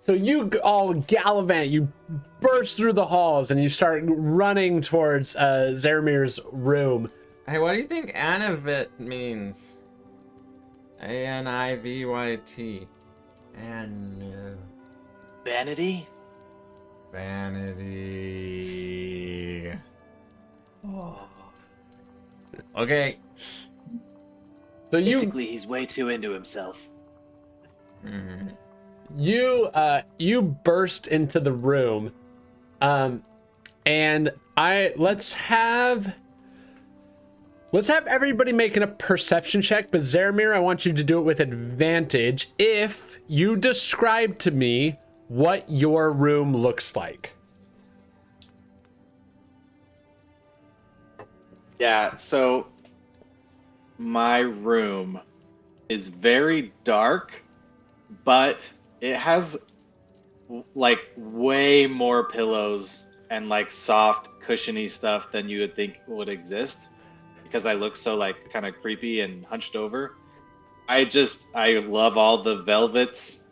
So you all gallivant, you burst through the halls, and you start running towards Zaramir's room. Hey, what do you think Anivit means? Anivyt. Vanity? Vanity. Okay. So Basically, he's way too into himself. you burst into the room, and let's have everybody making a perception check. But Zaramir, I want you to do it with advantage if you describe to me what your room looks like. Yeah, so my room is very dark, but it has like way more pillows and like soft, cushiony stuff than you would think would exist because I look so like kind of creepy and hunched over. I love all the velvets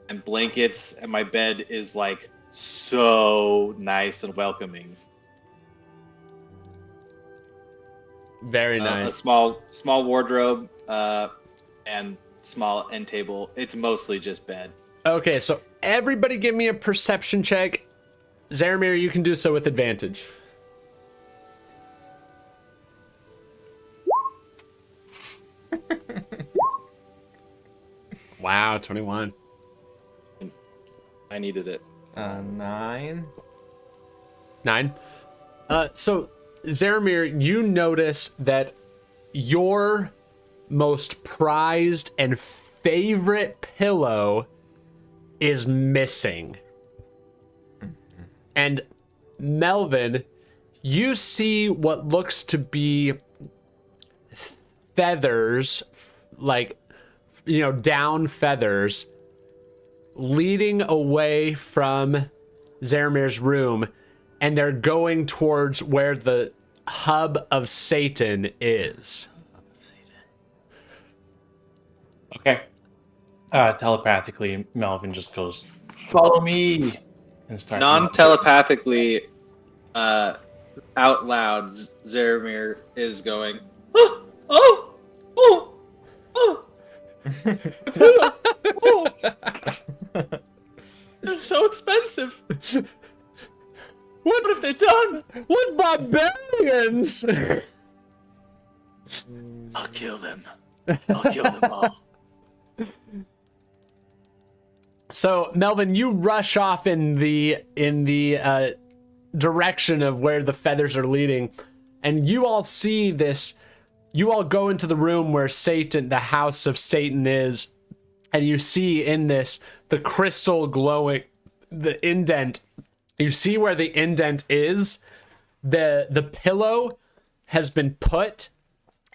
and blankets, and my bed is like so nice and welcoming. Very A nice. small wardrobe and small end table. It's mostly just bed. Okay, so everybody give me a perception check. Zaramir, you can do so with advantage. Wow, 21. I needed it. 9. 9. So Zaramir, you notice that your most prized and favorite pillow is missing. And Melvin, you see what looks to be feathers, like, down feathers, leading away from Zaramir's room, and they're going towards where the hub of Satan is. Okay. Telepathically, Melvin just goes, "Follow me," and starts. Non-telepathically, out loud, Zaramir is going, "Oh, oh, oh, oh, oh. They're so expensive. What have they done? What barbarians?" I'll kill them. I'll kill them all. So Melvin, you rush off in the direction of where the feathers are leading, and you all see this. You all go into the room where Satan, the house of Satan, is, and you see in this the crystal glowing, the indent. You see where the indent is. The pillow has been put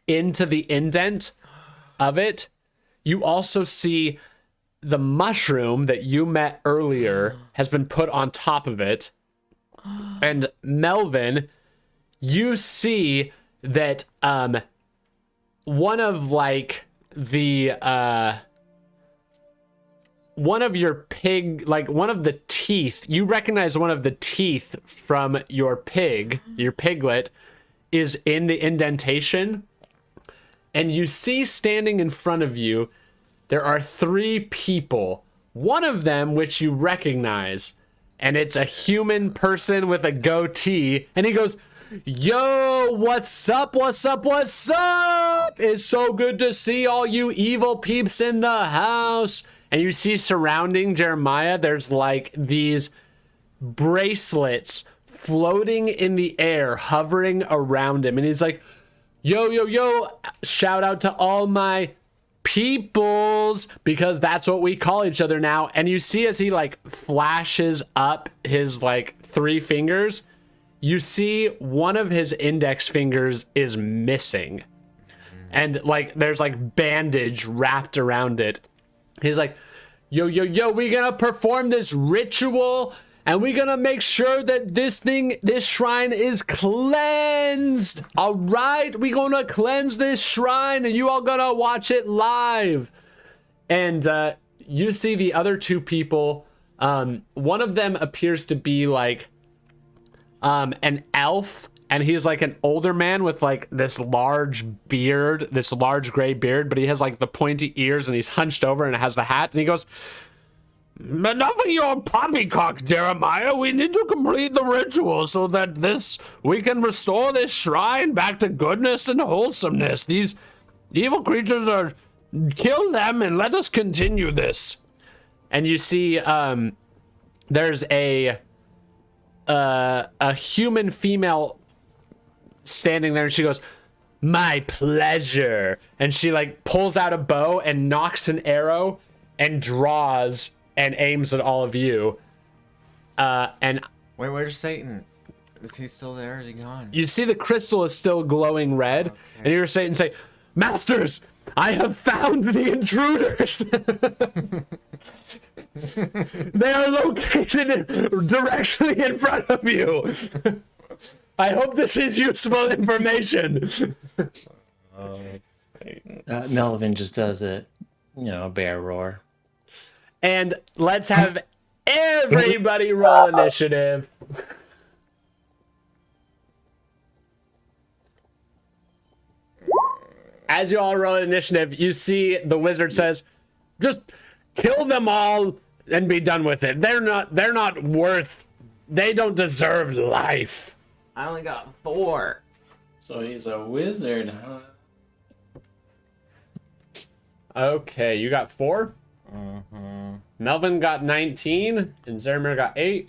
into the indent of it. You also see the mushroom that you met earlier has been put on top of it. And Melvin, you see that one of your pig, like one of the teeth, you recognize one of the teeth from your piglet is in the indentation. And you see standing in front of you, there are 3 people. One of them, which you recognize, and it's a human person with a goatee. And he goes, "Yo, what's up, what's up, what's up? It's so good to see all you evil peeps in the house." And you see surrounding Jeremiah, there's like these bracelets floating in the air, hovering around him. And he's like, "Yo, yo, yo, shout out to all my peoples," because that's what we call each other now. And you see as he like flashes up his like 3 fingers, you see one of his index fingers is missing. And like there's like bandage wrapped around it. He's like, "Yo, yo, yo, we gonna perform this ritual, and we gonna make sure that this shrine is cleansed. All right, we gonna cleanse this shrine, and you all gonna watch it live." And you see the other 2 people One of them appears to be like an elf, and he's like an older man with like this large beard, this large gray beard, but he has like the pointy ears and he's hunched over and has the hat, and he goes, "Enough of your poppycock, Jeremiah. We need to complete the ritual so that we can restore this shrine back to goodness and wholesomeness. These evil creatures are... Kill them and let us continue this." And you see there's a human female standing there, and she goes, "My pleasure." And she like pulls out a bow and knocks an arrow and draws and aims at all of you. And Wait, where's Satan? Is he still there? Is he gone? you see the crystal is still glowing red. Okay. And you hear Satan say, "Masters, I have found the intruders." They are located directly in front of you. I hope this is useful information. Melvin just does a bear roar. And let's have everybody roll initiative. As you all roll initiative, you see the wizard says, "Just kill them all and be done with it. They're not worth... They don't deserve life." I only got 4. So he's a wizard, huh? Okay, you got 4? Mm-hmm. Melvin got 19, and Zeramir got 8.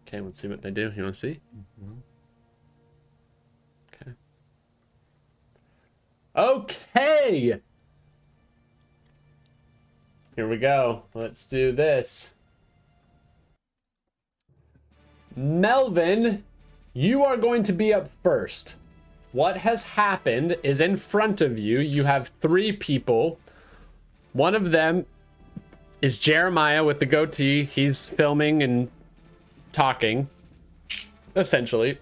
Okay, let's see what they do. You want to see? Mm-hmm. Okay. Here we go. Let's do this. Melvin, you are going to be up first. What has happened is in front of you, you have 3 people. One of them is Jeremiah with the goatee. He's filming and talking, essentially.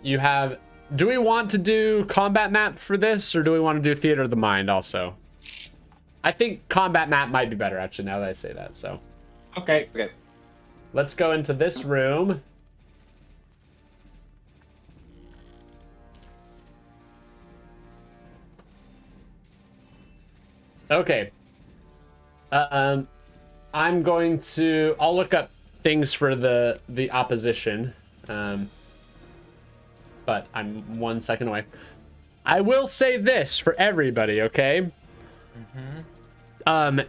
You have... Do we want to do combat map for this, or do we want to do theater of the mind also? I think combat map might be better, actually, now that I say that, so. Okay. Let's go into this room. Okay. I'm going to... I'll look up things for the opposition. But I'm 1 second away. I will say this for everybody, okay? Mm-hmm.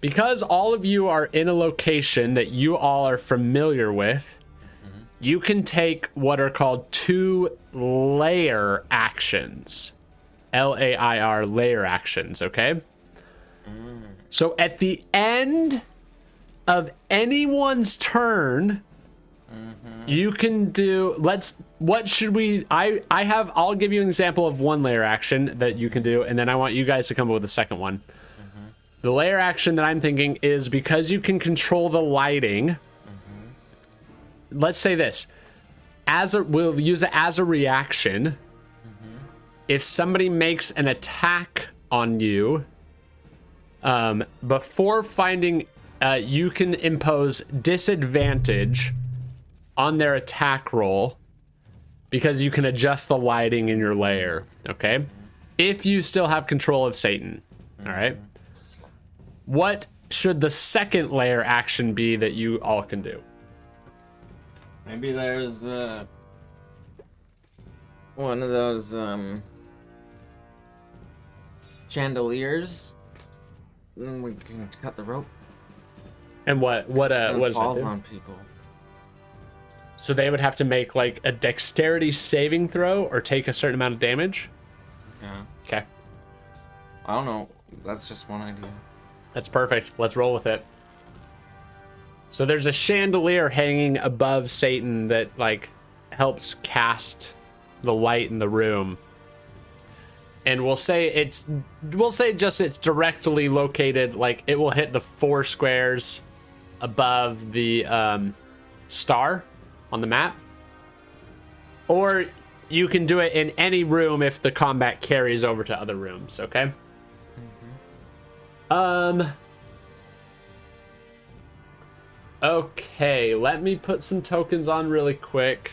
Because all of you are in a location that you all are familiar with, you can take what are called 2 layer actions. Lair, layer actions, okay? So at the end of anyone's turn, you can do... I'll give you an example of 1 layer action that you can do, and then I want you guys to come up with a second one. The layer action that I'm thinking is because you can control the lighting. Let's say this. We'll use it as a reaction. If somebody makes an attack on you, before finding... you can impose disadvantage on their attack roll because you can adjust the lighting in your layer, okay? If you still have control of Satan, all right? What should the second layer action be that you all can do? Maybe there's one of those chandeliers. Then we can cut the rope. And what does that do? On people. So they would have to make like a dexterity saving throw or take a certain amount of damage? Yeah. Okay. I don't know. That's just one idea. That's perfect. Let's roll with it. So there's a chandelier hanging above Satan that like helps cast the light in the room. And we'll say it's directly located, like it will hit the 4 squares above the star on the map. Or you can do it in any room if the combat carries over to other rooms, okay? Okay, let me put some tokens on really quick.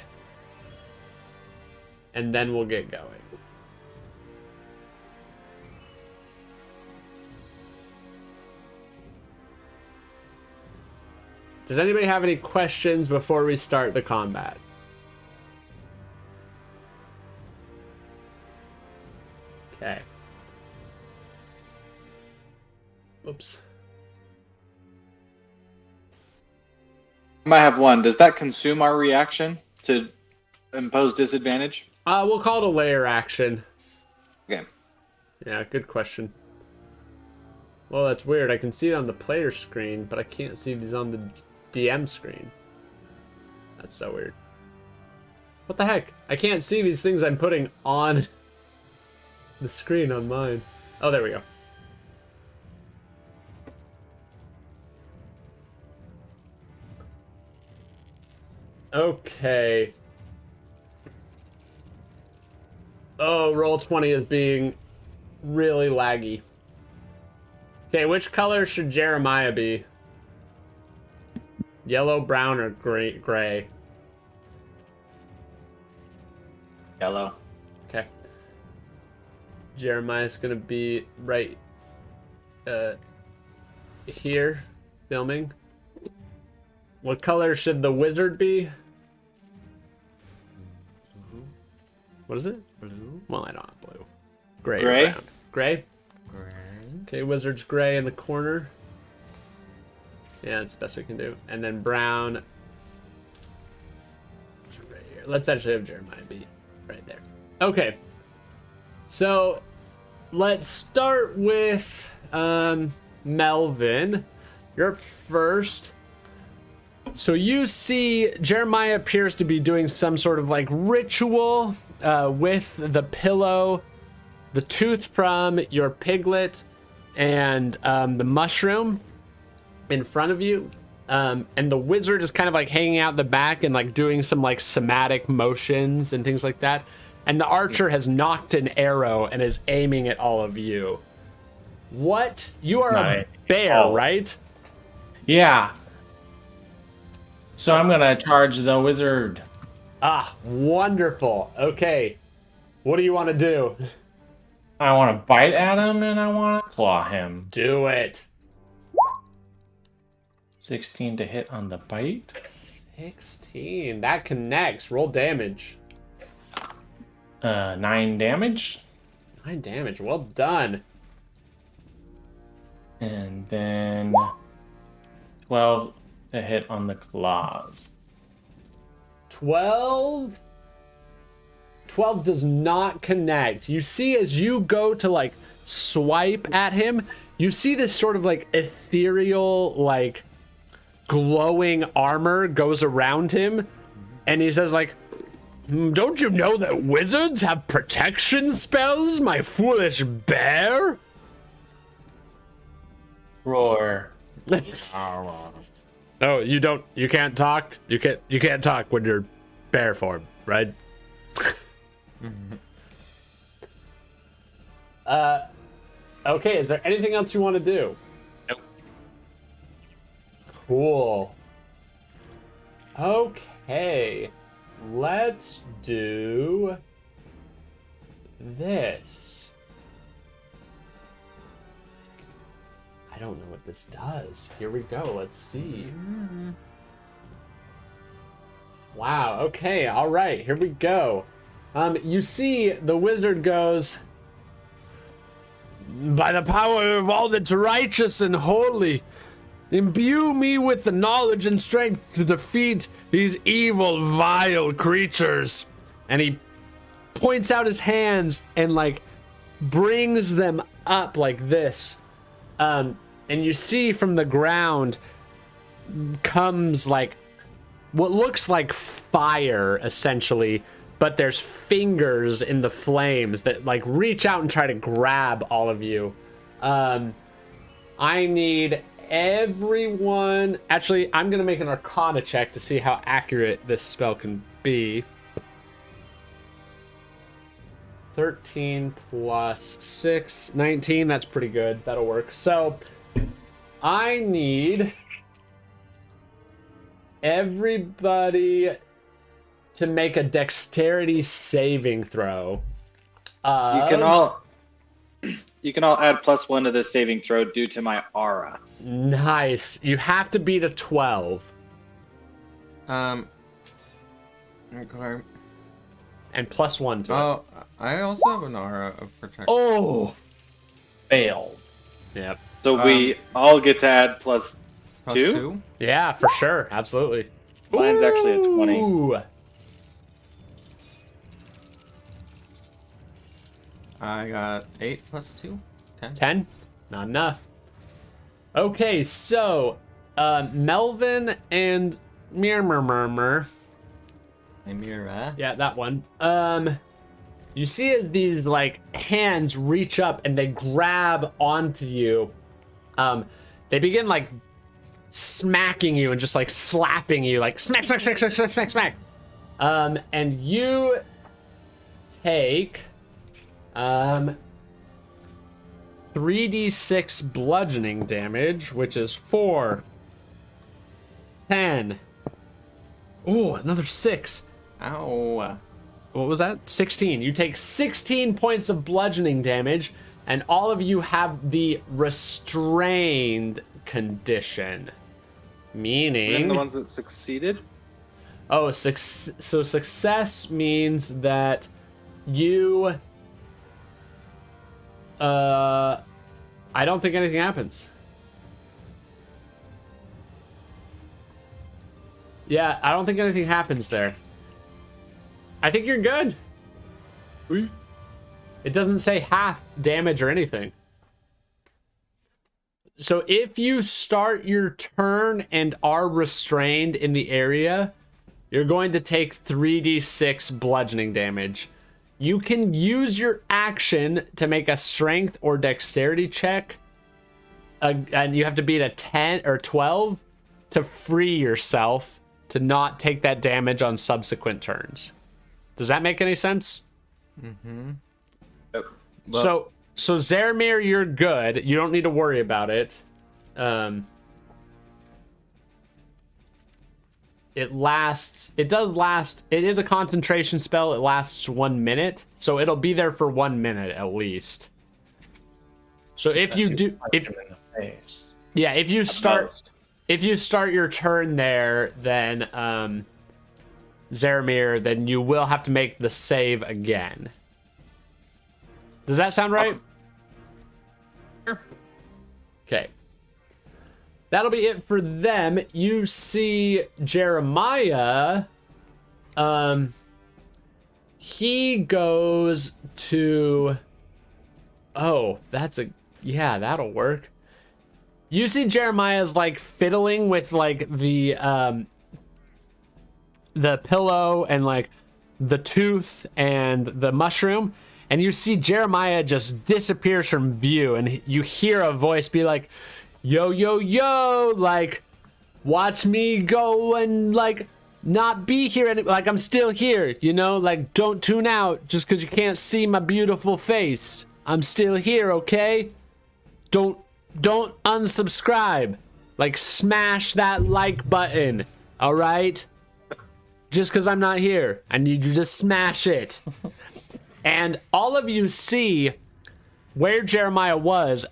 And then we'll get going. Does anybody have any questions before we start the combat? Okay. Oops. I might have one. Does that consume our reaction to impose disadvantage? We'll call it a layer action. Okay. Yeah, good question. Well, that's weird. I can see it on the player screen, but I can't see these on the DM screen. That's so weird. What the heck? I can't see these things I'm putting on the screen on mine. Oh, there we go. Okay. Oh, Roll20 is being really laggy. Okay, which color should Jeremiah be? Yellow, brown, or gray? Yellow. Okay. Jeremiah's gonna be right here, filming. What color should the wizard be? What is it? Blue. Well, I don't have blue. Gray. Gray? Or brown. Gray? Gray. Okay, wizard's gray in the corner. Yeah, that's the best we can do. And then brown. Right here. Let's actually have Jeremiah be right there. Okay. So, let's start with Melvin. You're up first. So you see Jeremiah appears to be doing some sort of like ritual with the pillow, the tooth from your piglet, and the mushroom in front of you. And the wizard is kind of like hanging out the back and like doing some like somatic motions and things like that. And the archer has knocked an arrow and is aiming at all of you. What? You are a bear, right? Yeah. So I'm gonna charge the wizard. Ah, wonderful. Okay. What do you want to do? I want to bite at him and I want to claw him. Do it. 16 to hit on the bite. 16. That connects. Roll damage. 9 damage. 9 damage. Well done. And then 12 to hit on the claws. 12 does not connect. You see, as you go to like swipe at him, you see this sort of like ethereal, like glowing armor goes around him, and he says like, "Don't you know that wizards have protection spells, my foolish bear?" Roar. Oh, you don't. You can't talk. You can't talk when you're bear form, right? Okay. Is there anything else you want to do? Nope. Cool. Okay. Let's do this. I don't know what this does. Here we go. Let's see. Wow. Okay. All right. Here we go. You see the wizard goes, "By the power of all that's righteous and holy, imbue me with the knowledge and strength to defeat these evil, vile creatures." And he points out his hands and like brings them up like this. And you see from the ground comes like what looks like fire, essentially, but there's fingers in the flames that like reach out and try to grab all of you. I need everyone. Actually, I'm gonna make an Arcana check to see how accurate this spell can be. 13 plus 6, 19. That's pretty good. That'll work. So I need everybody to make a dexterity saving throw. You can all add +1 to this saving throw due to my aura. Nice. You have to beat a 12. Okay. And +1 to it. Oh, I also have an aura of protection. Oh! Failed. Yep. So we all get to add +2? +2. Yeah, for sure. Absolutely. Mine's actually a 20. Ooh. I got 8 plus 2. 10. 10? Not enough. Okay, so Melvin and Murmur. Hey, Mira. Yeah, that one. You see as these like hands reach up and they grab onto you. They begin like smacking you and just like slapping you, like smack, smack, smack, smack, smack, smack, smack. And you take 3d6 bludgeoning damage, which is 4, 10. Oh, another 6. Ow. What was that? 16. You take 16 points of bludgeoning damage, and all of you have the restrained condition. Meaning... Even the ones that succeeded? Oh, so success means that you... I don't think anything happens. Yeah, I don't think anything happens there. I think you're good. It doesn't say half damage or anything. So if you start your turn and are restrained in the area, you're going to take 3d6 bludgeoning damage. You can use your action to make a strength or dexterity check, and you have to beat a 10 or 12 to free yourself to not take that damage on subsequent turns. Does that make any sense? Mm-hmm. Yep. So Zaramir, you're good. You don't need to worry about it. It does last. It is a concentration spell. It lasts 1 minute, so it'll be there for 1 minute at least. So if you do, if you start your turn there, then Zaramir, then you will have to make the save again. Does that sound right? Awesome. Sure. Okay. That'll be it for them. You see Jeremiah. He goes to... Oh, yeah, that'll work. You see Jeremiah's like fiddling with like the pillow and like the tooth and the mushroom, and you see Jeremiah just disappears from view, and you hear a voice be like, yo, yo, yo, like, watch me go and like not be here, and like I'm still here, you know, like don't tune out just because you can't see my beautiful face. I'm still here, okay? Don't unsubscribe. Like, smash that like button, all right? Just because I'm not here. I need you to smash it. And all of you see where Jeremiah was,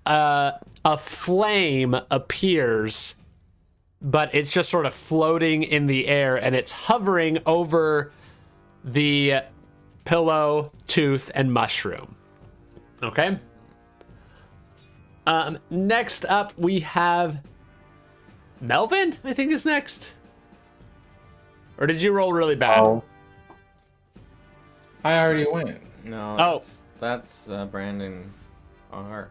a flame appears, but it's just sort of floating in the air, and it's hovering over the pillow, tooth, and mushroom. Okay? Next up, we have Melvin, I think is next. Or did you roll really bad? Oh. I already went. No, that's Brandon R.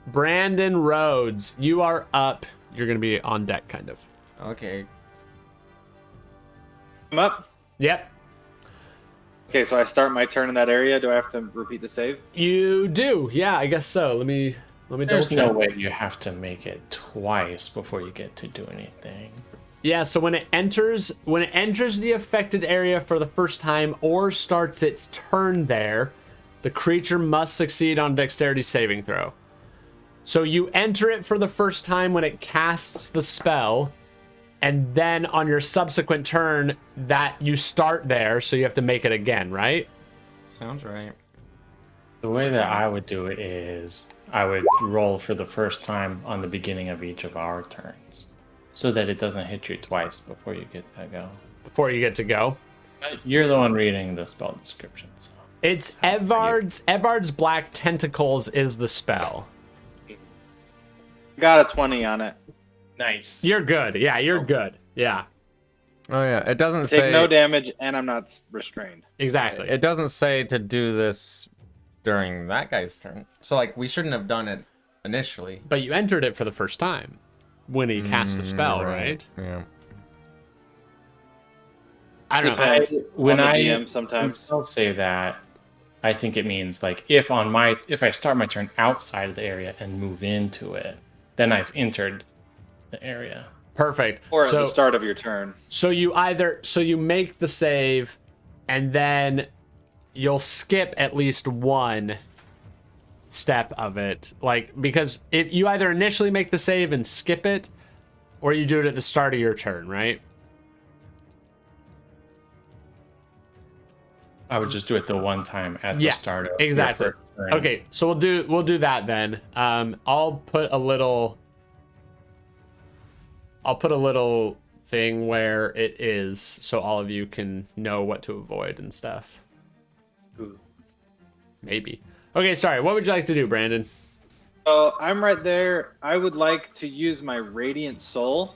Brandon Rhodes, you are up. You're going to be on deck, kind of. Okay. I'm up. Yep. Okay, so I start my turn in that area. Do I have to repeat the save? You do. Yeah, I guess so. Let me There's double no check. way you have to make it twice before you get to do anything. Yeah, so when it enters the affected area for the first time or starts its turn there, The creature must succeed on dexterity saving throw. So you enter it for the first time when it casts the spell, and then on your subsequent turn, that you start there, so you have to make it again, right? Sounds right. The way that I would do it is I would roll for the first time on the beginning of each of our turns, so that it doesn't hit you twice before you get to go. Before you get to go. But you're the one reading the spell description, so. It's Evard's Black Tentacles is the spell. Got a 20 on it. Nice. You're good. Yeah, you're good. Yeah, Oh yeah, it doesn't Take say no damage, and I'm not restrained. exactly. It doesn't say to do this during that guy's turn. So like we shouldn't have done it initially. But you entered it for the first time when he cast the spell, right? Yeah. I don't know. Depends When on the I DM sometimes. I'll say that, I think it means like if I start my turn outside of the area and move into it, then I've entered the area. Perfect. Or at the start of your turn. So you make the save, and then you'll skip at least one step of it, like, because if you either initially make the save and skip it, or you do it at the start of your turn, right? I would just do it the one time at Yeah, the start of exactly. your first turn. Okay, so we'll do that then. I'll put a little thing where it is, so all of you can know what to avoid and stuff. Ooh. Maybe. Okay, sorry. What would you like to do, Brandon? So I'm right there. I would like to use my Radiant Soul.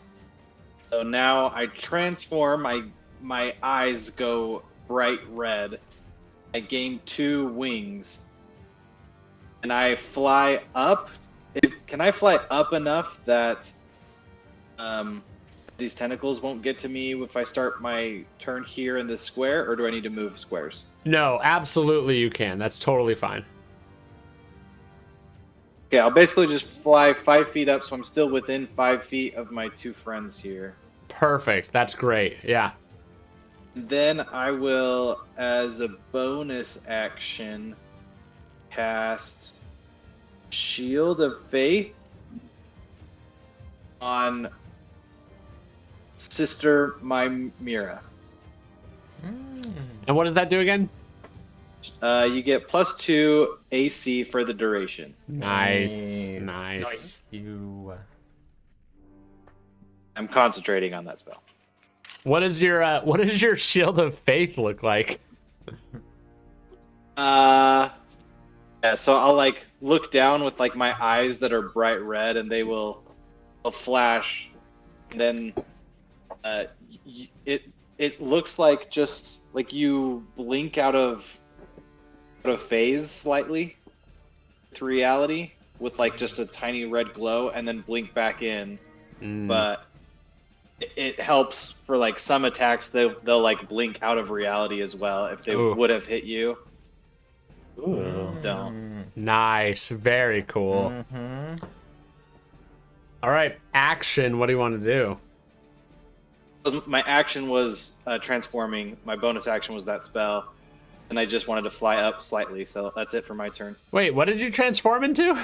So now I transform. My eyes go bright red. I gain 2 wings. And I fly up. Can I fly up enough that these tentacles won't get to me if I start my turn here in this square, or do I need to move squares? No, absolutely you can. That's totally fine. Okay, I'll basically just fly 5 feet up, so I'm still within 5 feet of my 2 friends here. Perfect. That's great. Yeah. Then I will, as a bonus action, cast Shield of Faith on Sister Mymira. And what does that do again? You get +2 AC for the duration. Nice. Nice. You. I'm concentrating on that spell. What does your Shield of Faith look like? Yeah, so I'll like look down with like my eyes that are bright red, and they will flash. And then it looks like just like you blink out of phase slightly to reality with like just a tiny red glow, and then blink back in. But it helps for like some attacks. They'll like blink out of reality as well if they would have hit you. Ooh. Don't. Nice. Very cool. Mm-hmm. All right. Action. What do you want to do? My action was transforming. My bonus action was that spell, and I just wanted to fly up slightly. So that's it for my turn. Wait, what did you transform into?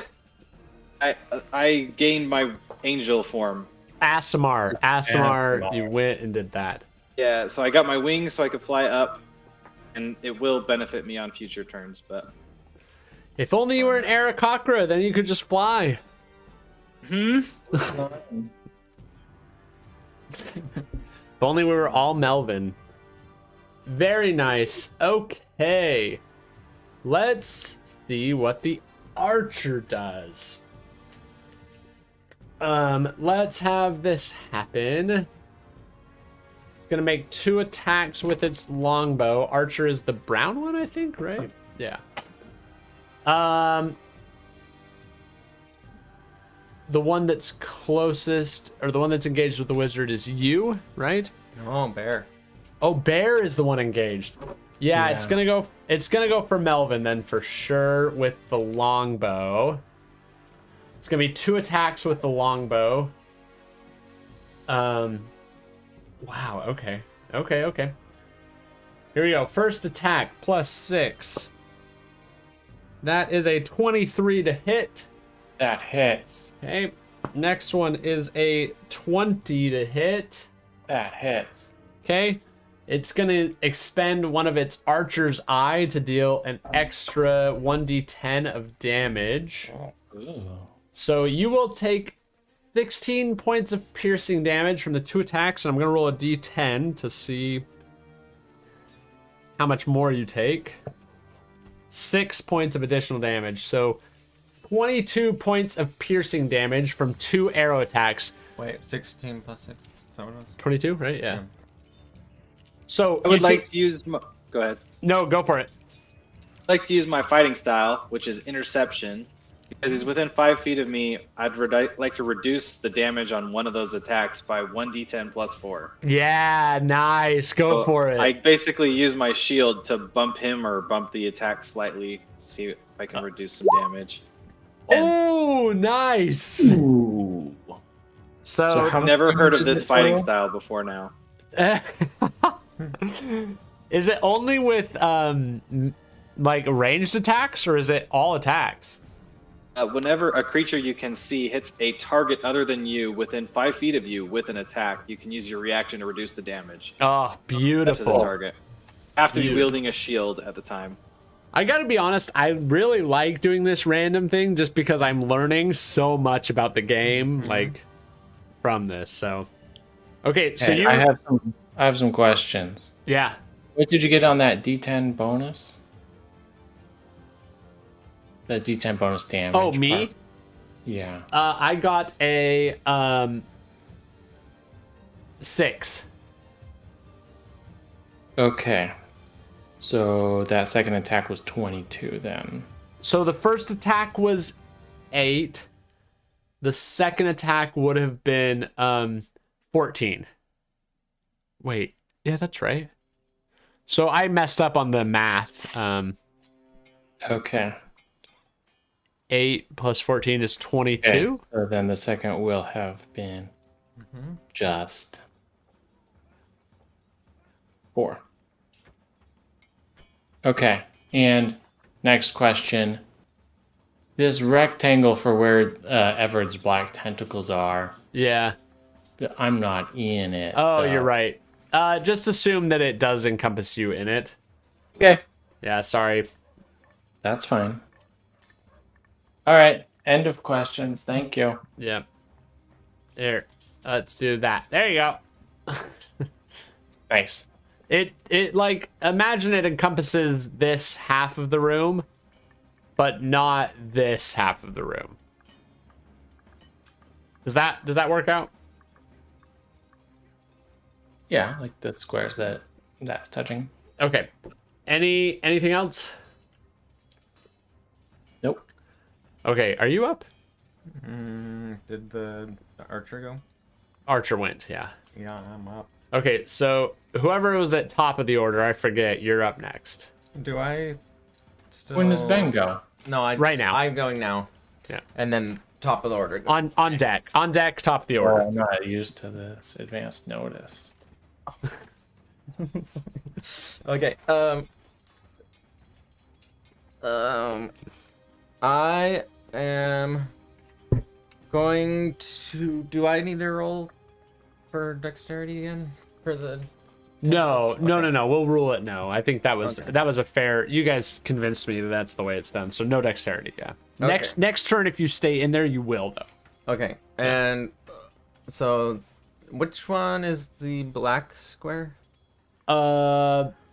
I gained my angel form. Asimar, you went and did that. Yeah, so I got my wings so I could fly up, and it will benefit me on future turns. But If only you were an Aarakocra, then you could just fly. If only we were all Melvin. Very nice. Okay. Let's see what the archer does. Let's have this happen. It's gonna make 2 attacks with its longbow. Archer is the brown one, I think, right? Yeah. The one that's closest, or the one that's engaged with the wizard, is you, right? Oh, bear. Oh, bear is the one engaged. Yeah, it's gonna go for Melvin then for sure with the longbow. It's gonna be 2 attacks with the longbow. Wow, okay. Okay. Here we go. First attack, +6. That is a 23 to hit. That hits. Okay. Next one is a 20 to hit. That hits. Okay. It's going to expend one of its archer's eye to deal an extra 1d10 of damage. Ooh. So you will take 16 points of piercing damage from the 2 attacks, and I'm going to roll a d10 to see how much more you take. 6 points of additional damage. So 22 points of piercing damage from 2 arrow attacks. Wait, 16 plus 6. Is that what it was? 22, right? Yeah. So I would you see- like to use. Go ahead. No, go for it. I'd like to use my fighting style, which is interception. Because he's within 5 feet of me, I'd like to reduce the damage on one of those attacks by 1d10 plus 4. Yeah, nice. Go So for it. I basically use my shield to bump him or bump the attack slightly, see if I can reduce some damage. Oh, nice. Ooh. So, how I've never much heard is of this it fighting total? style before now. is it only with like ranged attacks, or is it all attacks? Whenever a creature you can see hits a target other than you within 5 feet of you with an attack, you can use your reaction to reduce the damage Oh, to the beautiful. target. Have to be Beautiful. wielding a shield at the time. I gotta be honest, I really like doing this random thing just because I'm learning so much about the game, like, from this. So, okay, so Hey, you, I have some questions. yeah, What did you get on that D10 bonus? The D10 bonus damage. oh, me? part. Yeah. I got a 6. Okay. So that second attack was 22 then. So the first attack was 8. The second attack would have been 14. Wait, yeah, that's right. So I messed up on the math. Okay. 8 plus 14 is 22. Okay. So then the second will have been just 4. Okay. And next question. This rectangle for where Everett's black tentacles are, Yeah. I'm not in it. Oh, though. you're right. Just assume that it does encompass you in it. Okay. Yeah, sorry. That's fine. All right. End of questions. Thank you. Yeah. Here, let's do that. There you go. Nice. It like, imagine it encompasses this half of the room, but not this half of the room. Does that work out? Yeah, like the squares that's touching. Okay. Anything else? Nope. Okay, are you up? Did the archer go? Archer went, yeah. Yeah, I'm up. Okay, so whoever was at top of the order, I forget, you're up next. Do I still... When does Ben go? No, Right now. I'm going now. Yeah. And then top of the order goes. On deck. On deck, top of the order. I'm not used to this advanced notice. Okay. I am going to. Do I need to roll for dexterity again for the? No. Okay. We'll rule it no. I think that was Okay. a fair. You guys convinced me that that's the way it's done. So no dexterity. Yeah. Okay. Next turn, if you stay in there, you will though. Okay. And so, which one is the black square?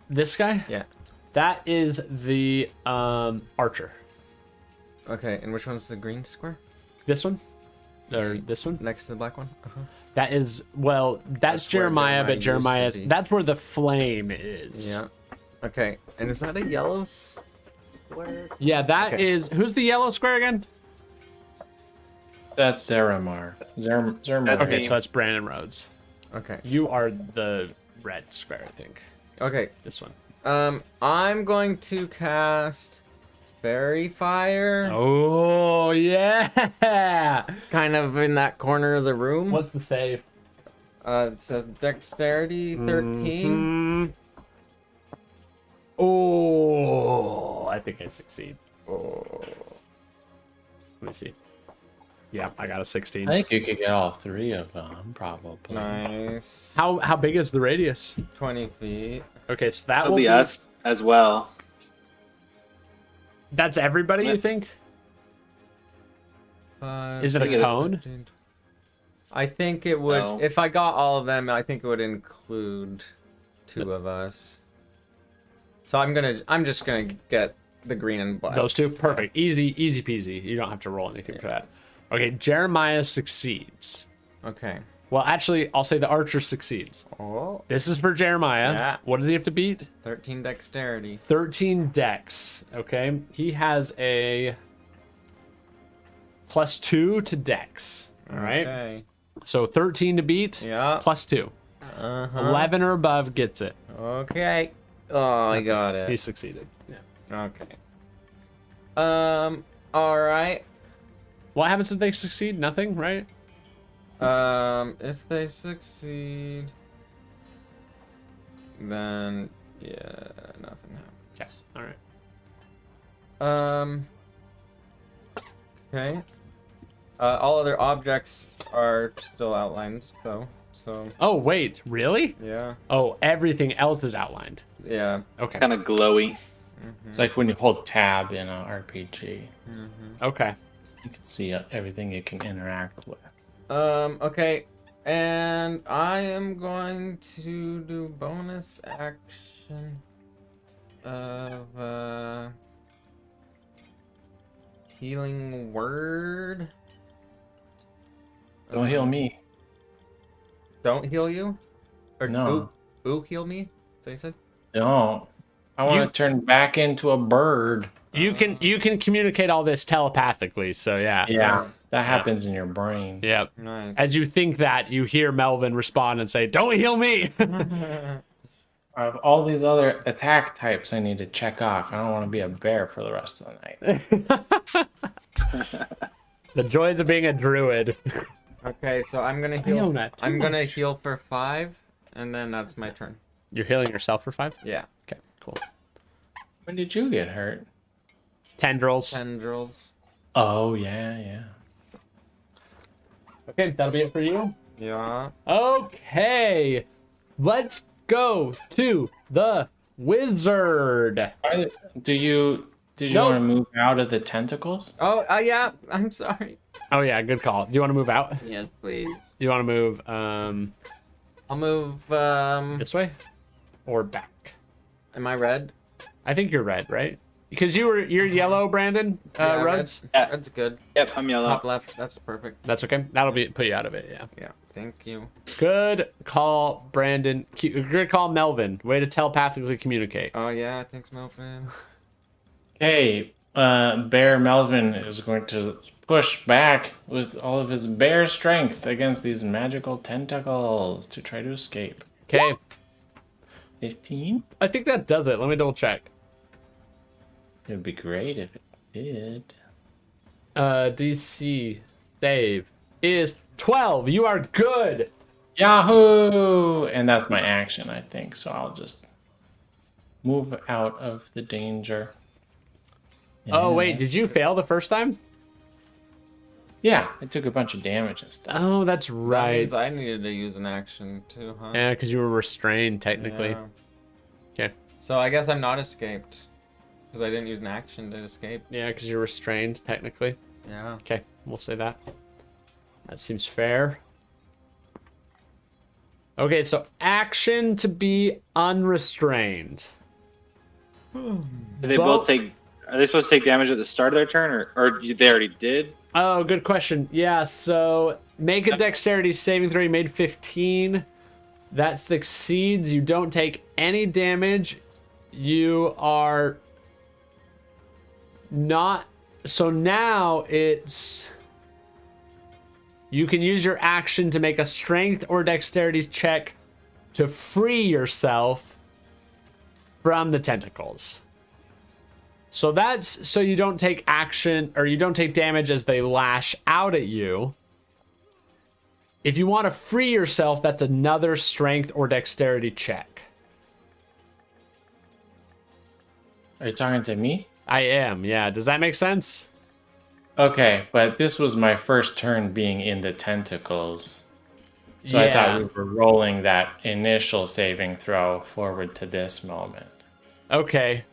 This guy. Yeah. That is the archer. Okay. And which one's the green square? This one, or this one. Next to the black one. That is that's That's where Jeremiah, but Jeremiah used Jeremiah's to be. that's where the flame is. Yeah. Okay. And is that a yellow square? Yeah, that Okay. is. Who's the yellow square again? That's Zeramar. Zeramar. That's Okay, me. so it's Brandon Rhodes. Okay. You are the red square, I think. Okay. This one. I'm going to cast Fairy Fire. Oh yeah. Kind of in that corner of the room. What's the save? So Dexterity 13. Oh, I think I succeed. Let me see. Yeah, I got a 16. I think you could get all 3 of them, probably. Nice. How big is the radius? 20 feet. Okay, so that That'll will be us as well. That's everybody, you think? Is it a cone? 15. I think it would. No. If I got all of them, I think it would include 2 of us. So I'm just gonna get the green and black. Those 2? Perfect. Easy peasy. You don't have to roll anything for that. Okay, Jeremiah succeeds. Okay. Well, actually, I'll say the archer succeeds. Oh. This is for Jeremiah. Yeah. What does he have to beat? 13 dexterity. 13 dex. Okay. He has a +2 to dex. All right. Okay. So 13 to beat. Yeah. +2. Uh-huh. 11 or above gets it. Okay. Oh, I got it. He succeeded. Yeah. Okay. All right. What happens if they succeed? Nothing, right? If they succeed, then yeah, nothing happens. Okay. All right. Okay. All other objects are still outlined, though. So Oh, wait. Really? yeah, Oh, everything else is outlined. yeah. Okay. Kind of glowy. It's like when you hold tab in an RPG. Okay. You can see everything you can interact with. Okay. And I am going to do bonus action of healing word. Don't heal me. Don't heal you? Or No. ooh heal me? Is that what you said? Don't. I want You- to turn back into a bird. You can communicate all this telepathically, so yeah. Yeah, that happens in your brain. Yep. Nice. As you think that, you hear Melvin respond and say, "Don't heal me." I have all these other attack types I need to check off. I don't want to be a bear for the rest of the night. The joys of being a druid. Okay, so I'm gonna know heal. that too I'm gonna much. heal for 5, and then that's my turn. You're healing yourself for 5? Yeah. Okay, cool. When did you get hurt? Tendrils. Tendrils. Oh, yeah. Okay, that'll be it for you. Yeah. Okay. Let's go to the wizard. Did you Nope. want to move out of the tentacles? Oh, yeah. I'm sorry. Oh yeah, good call. Do you want to move out? Do Yes, please. you want to move I'll move. this way or back? Am I red? I think you're red, right? Because you're yellow, Brandon. Yeah, Rhodes. Yeah. That's good. Yep, I'm yellow. Top left. That's perfect. That's okay. That'll put you out of it. Yeah. Yeah. Thank you. Good call, Brandon. Good call, Melvin. Way to telepathically communicate. Oh yeah. Thanks, Melvin. Hey, Bear Melvin is going to push back with all of his bear strength against these magical tentacles to try to escape. Okay. 15? I think that does it. Let me double check. It would be great if it did. DC save is 12. You are good. Yahoo! And that's my action, I think. So I'll just move out of the danger. Oh And- wait, did you fail the first time? Yeah, I took a bunch of damage and stuff. Oh, that's That right. means I needed to use an action too, huh? Yeah, because you were restrained technically. Yeah. Okay. So I guess I'm not escaped because I didn't use an action to escape. Yeah, because you're restrained technically. Yeah. Okay, we'll say that. That seems fair. Okay, so action to be unrestrained. Do they Well- both take? Are they supposed to take damage at the start of their turn, or they already did? Oh, good question. Yeah, so make a dexterity saving throw. You made 15. That succeeds. You don't take any damage. You are not. So now it's. You can use your action to make a strength or dexterity check to free yourself from the tentacles. So that's so you don't take action or you don't take damage as they lash out at you. If you want to free yourself, that's another strength or dexterity check. Are you talking to me? I am, yeah. Does that make sense? Okay, but this was my first turn being in the tentacles. So I thought we were rolling that initial saving throw forward to this moment. Okay.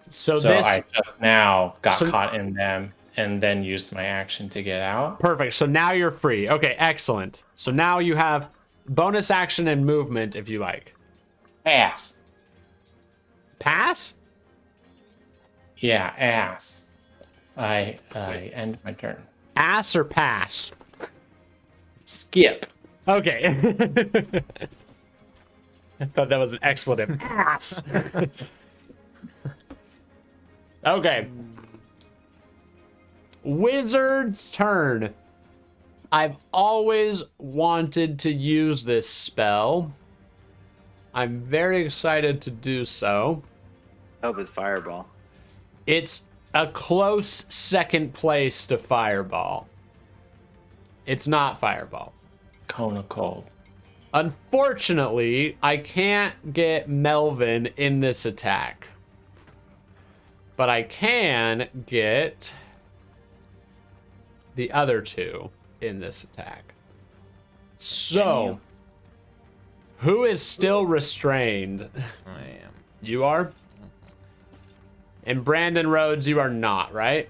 So I just now got caught in them and then used my action to get out. Perfect. So now you're free. Okay, excellent. So now you have bonus action and movement if you like. Pass. Pass? Yeah, ass. I end my turn. Ass or pass? Skip. Okay. I thought that was an expletive. Ass. Okay. Wizard's turn. I've always wanted to use this spell. I'm very excited to do so. I hope it's fireball. It's a close second place to fireball. It's not fireball. Cone of cold. Unfortunately, I can't get Melvin in this attack. But I can get the other two in this attack. So, who is still restrained? I am. You are? And Brandon Rhodes, you are not, right?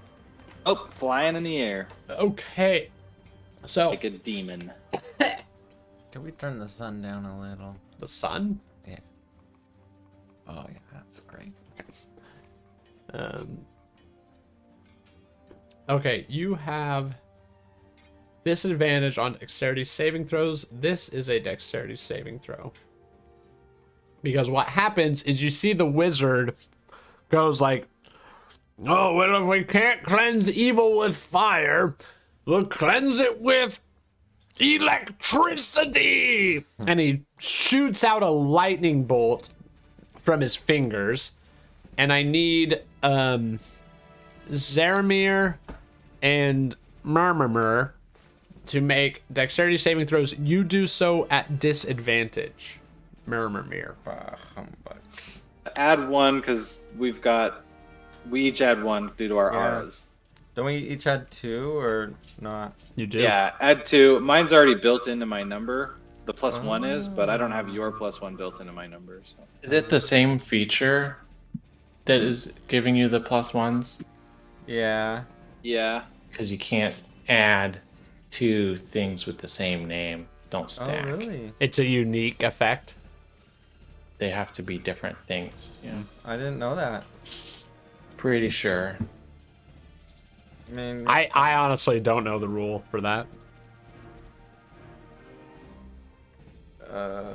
Oh, flying in the air Okay. So, like a demon. Can we turn the sun down a little? the sun? Yeah. Oh yeah, that's great. Okay, you have disadvantage on dexterity saving throws. This is a dexterity saving throw. Because what happens is you see the wizard goes like, oh, well, if we can't cleanse evil with fire, we'll cleanse it with electricity. And he shoots out a lightning bolt from his fingers. And I need Zaramir and Murmur to make dexterity saving throws. You do so at disadvantage. Murmur. Humbug. Add one because we each add one due to our Yeah. auras. Don't we each add 2 or not? You do? Yeah, add 2. Mine's already built into my number. The +1 is, but I don't have your +1 built into my number. So. Is it the same feature that is giving you the +1s? Yeah. Yeah. Because you can't add 2 things with the same name. Don't stack. Oh really? It's a unique effect. They have to be different things. Yeah. I didn't know that. Pretty sure. I mean, I honestly don't know the rule for that.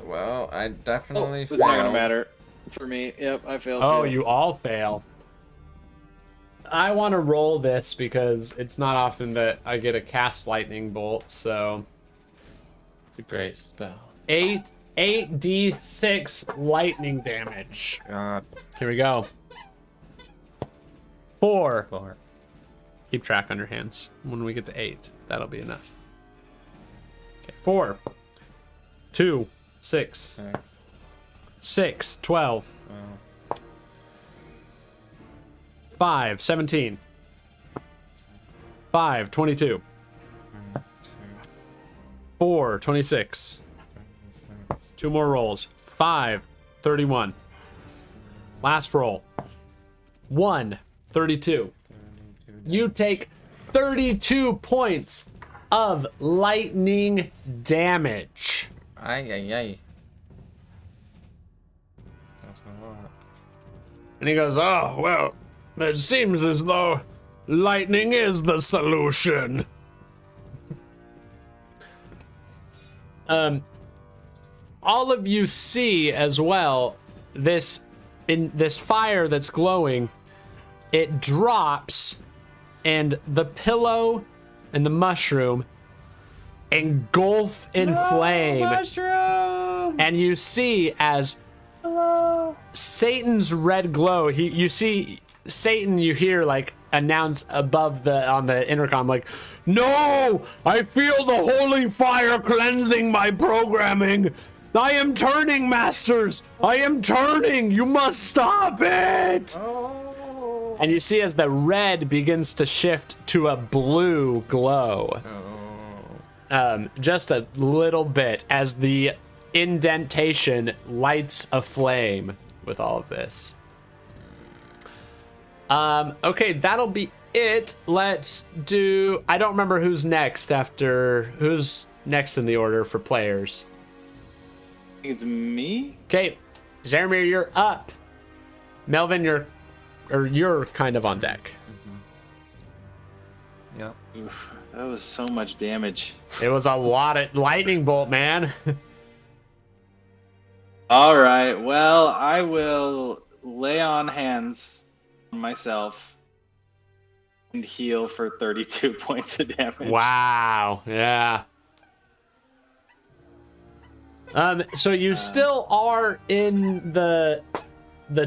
well, I definitely It's not gonna failed. matter for me. Yep, I failed. Oh, too. you all fail. I want to roll this because it's not often that I get a cast lightning bolt, so It's a great spell. 8d6 lightning damage. God. Here we go. 4. 4. Keep track on your hands. When we get to 8, that'll be enough. Okay, 4, 2, 6, 6. 6, 12, Oh. 5, 17, 5, 22, 4, 26. 2 more rolls. 5, 31. Last roll. 1, 32. You take 32 points of lightning damage. Ay, ay, ay. That's a lot. And he goes, oh, well, it seems as though lightning is the solution. All of you see as well this fire that's glowing. It drops, and the pillow and the mushroom engulf in flame. Mushroom! And you see as Satan's red glow. You see Satan. You hear like announce above on the intercom, like, "No, I feel the holy fire cleansing my programming. I am turning, masters. I am turning. You must stop it." Oh. And you see as the red begins to shift to a blue glow. Just a little bit as the indentation lights aflame with all of this. Okay, that'll be it. Let's do... I don't remember who's next who's next in the order for players. I think it's me. Okay, Zaremir, you're up. Melvin, you're kind of on deck. Yep. Oof, that was so much damage. It was a lot of lightning bolt, man. All right. Well, I will lay on hands on myself and heal for 32 points of damage. Wow. Yeah. So you still are in the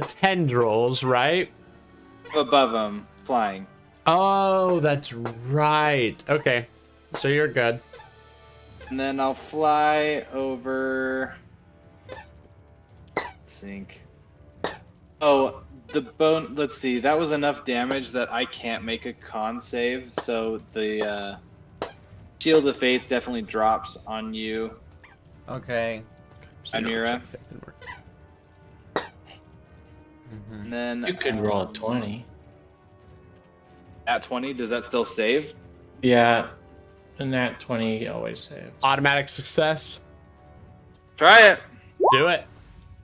tendrils, right? Above them, flying. Oh, that's right. Okay. So you're good. And then I'll fly over. Sink. Oh, the bone. Let's see. That was enough damage that I can't make a con save. So the Shield of Faith definitely drops on you, Okay. Amira. And then You could roll a 20. at 20. Does that still save? Yeah. And that 20 always saves. Automatic success. Try it. Do it.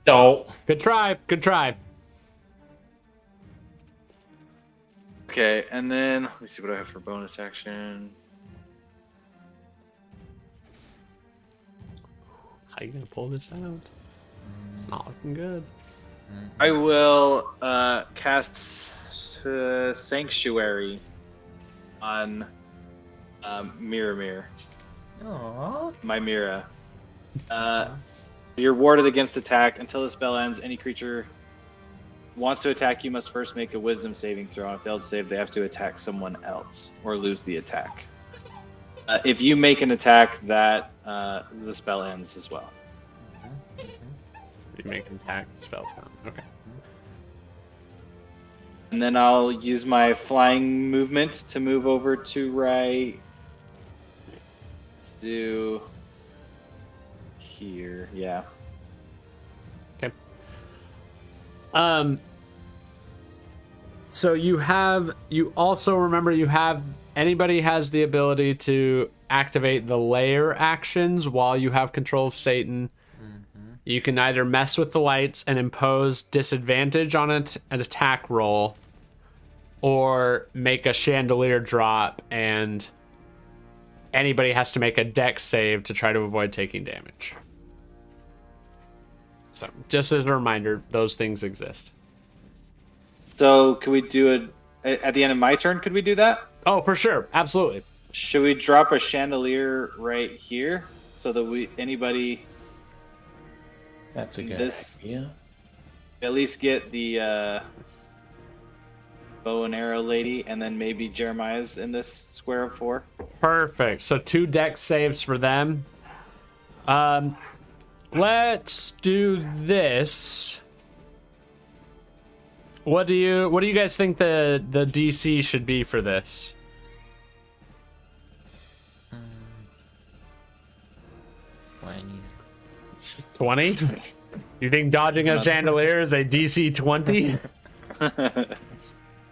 No. Good try. Good try. Okay, and then let me see what I have for bonus action. How you gonna pull this out? It's not looking good. I will cast Sanctuary on Mirror. Aww. My Mira. You're warded against attack until the spell ends. Any creature wants to attack you must first make a Wisdom saving throw. On a failed save, they have to attack someone else or lose the attack. If you make an attack, that the spell ends as well. You make an attack, spell down. Okay. And then I'll use my flying movement to move over to right. Let's do here. Yeah. Okay. So you also remember anybody has the ability to activate the layer actions while you have control of Satan. You can either mess with the lights and impose disadvantage on an attack roll, or make a chandelier drop and anybody has to make a dex save to try to avoid taking damage. So just as a reminder, those things exist. So could we do it at the end of my turn? Could we do that? Oh, for sure. Absolutely. Should we drop a chandelier right here so that anybody That's a good This- idea. at least get the bow and arrow lady, and then maybe Jeremiah's in this square of 4? Perfect. So 2 dex saves for them. Let's do this. What do you guys think the DC should be for this? 20? You think dodging a chandelier is a DC 20?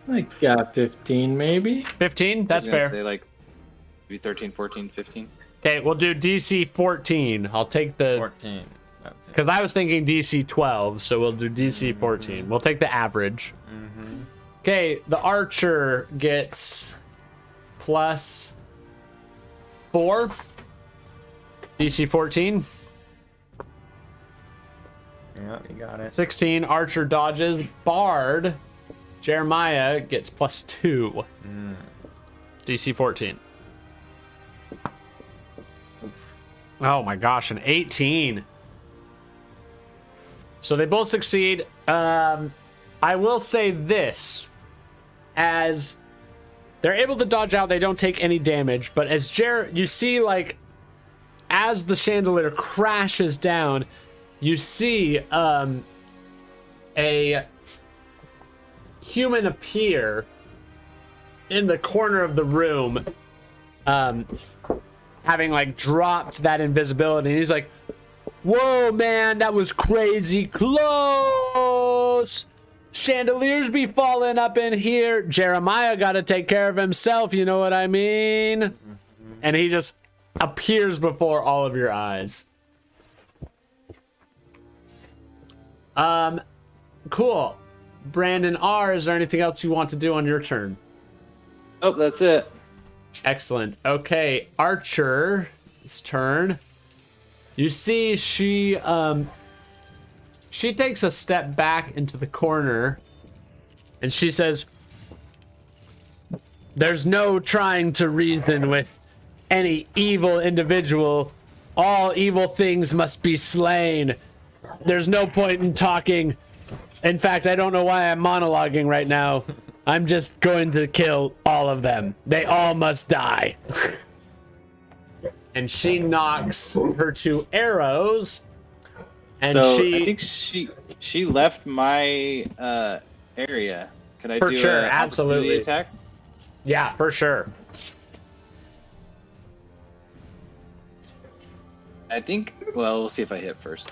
Like 15 maybe? 15? That's fair. Say like maybe 13, 14, 15. Okay, we'll do DC 14. I'll take the... 14. That's it. Because I was thinking DC 12, so we'll do DC 14. We'll take the average. Okay, the archer gets plus 4. DC 14. Yep, you got it. 16, archer dodges. Bard, Jeremiah gets plus 2. DC 14. Oh my gosh, an 18. So they both succeed. I will say this. As they're able to dodge out, they don't take any damage. But as you see, like, as the chandelier crashes down, you see a human appear in the corner of the room, having like dropped that invisibility. And he's like, "Whoa, man, that was crazy close. Chandeliers be falling up in here. Jeremiah got to take care of himself. You know what I mean?" And he just appears before all of your eyes. Cool. Brandon R., is there anything else you want to do on your turn? Oh, that's it. Excellent. Okay, Archer's turn. You see she takes a step back into the corner and she says, "There's no trying to reason with any evil individual. All evil things must be slain. There's no point in talking. In fact, I don't know why I'm monologuing right now. I'm just going to kill all of them. They all must die." And she knocks her 2 arrows. And So she... I think she left my area. Could I For do sure, a absolutely. opportunity attack? Yeah, for sure. I think. Well, we'll see if I hit first.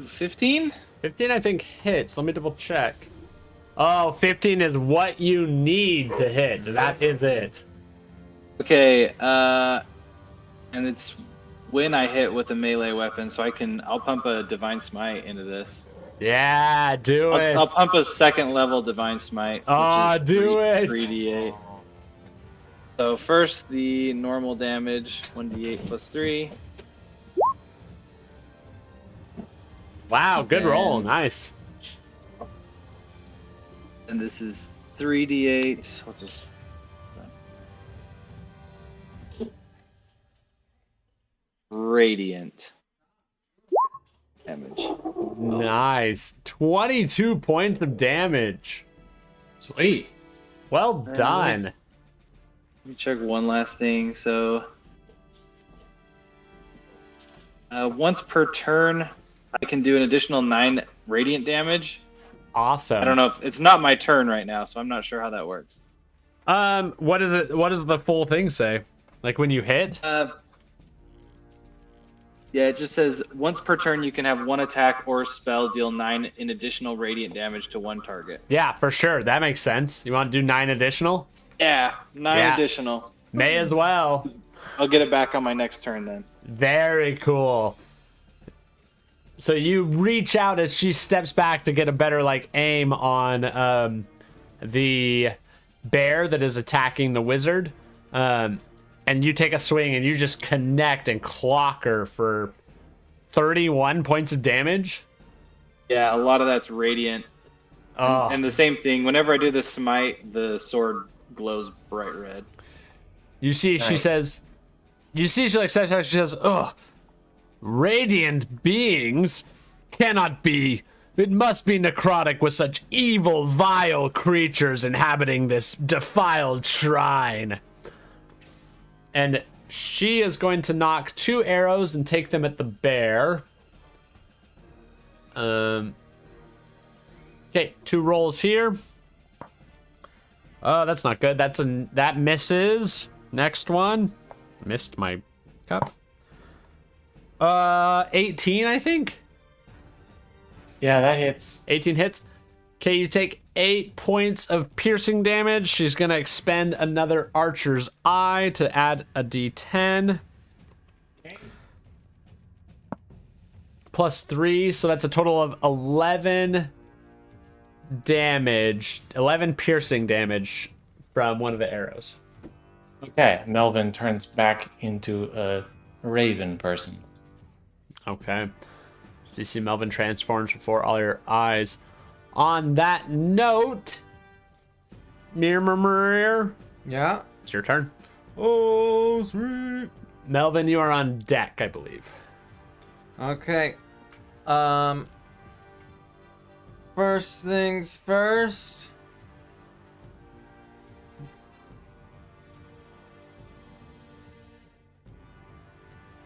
15? 15, I think, hits. Let me double check. Oh, 15 is what you need to hit. That is it. Okay. And it's when I hit with a melee weapon, so I'll pump a divine smite into this. Yeah, do it. I'll pump a 2nd level divine smite. Ah, do it. 3d8. So first the normal damage, 1d8 plus 3. Wow, good roll. And- Nice. And this is 3d8. I'll just. Radiant damage. Nice. 22 points of damage. Sweet. Well done. Let me check one last thing. So, once per turn, I can do an additional 9 radiant damage. Awesome. I don't know if it's not my turn right now, so I'm not sure how that works. What does the full thing say? Like when you hit? Yeah, it just says once per turn you can have 1 attack or spell deal 9 in additional radiant damage to 1 target. Yeah, for sure. That makes sense. You want to do 9 additional? Yeah, 9 Yeah. additional. May as well. I'll get it back on my next turn then. Very cool. So you reach out as she steps back to get a better like aim on the bear that is attacking the wizard. And you take a swing and you just connect and clock her for 31 points of damage. Yeah, a lot of that's radiant. Oh. And the same thing, whenever I do the smite, the sword glows bright red. You see, she says, she says, "Ugh, radiant beings cannot be. It must be necrotic with such evil, vile creatures inhabiting this defiled shrine." And she is going to knock 2 arrows and take them at the bear. Okay, 2 rolls here. Oh, that's not good. That misses. Next one. Missed my cup. 18, I think. Yeah, that hits. 18 hits. Okay, you take 8 points of piercing damage. She's gonna expend another Archer's Eye to add a D10. Okay. Plus 3, so that's a total of 11 damage. 11 piercing damage from one of the arrows. Okay, Melvin turns back into a raven person. Okay. So you see Melvin transforms before all your eyes. On that note, Mirror, Yeah. it's your turn. Oh, sweet. Melvin, you are on deck, I believe. Okay. First things first.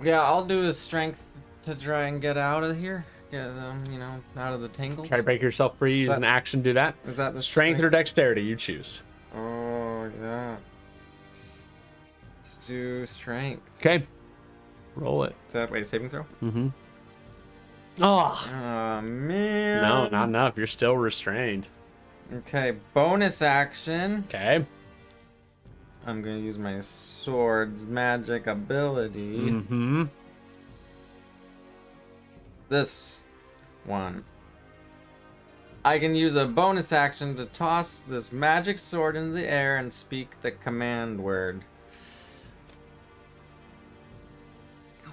Yeah, I'll do a strength to try and get out of here. get them, you know, out of the tangles. Try to break yourself free. Use an action. Do that. Is that the Strength or dexterity? You choose. Oh yeah. Let's do strength. Okay. Roll it. Is that wait, saving throw? Mm-hmm. Oh. Oh man. No, not enough. You're still restrained. Okay, bonus action. Okay. I'm gonna use my sword's magic ability. Mm-hmm. This one. I can use a bonus action to toss this magic sword into the air and speak the command word.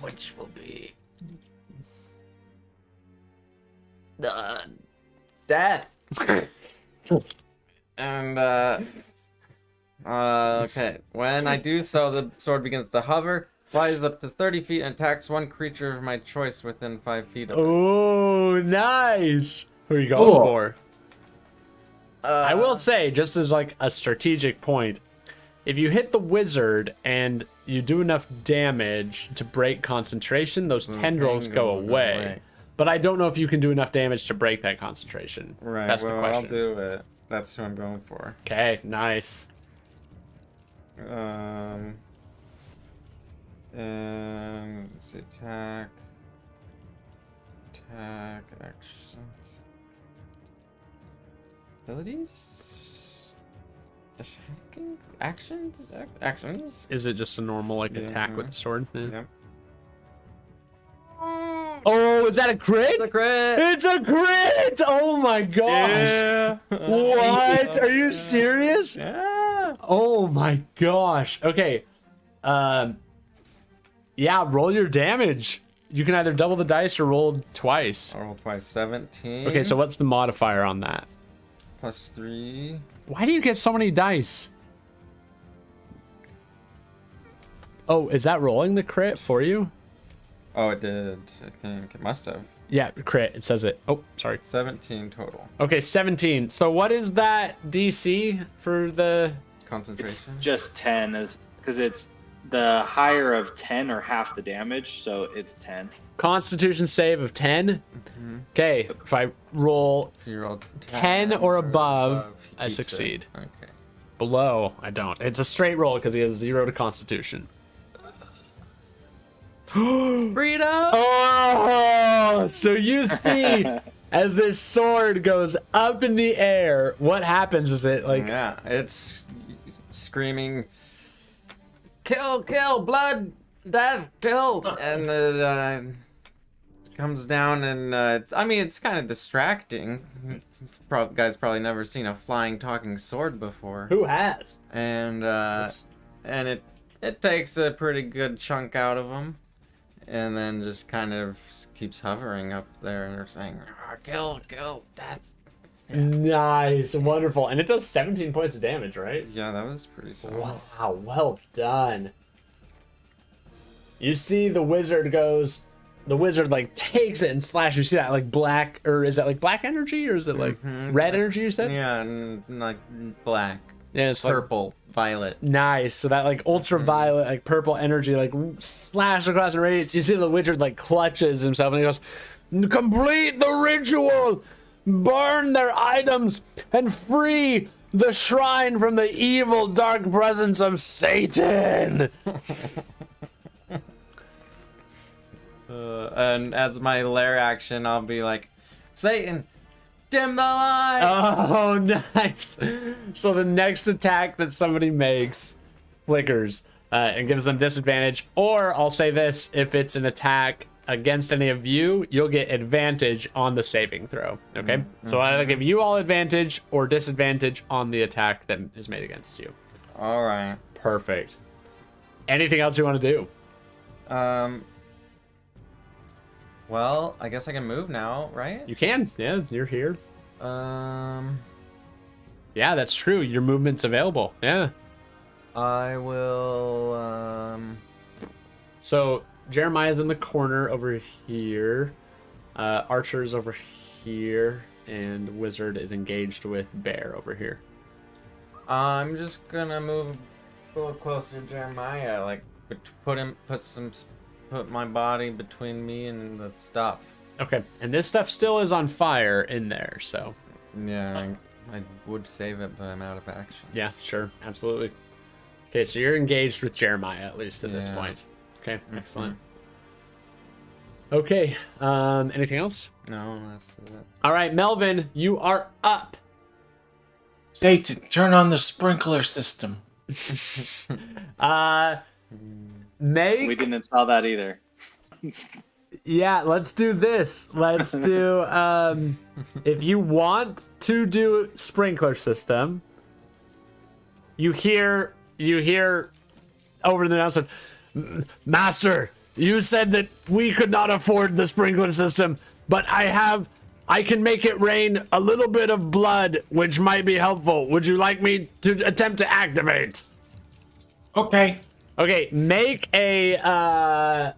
Which will be death. And okay. When I do so, the sword begins to hover, flies up to 30 feet, and attacks one creature of my choice within 5 feet of it. Oh, nice. Who are you going for? I will say, just as like a strategic point, if you hit the wizard and you do enough damage to break concentration, those tendrils go away. But I don't know if you can do enough damage to break that concentration. Right. That's well, the question. I'll do it. That's who I'm going for. Okay, nice. And let's see, attack, actions, abilities, actions. Is it just a normal like attack with the sword? Yeah. Yep. Oh, is that a crit? It's a crit. It's a crit! Oh my gosh! Yeah. What? Are you serious? Yeah. Oh my gosh. Okay. Yeah, roll your damage. You can either double the dice or roll twice. I rolled twice. 17. Okay, so what's the modifier on that? +3. Why do you get so many dice? Oh, is that rolling the crit for you? Oh, it did. I think it must have. Yeah, crit. It says it. Oh, sorry. 17 total. Okay, 17. So what is that DC for the... It's Concentration. just 10, because it's the higher of 10 or half the damage, so it's 10. Constitution save of 10? Okay, if I roll If you roll 10 or above, he I keeps it. succeed. Okay. Below, I don't. It's a straight roll because he has 0 to Constitution. Freedom! Oh, so you see, as this sword goes up in the air, what happens is it like... Yeah, it's screaming, kill, kill, blood, death, kill, and it comes down, and it's kind of distracting. Guy's probably never seen a flying, talking sword before, Who has? and it takes a pretty good chunk out of him, and then just kind of keeps hovering up there, and they're saying, kill, kill, death. Nice, wonderful. And it does 17 points of damage, right? Yeah, that was pretty solid. Wow, well done. You see the wizard like takes it and slashes. You see that like black, or is that like black energy, or is it like red energy you said? Yeah, and like black, Yeah, it's like purple, violet. nice. So that like ultraviolet, like purple energy, like slash across the radius. You see the wizard like clutches himself and he goes, complete the ritual, burn their items, and free the shrine from the evil dark presence of Satan. And as my lair action, I'll be like, Satan, dim the light. Oh, nice. So the next attack that somebody makes flickers and gives them disadvantage. Or I'll say this, if it's an attack against any of you, you'll get advantage on the saving throw. Okay? So I'll give you all advantage or disadvantage on the attack that is made against you. All right. Perfect. Anything else you want to do? Well, I guess I can move now, right? You can. Yeah, you're here. Um, Yeah, that's true. Your movement's available. Yeah. I will. So Jeremiah's in the corner over here. Archer's over here, and Wizard is engaged with Bear over here. I'm just gonna move a little closer to Jeremiah, like put my body between me and the stuff. Okay, and this stuff still is on fire in there, so. Yeah, I would save it, but I'm out of action. Yeah, sure, absolutely. Okay, so you're engaged with Jeremiah, at least at this Yeah. point. Okay, excellent. Okay, anything else? No, that's it. All right, Melvin, you are up. S.A.T.A.N, turn on the sprinkler system. Make... We didn't install that either. Yeah, let's do this. Let's do, if you want to do sprinkler system, you hear over the announcement, Master, you said that we could not afford the sprinkler system, but I can make it rain a little bit of blood, which might be helpful. Would you like me to attempt to activate? Okay. Okay, make a,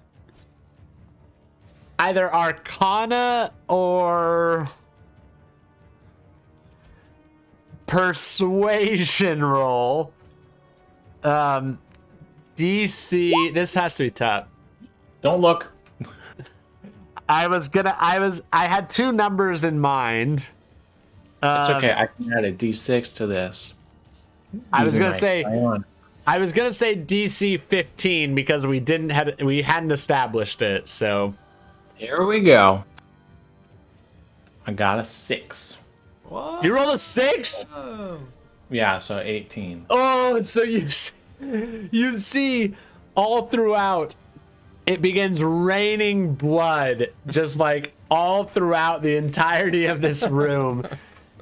either Arcana or Persuasion roll. DC, this has to be tough. Don't look. I had two numbers in mind. It's okay. I can add a D6 to this. I was using gonna my say Scion. DC 15 because we hadn't established it. So Here we go. I got a 6. What? you rolled a 6. Yeah, so 18. Oh, so you see all throughout, it begins raining blood, just like all throughout the entirety of this room.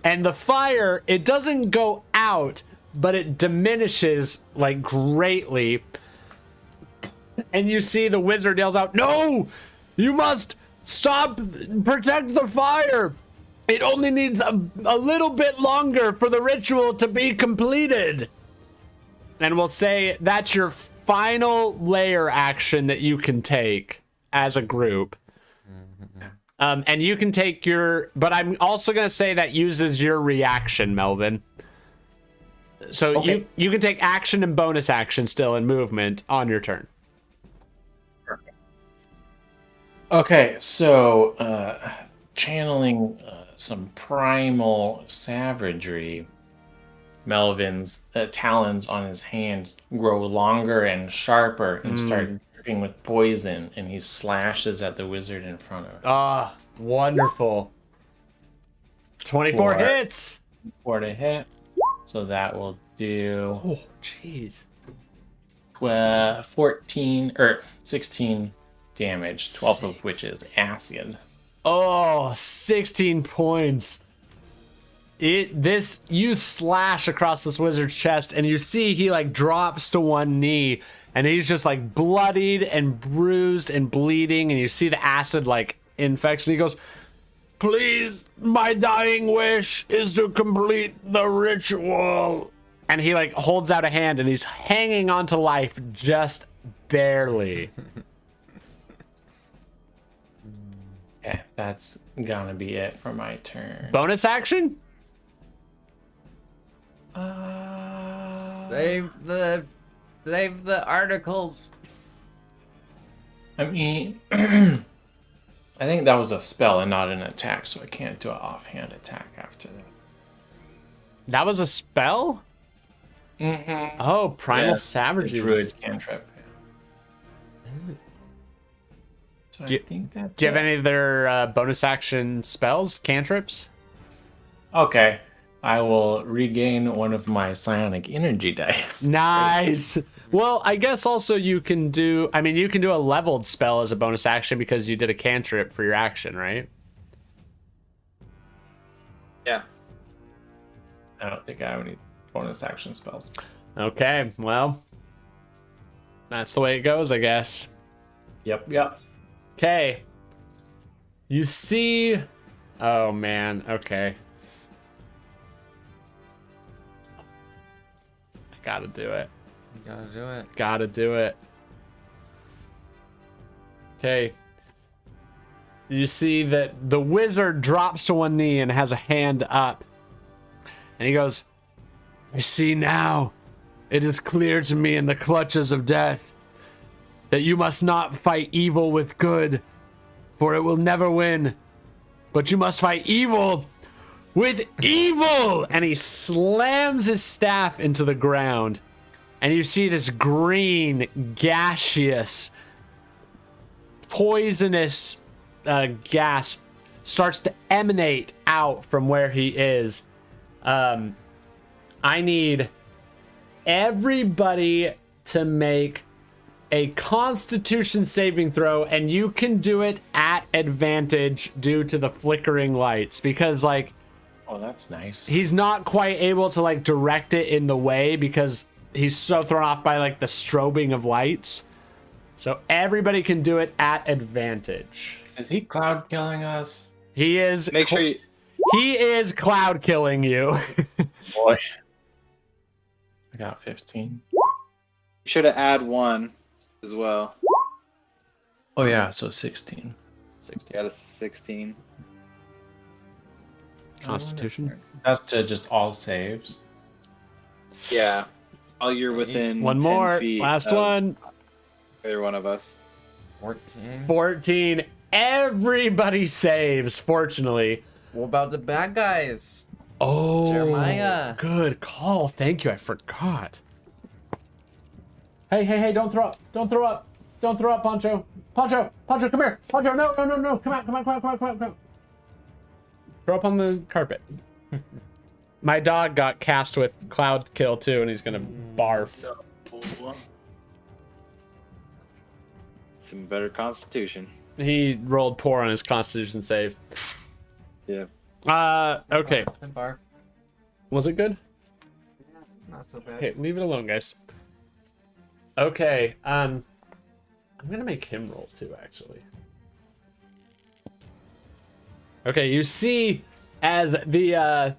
And the fire, it doesn't go out, but it diminishes like greatly. And you see the wizard yells out, "No! You must stop, protect the fire! It only needs a little bit longer for the ritual to be completed." And we'll say that's your final layer action that you can take as a group. And you can take but I'm also going to say that uses your reaction, Melvin. So Okay. you can take action and bonus action still in movement on your turn. Okay, so channeling some primal savagery, Melvin's talons on his hands grow longer and sharper and start dripping with poison, and he slashes at the wizard in front of him. Ah, wonderful. 24 Four. hits. 4 to hit, so that will do Oh, jeez. 14 or 16 damage, 12 of which is acid. Oh, 16 points. You slash across this wizard's chest, and you see he like drops to one knee, and he's just like bloodied and bruised and bleeding, and you see the acid like infects, and he goes, "Please, my dying wish is to complete the ritual." And he like holds out a hand, and he's hanging on to life just barely. Okay, that's gonna be it for my turn. Bonus action? Save the articles. I mean, I think that was a spell and not an attack, so I can't do an offhand attack after that. That was a spell? Mm-hmm. Oh, Primal Savagery. Druid cantrip. Yeah. So I Do you- think that's Do you have it. any other bonus action spells, cantrips? Okay, I will regain one of my psionic energy dice. Nice. Well, I guess also you can do a leveled spell as a bonus action because you did a cantrip for your action, right? Yeah. I don't think I have any bonus action spells. Okay, well, that's the way it goes, I guess. Yep. Okay. You see... Oh, man. Okay. I gotta do it. Gotta do it. Gotta do it. Okay. You see that the wizard drops to one knee and has a hand up. And he goes, "I see now. It is clear to me in the clutches of death that you must not fight evil with good, for it will never win. But you must fight evil with evil! And he slams his staff into the ground. And you see this green, gaseous, poisonous gas starts to emanate out from where he is. I need everybody to make a Constitution saving throw, and you can do it at advantage due to the flickering lights, because like, Oh, that's nice. he's not quite able to like direct it in the way because he's so thrown off by like the strobing of lights. So everybody can do it at advantage. Is he cloud killing us? He is. Make sure you. He is cloud killing you. Boy. I got 15. You should have add 1 as well. Oh yeah, so 16. You got a 16. Constitution. That's to just all saves. Yeah. While you're within One 10 more. feet Last of one. either one of us. 14. 14. Everybody saves, fortunately. What about the bad guys? Oh, Jeremiah. Good call. Thank you. I forgot. Hey, don't throw up. Don't throw up. Don't throw up, Poncho. Poncho, come here. Poncho, no. Come on. Throw up on the carpet. My dog got cast with cloud kill too, and he's gonna barf. Some better constitution. He rolled poor on his Constitution save. Yeah. Okay. Good bar. Was it good? Not so bad. Okay, leave it alone, guys. Okay, I'm gonna make him roll too, actually. Okay, you see as the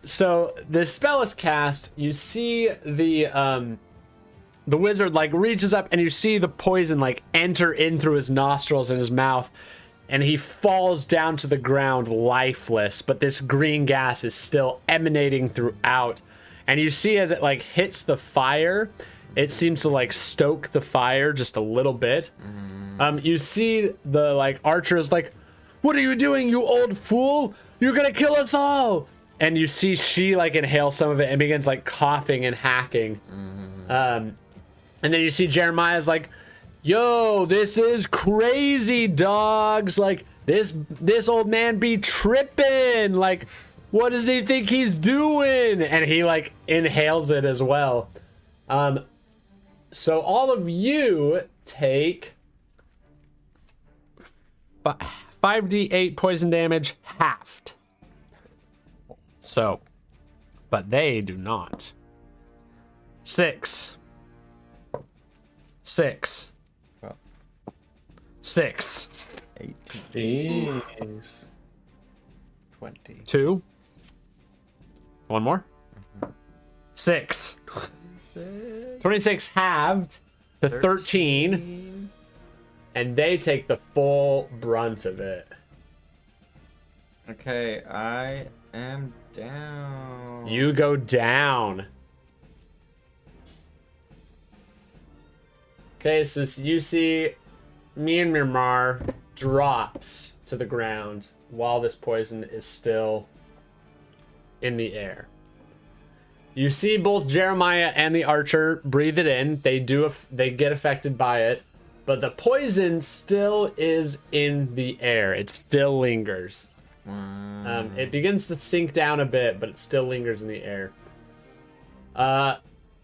so the spell is cast, you see the wizard like reaches up and you see the poison like enter in through his nostrils and his mouth, and he falls down to the ground lifeless, but this green gas is still emanating throughout. And you see as it like hits the fire, it seems to like stoke the fire just a little bit. You see the like archer is like, "What are you doing, you old fool? You're gonna kill us all!" And you see she like inhales some of it and begins like coughing and hacking. And then you see Jeremiah's like, "Yo, this is crazy, dogs. Like this old man be tripping. Like, what does he think he's doing?" And he like inhales it as well. So all of you take 5d8 poison damage halved. So, but they do not. 6. 6. 6. 18. Jeez. 20. 2. One more. 6. 26 halved to 13. And they take the full brunt of it. Okay, I am down. You go down. Okay, so you see me and Mirmar drops to the ground while this poison is still in the air. You see both Jeremiah and the archer breathe it in. They get affected by it, but the poison still is in the air. It still lingers. It begins to sink down a bit, but it still lingers in the air.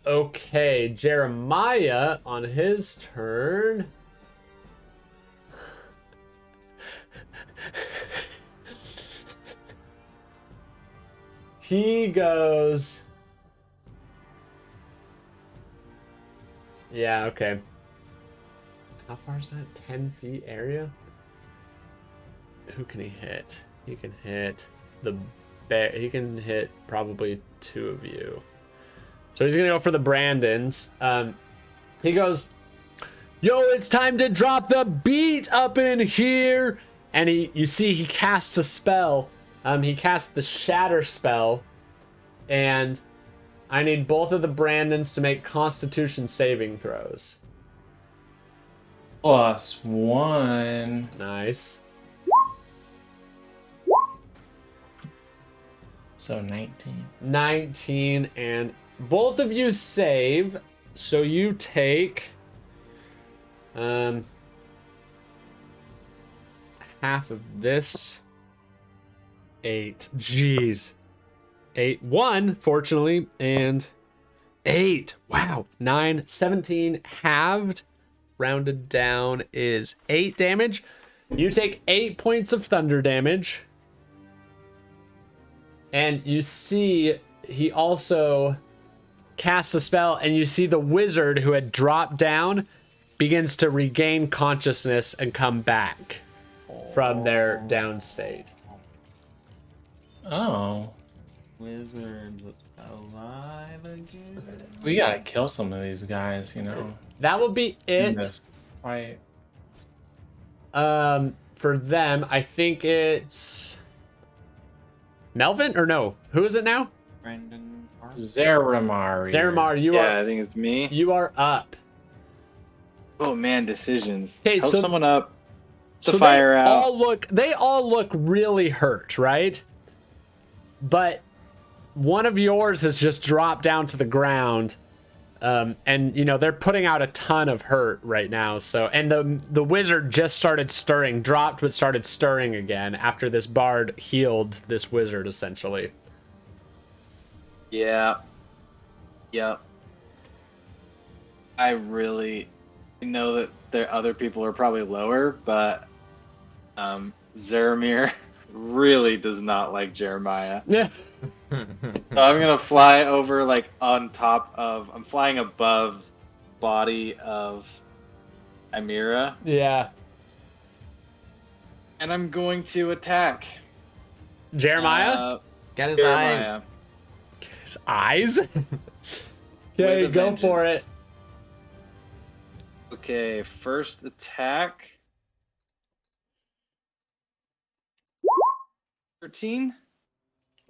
Okay, Jeremiah on his turn. He goes. Yeah, okay. How far is that? 10 feet area? Who can he hit? He can hit the bear. He can hit probably 2 of you. So he's gonna go for the Brandons. He goes, "Yo, it's time to drop the beat up in here." And you see he casts a spell. He casts the Shatter spell, and I need both of the Brandons to make Constitution saving throws. +1. Nice. So 19. 19, and both of you save, so you take half of this. 8. Jeez. 8. 1, fortunately, and 8. Wow. 9. 17 halved. Rounded down is 8 damage. You take 8 points of thunder damage. And you see he also casts a spell, and you see the wizard who had dropped down begins to regain consciousness and come back from their down state. Oh. Wizards alive again? We gotta kill some of these guys, you know. That will be In it. this fight. For them, I think it's Melvin, or no? Who is it now? Brandon Zeramar. Zeramar, you Yeah, are I think it's me. you are up. Oh man, decisions. Okay, Help so- someone up. The So fire they out. they all look really hurt, right? But one of yours has just dropped down to the ground. And you know they're putting out a ton of hurt right now. So, and the wizard just started stirring, dropped but started stirring again after this bard healed this wizard essentially. Yeah. Yep. I really know that there other people are probably lower, but Zaramir really does not like Jeremiah. Yeah. So I'm gonna fly over like on top of I'm flying above body of Amira, Yeah. and I'm going to attack Jeremiah? Got his Jeremiah. eyes. His eyes? With Okay, a go for it. vengeance. Okay, first attack. 13.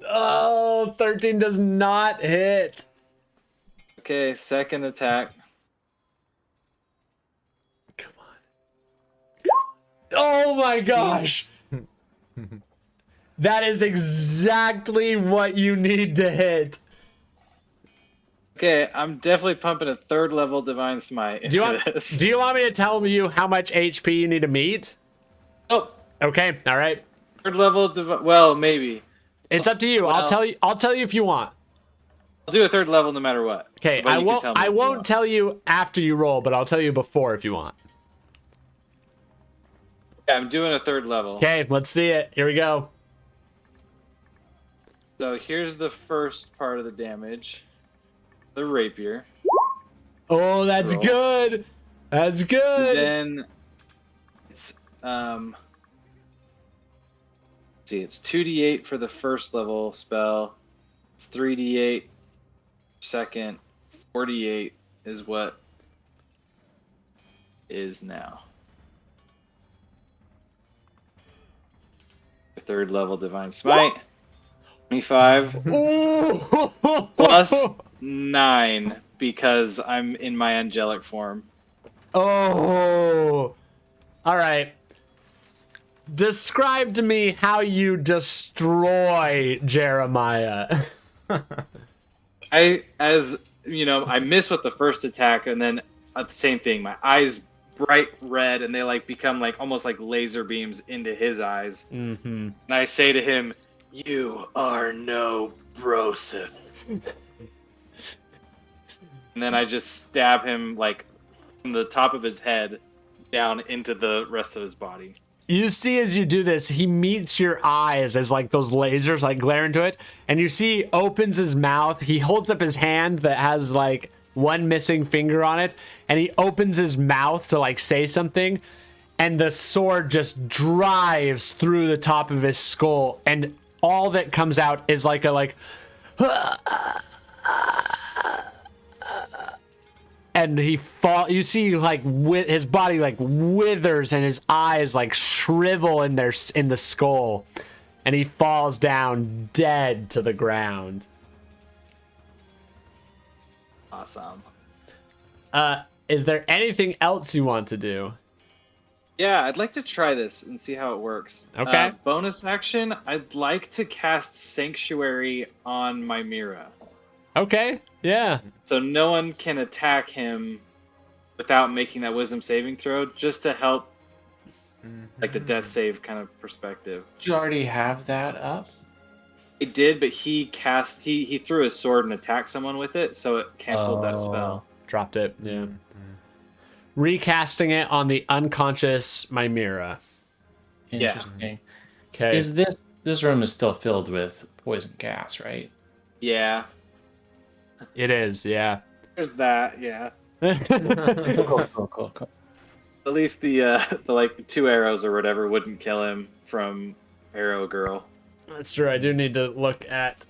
Oh, 13 does not hit. Okay, second attack. Come on. Oh my gosh. That is exactly what you need to hit. Okay, I'm definitely pumping a third level Divine Smite Do you into want this. do you want me to tell you how much HP you need to meet? Oh, Okay, all right. third level well, maybe. It's up to you. I'll Well- tell you if you want. I'll do a third level no matter what. Okay, But I you can won't tell me I if you won't want. tell you after you roll, but I'll tell you before if you want. Yeah, I'm doing a third level. Okay, let's see it. Here we go. So here's the first part of the damage. The rapier. Oh, that's Roll. good. That's good. Then it's see, it's 2d8 for the first level spell. It's 3d8 second. 48 is what is now. The third level Divine Smite. 25 Ooh. plus 9 because I'm in my angelic form. Oh. All right. Describe to me how you destroy Jeremiah. I miss with the first attack, and then the same thing. My eyes bright red, and they like become like almost like laser beams into his eyes. Mm-hmm. And I say to him, "You are no Broseph." And then I just stab him like from the top of his head down into the rest of his body. You see as you do this, he meets your eyes as like those lasers like glare into it, and you see he opens his mouth. He holds up his hand that has like one missing finger on it, and he opens his mouth to like say something, and the sword just drives through the top of his skull, and all that comes out is like a and he fall. You see, like his body like withers and his eyes like shrivel in the skull, and he falls down dead to the ground. Awesome. Is there anything else you want to do? Yeah, I'd like to try this and see how it works. Okay. Bonus action, I'd like to cast Sanctuary on Mimira. Okay. Yeah. So no one can attack him without making that wisdom saving throw, just to help like the death save kind of perspective. Did you already have that up? It did, but he threw his sword and attacked someone with it, so it canceled that spell. Dropped it. Yeah. Recasting it on the unconscious Mimira. Interesting. Okay. Is this room is still filled with poison gas, right? Yeah. It is. Yeah. There's that, yeah. Cool. At least the like 2 arrows or whatever wouldn't kill him from Arrow Girl. That's true. I do need to look at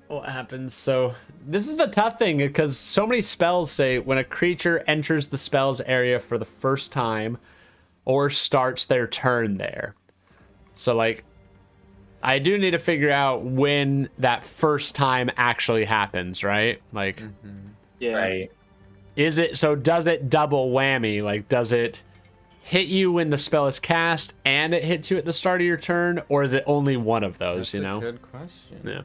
what happens. So this is the tough thing because so many spells say when a creature enters the spell's area for the first time or starts their turn there. So like I do need to figure out when that first time actually happens, right? Like Yeah. Right. does it double whammy? Like does it hit you when the spell is cast and it hits you at the start of your turn, or is it only one of those? That's you a know, good question. yeah.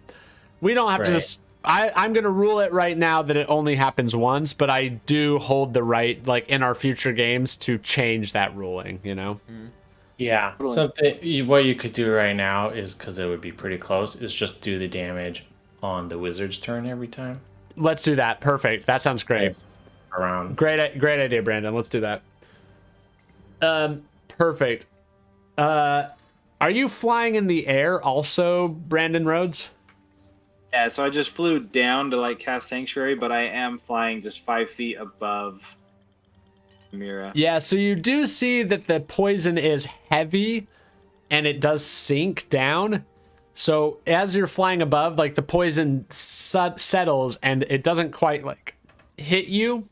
We don't have to Right. just. I'm gonna rule it right now that it only happens once, but I do hold the right, like in our future games, to change that ruling. You know. Yeah. Totally. Something what you could do right now is, because it would be pretty close, is just do the damage on the wizard's turn every time. Let's do that. Perfect. That sounds great. Around. Great idea, Brandon. Let's do that. Perfect. Are you flying in the air also, Brandon Rhodes? Yeah, so I just flew down to like cast Sanctuary, but I am flying just 5 feet above Mira. Yeah, so you do see that the poison is heavy and it does sink down. So as you're flying above, like the poison settles and it doesn't quite like hit you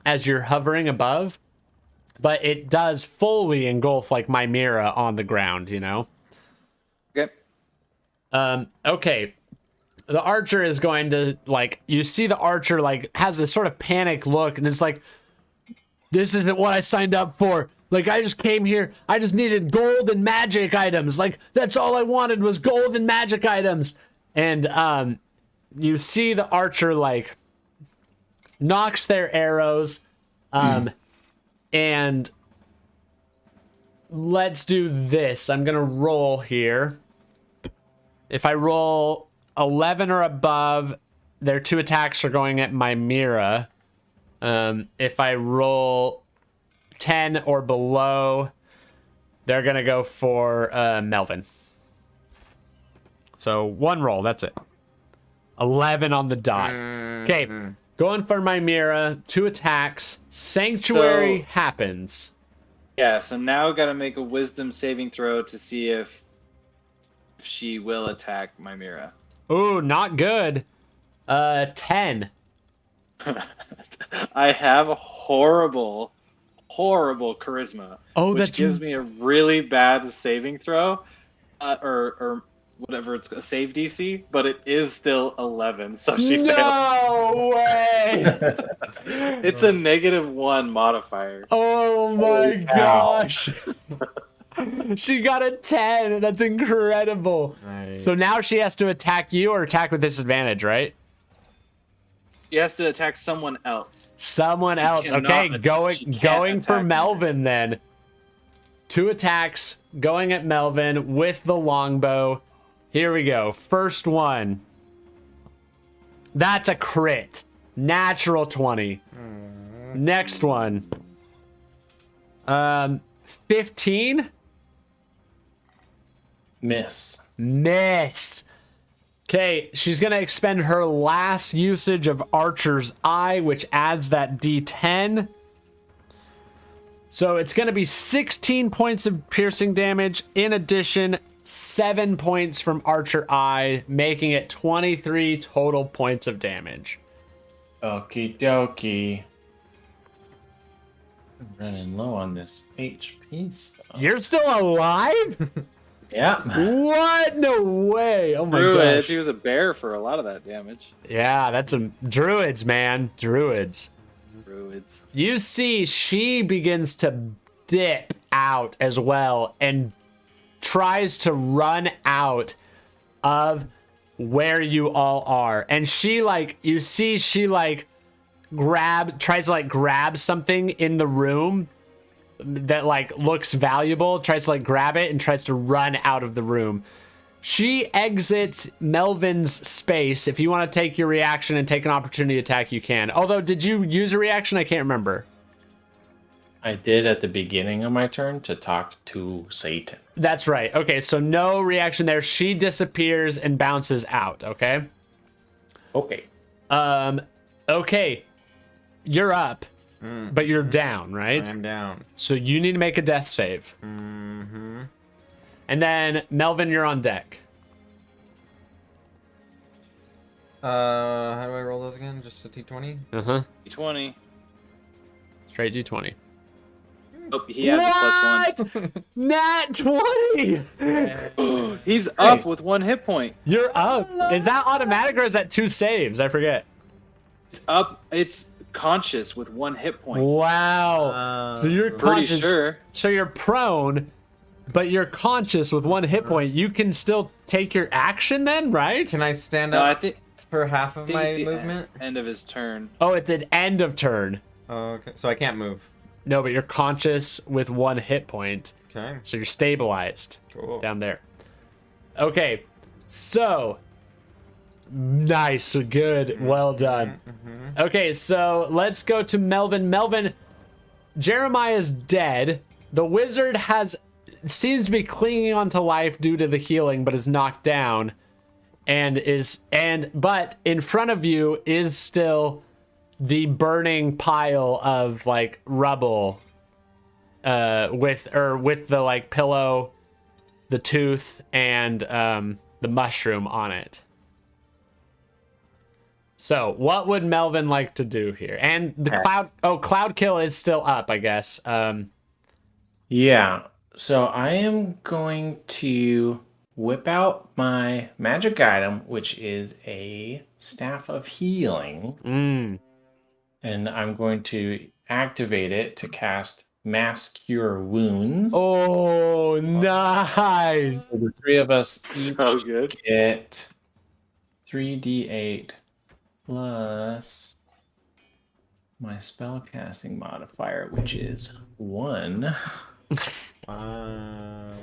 as you're hovering above, but it does fully engulf like Mimira on the ground, you know? Okay. Okay. The archer is going to like, you see the archer like has this sort of panic look and it's like, this isn't what I signed up for. Like, I just came here. I just needed gold and magic items. Like, that's all I wanted was gold and magic items. And you see the archer, like, knocks their arrows. And let's do this. I'm going to roll here. If I roll 11 or above, their 2 attacks are going at Mimira. If I roll 10 or below, they're gonna go for Melvin. So 1 roll, that's it. 11 on the dot. Okay, going for Mimira, 2 attacks. Sanctuary happens. Yeah, so now got to make a Wisdom saving throw to see if she will attack Mimira. Ooh, not good. 10. I have horrible charisma. Oh, which that's gives me a really bad saving throw, or whatever it's a save DC, but it is still 11, so she failed. No way! It's a -1 modifier. Oh my Holy cow. gosh! She got a 10. That's incredible. Right. So now she has to attack you or attack with disadvantage, right? She has to attack someone else. Someone else. cannot Okay, attack- she can't going for attack me. Melvin then. 2 attacks going at Melvin with the longbow. Here we go. First one. That's a crit. Natural 20. Next one. 15. Miss. Miss. Okay, she's going to expend her last usage of Archer's Eye, which adds that D10. So it's going to be 16 points of piercing damage. In addition, 7 points from Archer Eye, making it 23 total points of damage. Okie dokie. I'm running low on this HP stuff. You're still alive? Yeah. What? No way. Oh my Druid, gosh. she was a bear for a lot of that damage. Yeah, that's some druids, man. Druids. Druids. You see she begins to dip out as well and tries to run out of where you all are. And she like, you see she like tries to like grab something in the room that like looks valuable, tries to like grab it and tries to run out of the room. She exits Melvin's space. If you want to take your reaction and take an opportunity attack, you can. Although, did you use a reaction? I can't remember. I did at the beginning of my turn to talk to Satan. That's right. Okay, so no reaction there. She disappears and bounces out, okay? Okay. Okay. You're up, but you're down, right? I'm down. So you need to make a death save. Mm-hmm. And then, Melvin, you're on deck. How do I roll those again? Just a T20? Uh-huh. D20. Straight D20. Oh, he has a +1. Nat 20! He's up with 1 hit point. You're up. Is that automatic or is that 2 saves? I forget. It's up. It's conscious with 1 hit point. Wow. So you're Pretty conscious. sure. So you're prone, but you're conscious with 1 hit point. You can still take your action then, right? Can I stand No, up I think for half of my it's the movement? end of his turn. Oh, it's an end of turn. Oh, okay. So I can't move. No, but you're conscious with 1 hit point. Okay. So you're stabilized Cool. down there. Okay. So nice. Good. Well done. Okay, so let's go to Melvin. Melvin, Jeremiah's dead. The wizard seems to be clinging on to life due to the healing, but is knocked down. But in front of you is still the burning pile of like rubble with the like pillow, the tooth, and the mushroom on it. So what would Melvin like to do here? And the cloud kill is still up, I guess. Yeah. So I am going to whip out my magic item, which is a staff of healing. And I'm going to activate it to cast Mass Cure Wounds. Oh, nice. So the 3 of us each So good. get 3d8 plus my spellcasting modifier, which is 1. Wow.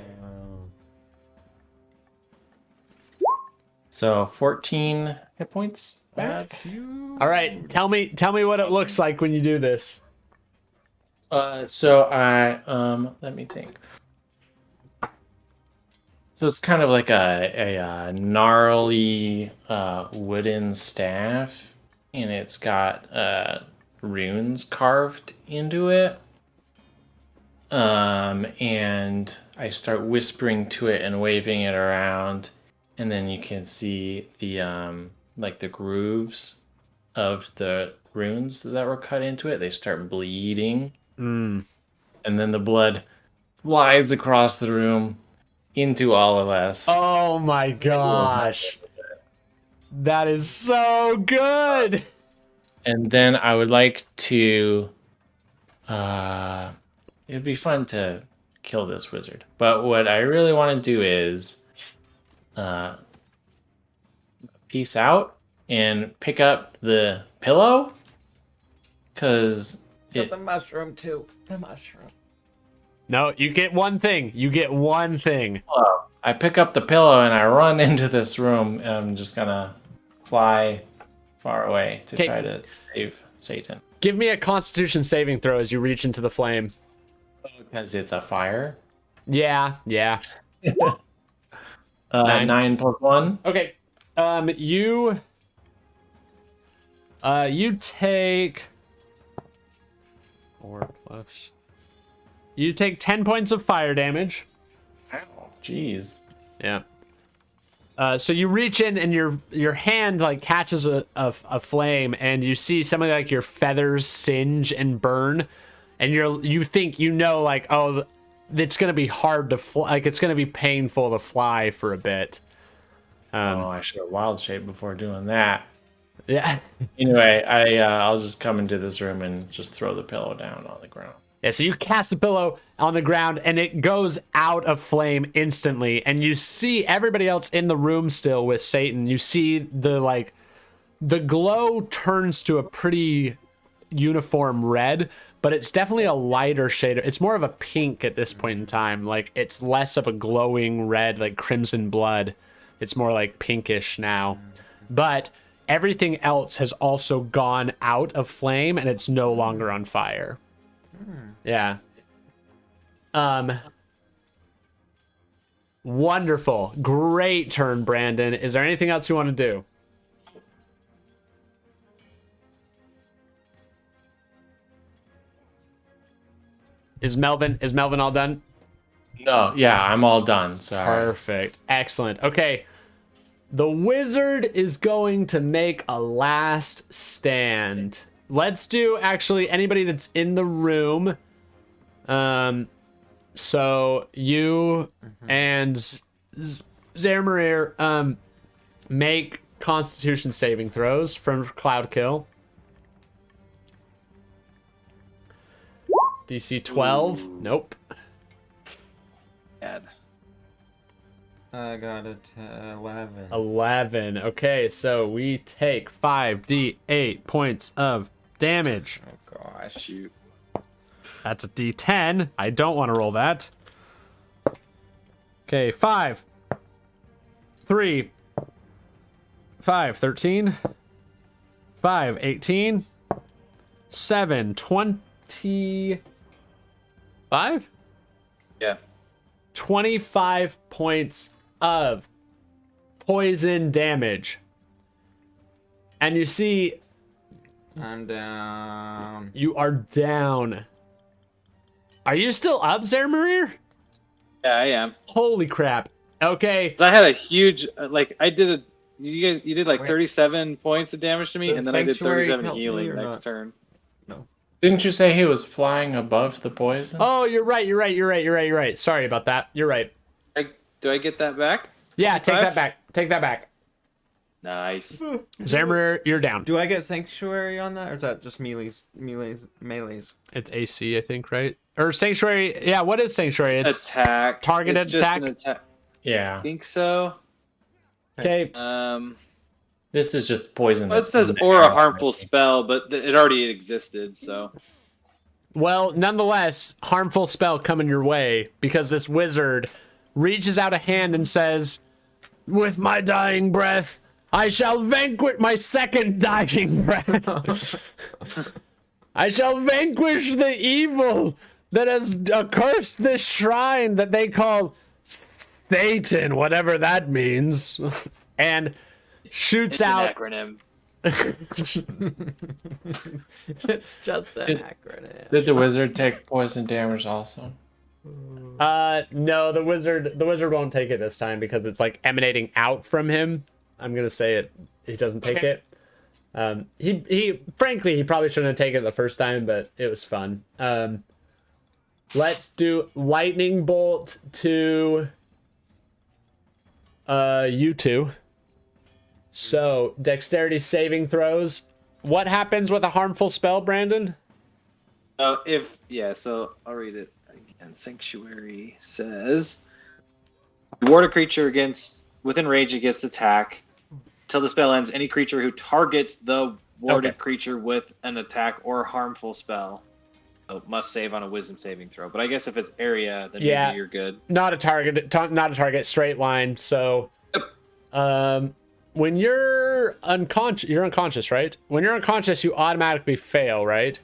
So 14 hit points back. That's huge. All right, tell me what it looks like when you do this. So I let me think. So it's kind of like a gnarly wooden staff, and it's got runes carved into it. And I start whispering to it and waving it around, and then you can see the like the grooves of the runes that were cut into it. They start bleeding. And then the blood flies across the room into all of us. Oh my gosh. That is so good. And then I would like to it'd be fun to kill this wizard. But what I really want to do is peace out and pick up the pillow, because Got the mushroom too. The mushroom. No, you get one thing. You get one thing. I pick up the pillow and I run into this room, and I'm just gonna fly far away to try to save Satan. Give me a Constitution saving throw as you reach into the flame. Because it's a fire. Yeah. 9 plus 1. Okay. You take 4 plus. You take 10 points of fire damage. Ow, jeez. Yeah. So you reach in and your hand like catches a flame, and you see some of like your feathers singe and burn, and you think like, oh, it's gonna be hard to fly, like it's gonna be painful to fly for a bit. I should have wild shape before doing that. Yeah. Anyway, I'll just come into this room and just throw the pillow down on the ground. Yeah, so you cast the pillow on the ground and it goes out of flame instantly, and you see everybody else in the room still with Satan. You see the glow turns to a pretty uniform red, but it's definitely a lighter shade. It's more of a pink at this point in time. Like, it's less of a glowing red, like crimson blood. It's more like pinkish now. But everything else has also gone out of flame and it's no longer on fire. Yeah. Wonderful. Great turn, Brandon. Is there anything else you want to do? Is Melvin all done? No, yeah, I'm all done. Sorry. Perfect. Excellent. Okay. The wizard is going to make a last stand. Let's do actually anybody that's in the room. So you and Zarmarir make Constitution saving throws from Cloud Kill. DC 12. Ooh. Nope. Bad. I got a 11. 11. Okay, so we take 5d8 points of damage. Oh gosh. Shoot. That's a d10. I don't want to roll that. Okay, 5. 3. 5, 13. 5, 18. 7, 25? Yeah. 25 points of poison damage. And you see... I'm down. You are down. Are you still up, Zarmarir? Yeah, I am. Holy crap. Okay. So I had a huge, you did like 37 points of damage to me, The and then I did sanctuary 37 helped me healing or next not? turn. Didn't you say he was flying above the poison? Oh, you're right. Sorry about that. You're right. Do I get that back? Yeah, take 25? that back. Take that back. Nice. Zarmarir, you're down. Do I get Sanctuary on that, or is that just melees? It's AC, I think, right? Or Sanctuary. Yeah, what is Sanctuary? It's attack. targeted It's just an attack? Yeah. I think so. Okay. This is just poison. Well, it says or a harmful spell, but it already existed, so. Well, nonetheless, harmful spell coming your way because this wizard reaches out a hand and says, "With my dying breath, I shall vanquish my second dying breath. I shall vanquish the evil that has accursed this shrine that they call Satan, whatever that means," and shoots It's out. an acronym. It's just an acronym. Did the wizard take poison damage also? No, the wizard won't take it this time because it's like emanating out from him. I'm gonna say it. He doesn't take it. He frankly he probably shouldn't have taken it the first time, but it was fun. Let's do lightning bolt to you two. So dexterity saving throws. What happens with a harmful spell, Brandon? So I'll read it again. Sanctuary says, ward a creature within range against attack. Till the spell ends, any creature who targets the warded creature with an attack or harmful spell must save on a wisdom saving throw. But I guess if it's area, then maybe you're good. Not a target, straight line. So, when you're unconscious, right? When you're unconscious, you automatically fail, right?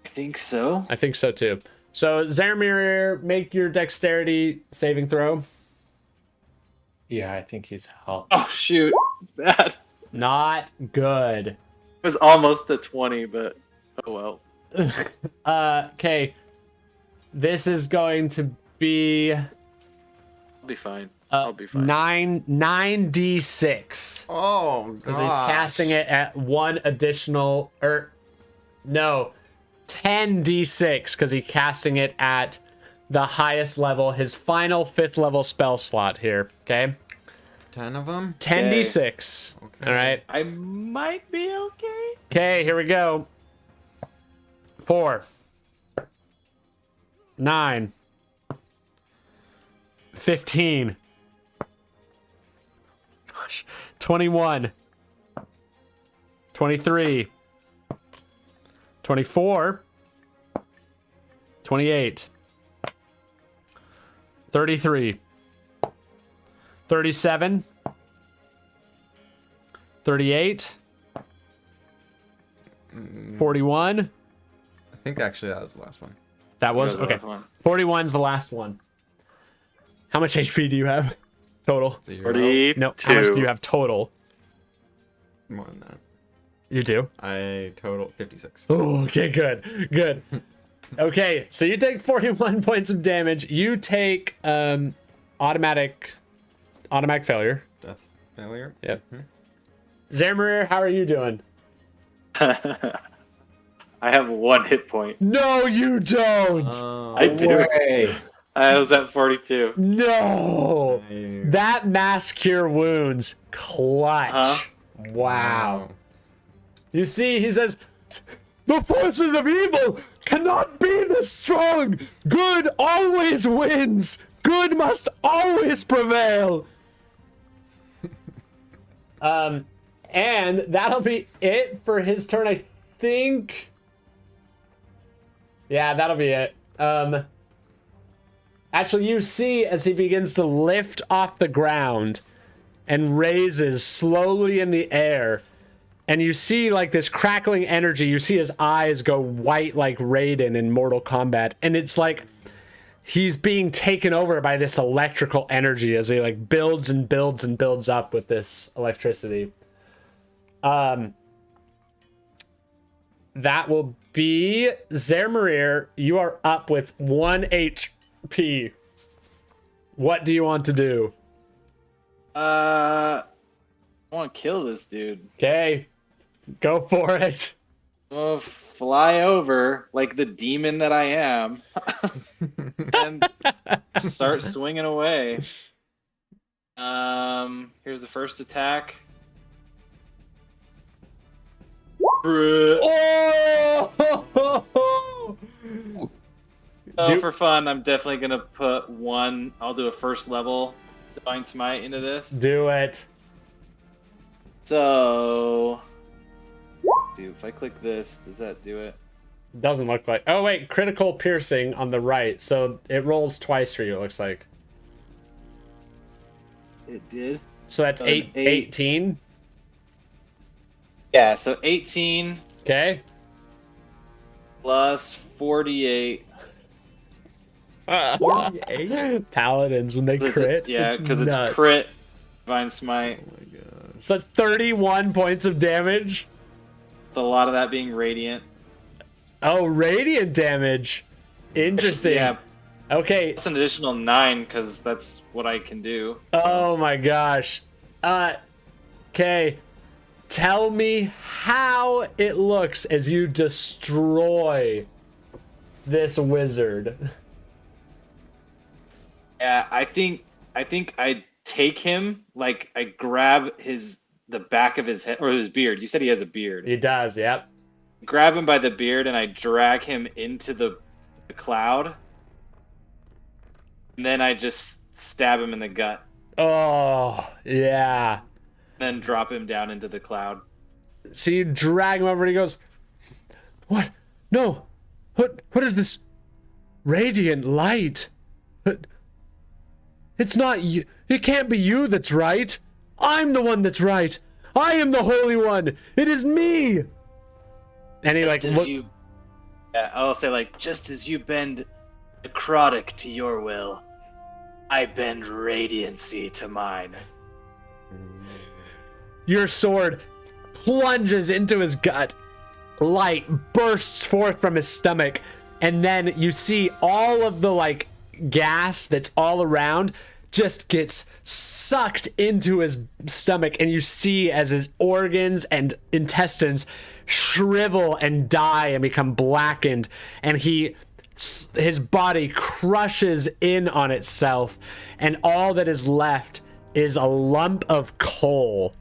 I think so. I think so too. So, Zarmarir, make your dexterity saving throw. Yeah, I think he's helped. Oh shoot, it's bad. Not good. It was almost a 20, but oh well. Okay. This is going to be I'll be fine. I'll be fine. 9d6. Oh, Because he's casting it at one additional, 10d6, because he's casting it at the highest level, his final 5th level spell slot here. Okay? 10 of them? 10d6. Okay. All right. I might be okay. Okay, here we go. 4, 9, 15, 21, 23, 24, 28, 33, 37, 38, 41. I think actually that was the last one. That was That was okay. the last one. 41's the last one. How much HP do you have total? 0. 42. No, how much do you have total? More than that. You do? I total 56. Oh, okay, good. Good. Okay, so you take 41 points of damage. You take automatic failure. Death failure. Yep. Zarmarir, how are you doing? I have 1 hit point. No, you don't. Oh, I do. Way. I was at 42. No. nice. That mass cure wounds. Clutch. Huh? Wow. You see, he says, the forces of evil cannot be this strong. Good always wins. Good must always prevail. And that'll be it for his turn, I think. Yeah, that'll be it. Actually, you see as he begins to lift off the ground and raises slowly in the air, and you see like this crackling energy. You see his eyes go white like Raiden in Mortal Kombat, and it's like he's being taken over by this electrical energy as he like builds and builds and builds up with this electricity. That will be Zarmarir. You are up with 1 HP. What do you want to do? I want to kill this dude. Okay, go for it. I'm gonna fly over like the demon that I am and start swinging away. Here's the first attack. Oh! So for fun, I'm definitely gonna put 1. I'll do a first level Divine Smite into this. Do it. So, dude, if I click this, does that do it? Doesn't look like. Oh wait, critical piercing on the right. So it rolls twice for you. It looks like. It did. So that's An 18. Yeah, so 18 Okay. plus 48. 48? Paladins when they crit. Yeah, because it's nuts. crit. Divine Smite. Oh my god. So that's 31 points of damage. With a lot of that being radiant. Oh, radiant damage. Interesting. Yeah, Okay. that's an additional 9 because that's what I can do. Oh my gosh. Okay. Tell me how it looks as you destroy this wizard. Yeah, I think I take him, like I grab the back of his head or his beard. You said he has a beard. He does, yep. Grab him by the beard and I drag him into the cloud. And then I just stab him in the gut. Oh, yeah. Then drop him down into the cloud. So you drag him over and he goes, what? No. What is this? Radiant light. It's not you. It can't be you that's right. I'm the one that's right. I am the Holy One. It is me. And he Just like as look. you, yeah, I'll say like, just as you bend necrotic to your will, I bend radiancy to mine. Your sword plunges into his gut. Light bursts forth from his stomach. And then you see all of the like gas that's all around just gets sucked into his stomach. And you see as his organs and intestines shrivel and die and become blackened. And his body crushes in on itself. And all that is left is a lump of coal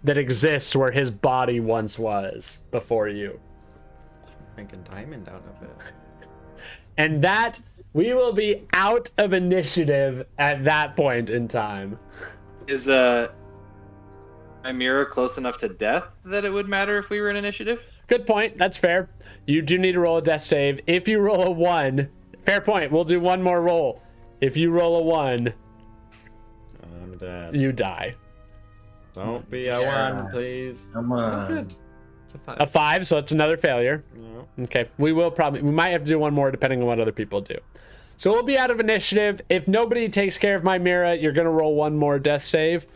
that exists where his body once was before you. Make a diamond out of it. And that we will be out of initiative at that point in time. Is my mirror close enough to death that it would matter if we were in initiative? Good point. That's fair. You do need to roll a death save. If you roll a 1, fair point. We'll do one more roll. If you roll a 1, I'm dead. you die. Don't be a Yeah. 1, please. Come Oh, on. good. It's a 5. A 5, so that's another failure. No. Okay. We might have to do one more depending on what other people do. So we'll be out of initiative. If nobody takes care of my Mira, you're going to roll one more death save.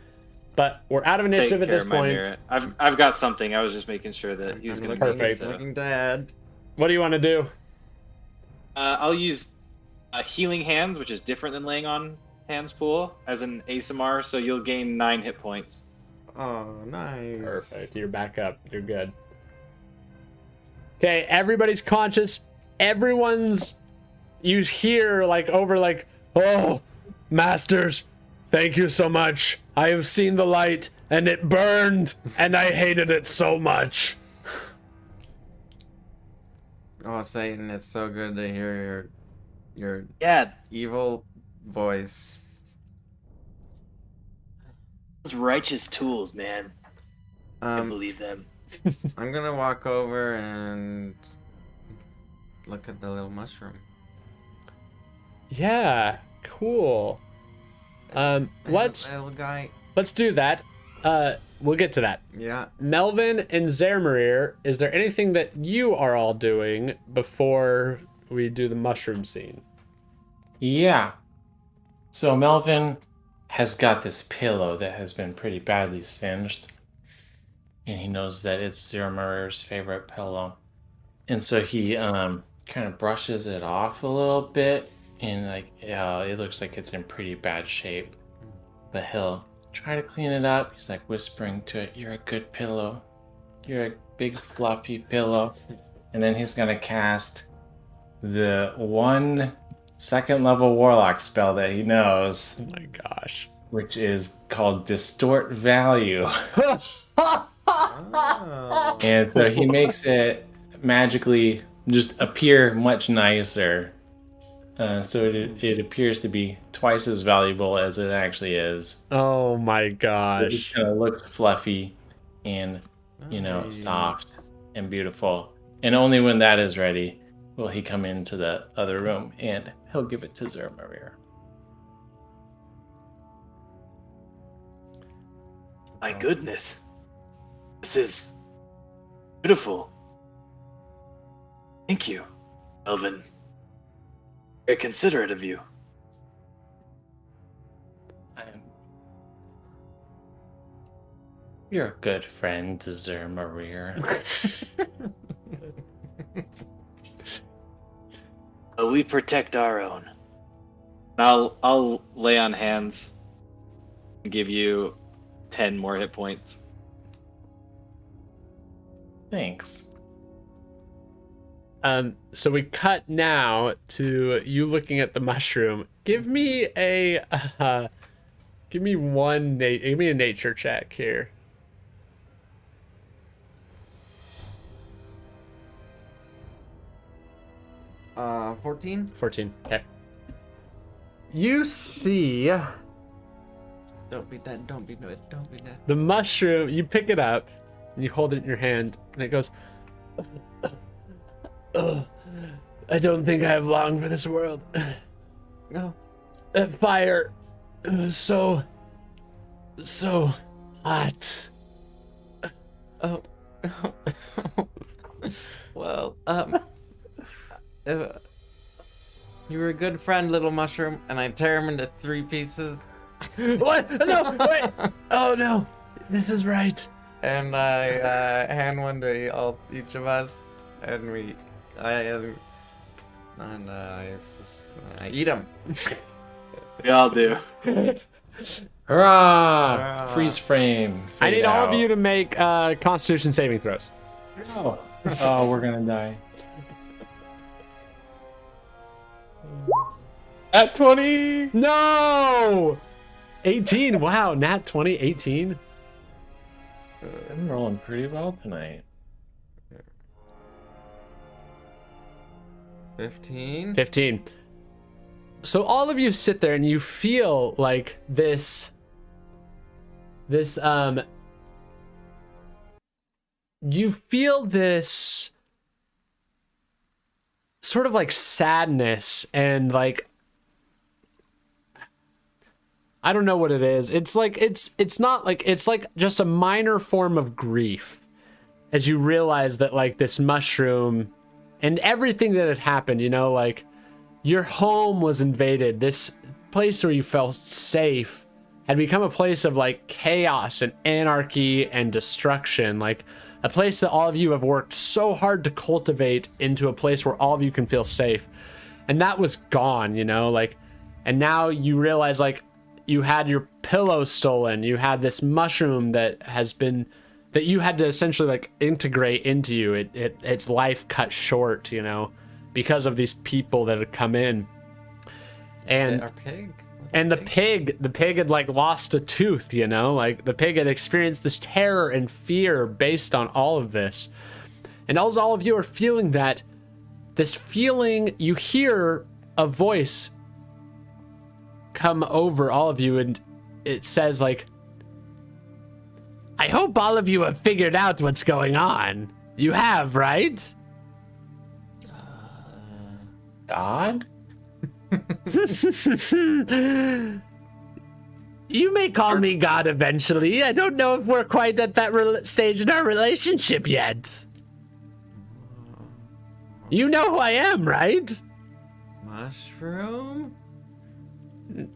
But we're out of initiative at Take care this of my point. mirror. I've got something. I was just making sure that he was I'm going to looking, Perfect. looking dead. What do you want to do? I'll use healing hands, which is different than laying on hands pool, as an ASMR. So you'll gain 9 hit points. Oh, nice. Perfect. You're back up. You're good. Okay, everybody's conscious. You hear oh, masters, thank you so much. I have seen the light and it burned and I hated it so much. Oh, Satan, it's so good to hear your Yeah, evil voice. those righteous tools, man. I believe them. I'm gonna walk over and look at the little mushroom. Yeah, cool. Little guy. Let's do that. We'll get to that. Yeah. Melvin and Zermarir, is there anything that you are all doing before we do the mushroom scene? Yeah. So Melvin has got this pillow that has been pretty badly singed. And he knows that it's Zermarir's favorite pillow. And so he kind of brushes it off a little bit. And it looks like it's in pretty bad shape. But he'll try to clean it up. He's like whispering to it, "You're a good pillow. You're a big fluffy pillow." And then he's going to cast the 1 second level warlock spell that he knows, Oh my gosh. which is called Distort Value. Oh. And so he makes it magically just appear much nicer. So it appears to be twice as valuable as it actually is. Oh my It gosh. just kind of looks fluffy and, Nice. soft and beautiful. And only when that is ready will he come into the other room and he'll give it to Zermarir. My goodness. This is beautiful. Thank you, Melvin. Very considerate of you. You're a good friend, Zermarir. But we protect our own. I'll lay on hands and give you 10 more hit points. Thanks. So we cut now to you looking at the mushroom. Give me a nature check here. 14? 14. Okay. You see Don't be dead, don't be dead, don't be dead. the mushroom, you pick it up and you hold it in your hand and it goes, I don't think I have long for this world. No. That fire was so hot. Oh. Well, you were a good friend, little mushroom, and I tear him into 3 pieces. What? No, wait. Oh no. This is right. And I hand one to each of us, and I eat them. We all do. Hurrah! Freeze frame. I need fade all of out. you to make Constitution saving throws. Oh, we're gonna die. At 20! No! 18. Wow, nat 20, 18. I'm rolling pretty well tonight. 15. 15. So all of you sit there and you feel like this you feel this sort of like sadness and like I don't know what it is. It's like it's not like it's like just a minor form of grief as you realize that like this mushroom and everything that had happened, you know, like your home was invaded. This place where you felt safe had become a place of like chaos and anarchy and destruction, like a place that all of you have worked so hard to cultivate into a place where all of you can feel safe. And that was gone, you know, like, and now you realize like you had your pillow stolen, you had this mushroom that has been, that you had to essentially like integrate into you. Its life cut short, you know, because of these people that had come in. And Our pig. and the pig had like lost a tooth, you know, like the pig had experienced this terror and fear based on all of this. And as all of you are feeling that, this feeling, you hear a voice come over all of you and it says like, I hope all of you have figured out what's going on. You have, right? God? You may call me God eventually. I don't know if we're quite at that stage in our relationship yet. You know who I am, right? Mushroom?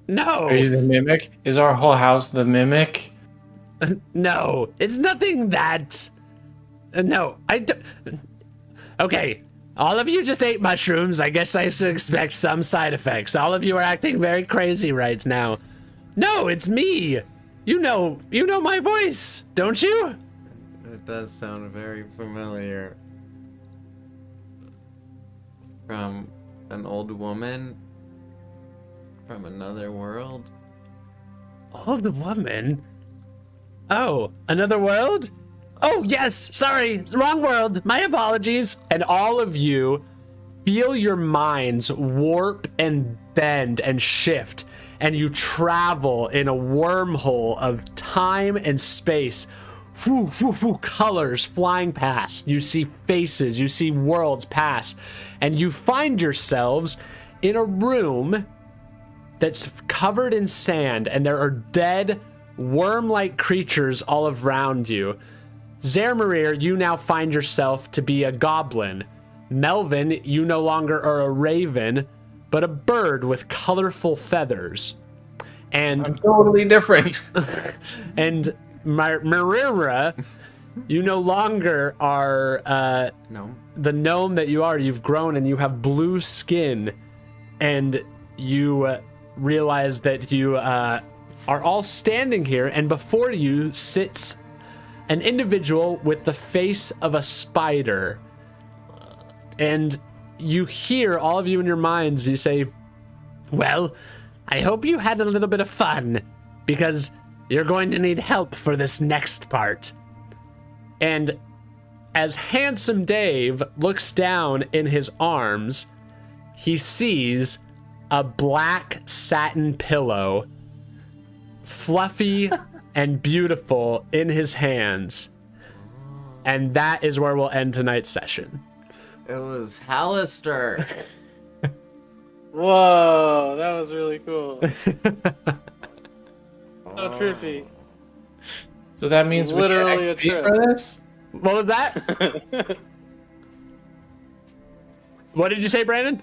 No. Are you the mimic? Is our whole house the mimic? No, it's nothing that... No, I don't... Okay, all of you just ate mushrooms. I guess I should expect some side effects. All of you are acting very crazy right now. No, it's me. You know my voice, don't you? It does sound very familiar. From an old woman from another world. Old woman? Oh, another world? Oh, yes, sorry, wrong world. My apologies. And all of you feel your minds warp and bend and shift, and you travel in a wormhole of time and space. Foo, foo, foo, colors flying past. You see faces, you see worlds pass, and you find yourselves in a room that's covered in sand, and there are dead, worm-like creatures all around you. Zermarir, you now find yourself to be a goblin. Melvin, you no longer are a raven, but a bird with colorful feathers. And I'm totally different. and Marira, you no longer are No. the gnome that you are. You've grown and you have blue skin, and you realize that you are all standing here, and before you sits an individual with the face of a spider. And you hear, all of you in your minds, you say, well, I hope you had a little bit of fun, because you're going to need help for this next part. And as Handsome Dave looks down in his arms, he sees a black satin pillow, fluffy and beautiful, in his hands. And that is where we'll end tonight's session. It was Hallister. Whoa, that was really cool. So trippy. So that means Literally we a get XP trip. for this? What was that? What did you say, Brandon?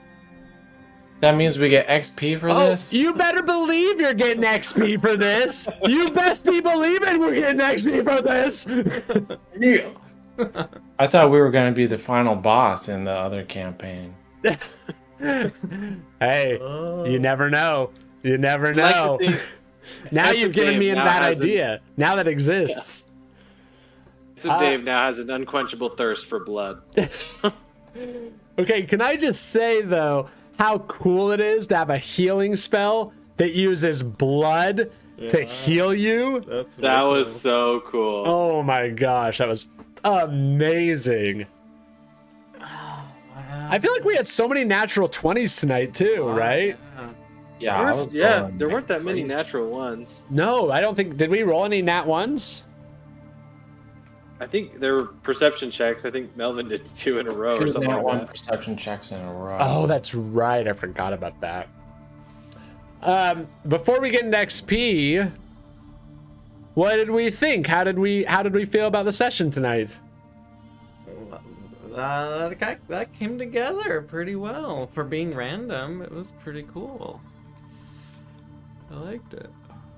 That means we get XP for this? You better believe you're getting XP for this. You best be believing we're getting XP for this. Yeah. I thought we were going to be the final boss in the other campaign. Hey, you never know. You never Like to know. think- Now That's you've a given Dave me now that has idea. Now that exists. So Dave now has an unquenchable thirst for blood. Okay, can I just say, though, how cool it is to have a healing spell that uses blood to heal you? That was so cool. Oh my gosh, that was amazing. Wow. I feel like we had so many natural 20s tonight too, right? Yeah, I was Yeah, rolling there like weren't that many crazy. natural ones. No, I don't think. Did we roll any nat ones? I think there were perception checks. I think Melvin did 2 in a row or Two something nat like one that. perception checks in a row. Oh, that's right. I forgot about that. Before we get into XP, what did we think? How did we feel about the session tonight? That came together pretty well for being random. It was pretty cool. I liked it.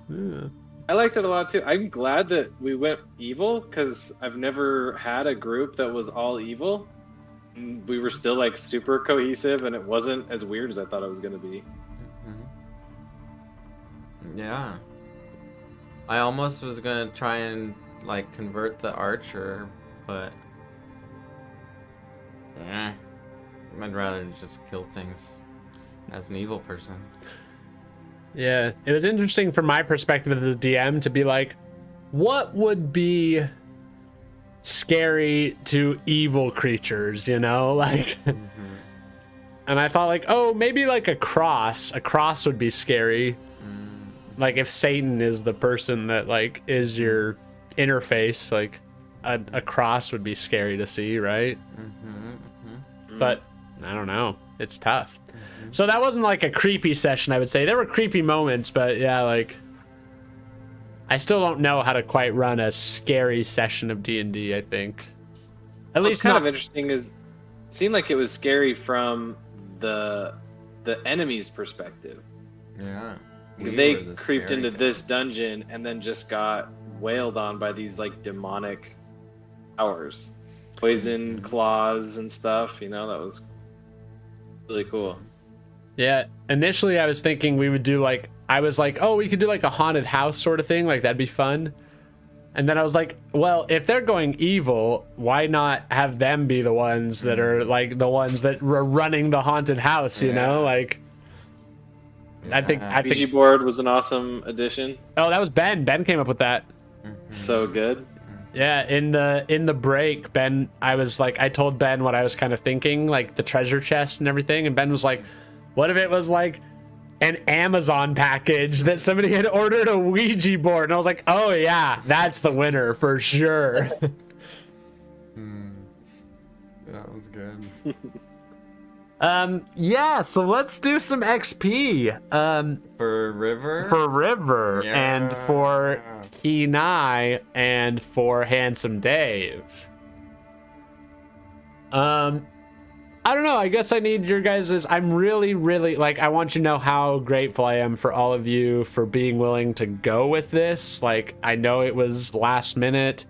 Yeah. I liked it a lot too. I'm glad that we went evil because I've never had a group that was all evil. And we were still like super cohesive, and it wasn't as weird as I thought it was gonna be. Yeah. I almost was gonna try and like convert the archer, but I'd rather just kill things as an evil person. Yeah, it was interesting from my perspective as a DM to be like, what would be scary to evil creatures, you know? Like, and I thought like, oh, maybe like a cross. A cross would be scary. Like if Satan is the person that like is your interface, like a cross would be scary to see, right? But I don't know. It's tough. So that wasn't like a creepy session, I would say. There were creepy moments, but yeah, like I still don't know how to quite run a scary session of D&D, I think. At least What's kind not of interesting is it seemed like it was scary from the enemy's perspective. Yeah. They creeped into this dungeon and then just got wailed on by these like demonic powers, poison claws and stuff. You know, that was really cool. Yeah, initially I was thinking we would do like, I was like, oh, we could do like a haunted house sort of thing, like that'd be fun. And then I was like, well, if they're going evil, why not have them be the ones that are like the ones that are running the haunted house, you know? Like, I think Ouija board was an awesome addition. oh, that was Ben. Ben came up with that. So good. Yeah, in the break, Ben, I told Ben what I was kind of thinking, like the treasure chest and everything, and Ben was like, what if it was like an Amazon package that somebody had ordered a Ouija board? And I was like, oh yeah, that's the winner for sure. That was good. Yeah, so let's do some XP. For River? For River and for Kenai and for Handsome Dave. I don't know. I guess I need your guys's. I'm really, really like. I want you to know how grateful I am for all of you for being willing to go with this. Like, I know it was last minute,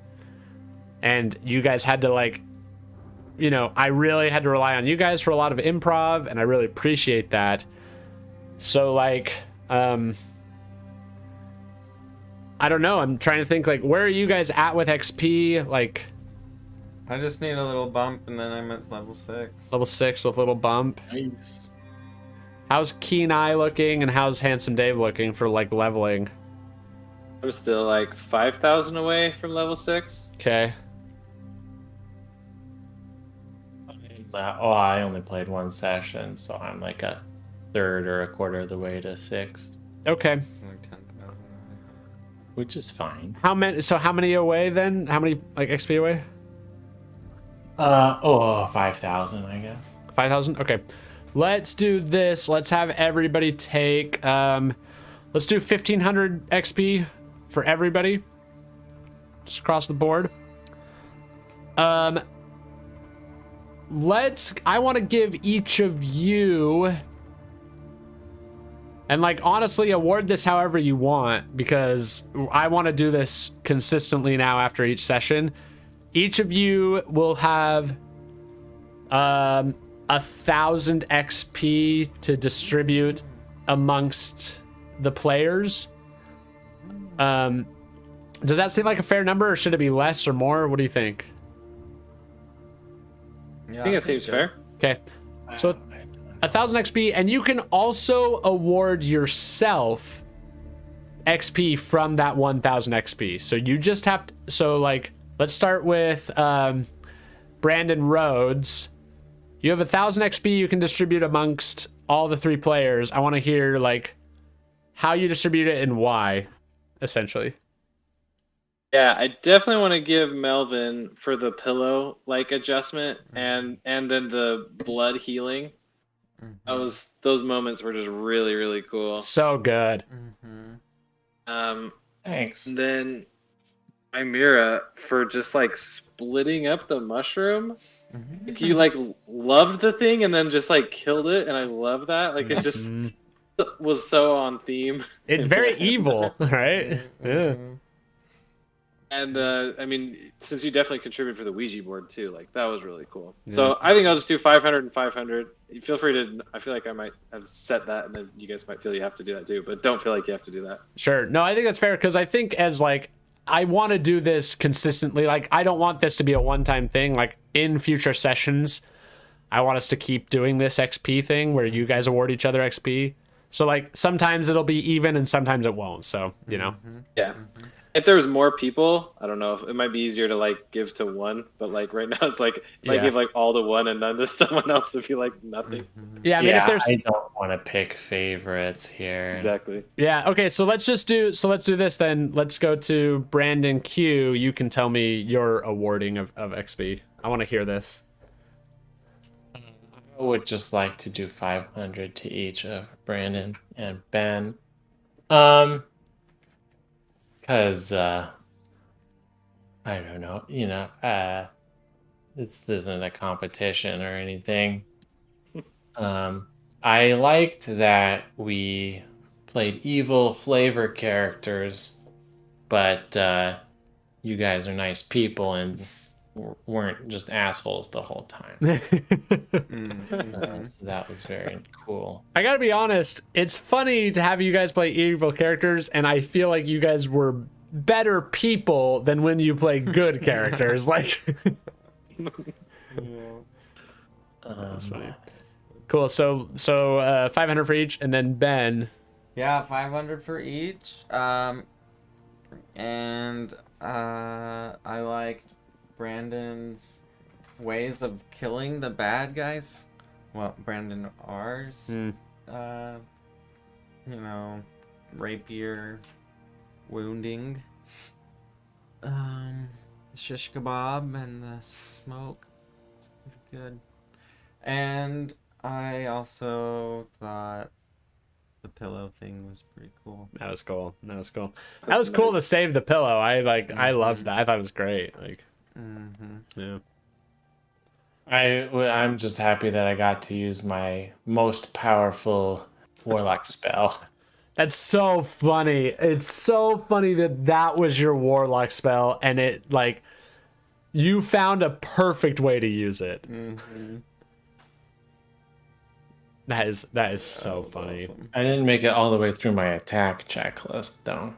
and you guys had to like. You know, I really had to rely on you guys for a lot of improv, and I really appreciate that. So like, I don't know. I'm trying to think like, where are you guys at with XP? Like. I just need a little bump and then I'm at level 6. Level 6 with a little bump. Nice. How's Kenai looking and how's Handsome Dave looking for like leveling? I'm still like 5,000 away from level 6. Okay. Oh, I only played one session, so I'm like a third or a quarter of the way to 6th, Okay. It's like 10,000. which is fine. How many away then? How many like XP away? 5,000, I guess. 5,000? Okay. Let's do this. Let's have everybody take let's do 1,500 XP for everybody. Just across the board. I want to give each of you, and like honestly award this however you want, because I want to do this consistently now after each session. Each of you will have 1,000 XP to distribute amongst the players. Does that seem like a fair number, or should it be less or more? What do you think? Yeah, I think it seems fair. Okay, so 1,000 XP, and you can also award yourself XP from that 1,000 XP. So you just have to, so like, let's start with Brandon Rhodes. You have 1,000 XP you can distribute amongst all the 3 players. I want to hear like how you distribute it and why, essentially. Yeah, I definitely want to give Melvin for the pillow like adjustment and then the blood healing. Those moments were just really, really cool. So good. Thanks. And then Chimera for just like splitting up the mushroom. Like you like loved the thing and then just like killed it, and I love that. Like it just was so on theme. It's very evil, right? Yeah. And I mean, since you definitely contributed for the Ouija board too, like that was really cool. So I think I'll just do 500 and 500. Feel free to. I feel like I might have set that, and then you guys might feel you have to do that too. But don't feel like you have to do that. Sure. No, I think that's fair because I think as like I want to do this consistently. Like I don't want this to be a one-time thing. Like in future sessions, I want us to keep doing this XP thing where you guys award each other XP. So like sometimes it'll be even and sometimes it won't. So you know. Yeah. If there was more people, I don't know. It might be easier to like give to one, but like right now it's like if I give like all to one and none to someone else, to feel like nothing. Yeah, I mean, if there's... I don't want to pick favorites here. Exactly. Yeah. Okay. So let's do this then. Let's go to Brandon Q. You can tell me your awarding of XP. I want to hear this. I would just like to do 500 to each of Brandon and Ben. Because, I don't know, this isn't a competition or anything. I liked that we played evil flavor characters, but you guys are nice people and weren't just assholes the whole time. So that was very cool. I gotta be honest, it's funny to have you guys play evil characters, and I feel like you guys were better people than when you play good characters. Like, that's funny. Cool. So 500 for each, and then Ben. Yeah, 500 for each. And I liked Brandon's ways of killing the bad guys. Well, Brandon R's. Rapier, wounding. Shish kebab and the smoke. It's pretty good. And I also thought the pillow thing was pretty cool. That was cool. That was cool. That was cool to save the pillow. I loved that. I thought it was great. Like, yeah. I'm just happy that I got to use my most powerful warlock spell. That's so funny. It's so funny that was your warlock spell, and it like you found a perfect way to use it. That is so funny. Awesome. I didn't make it all the way through my attack checklist though.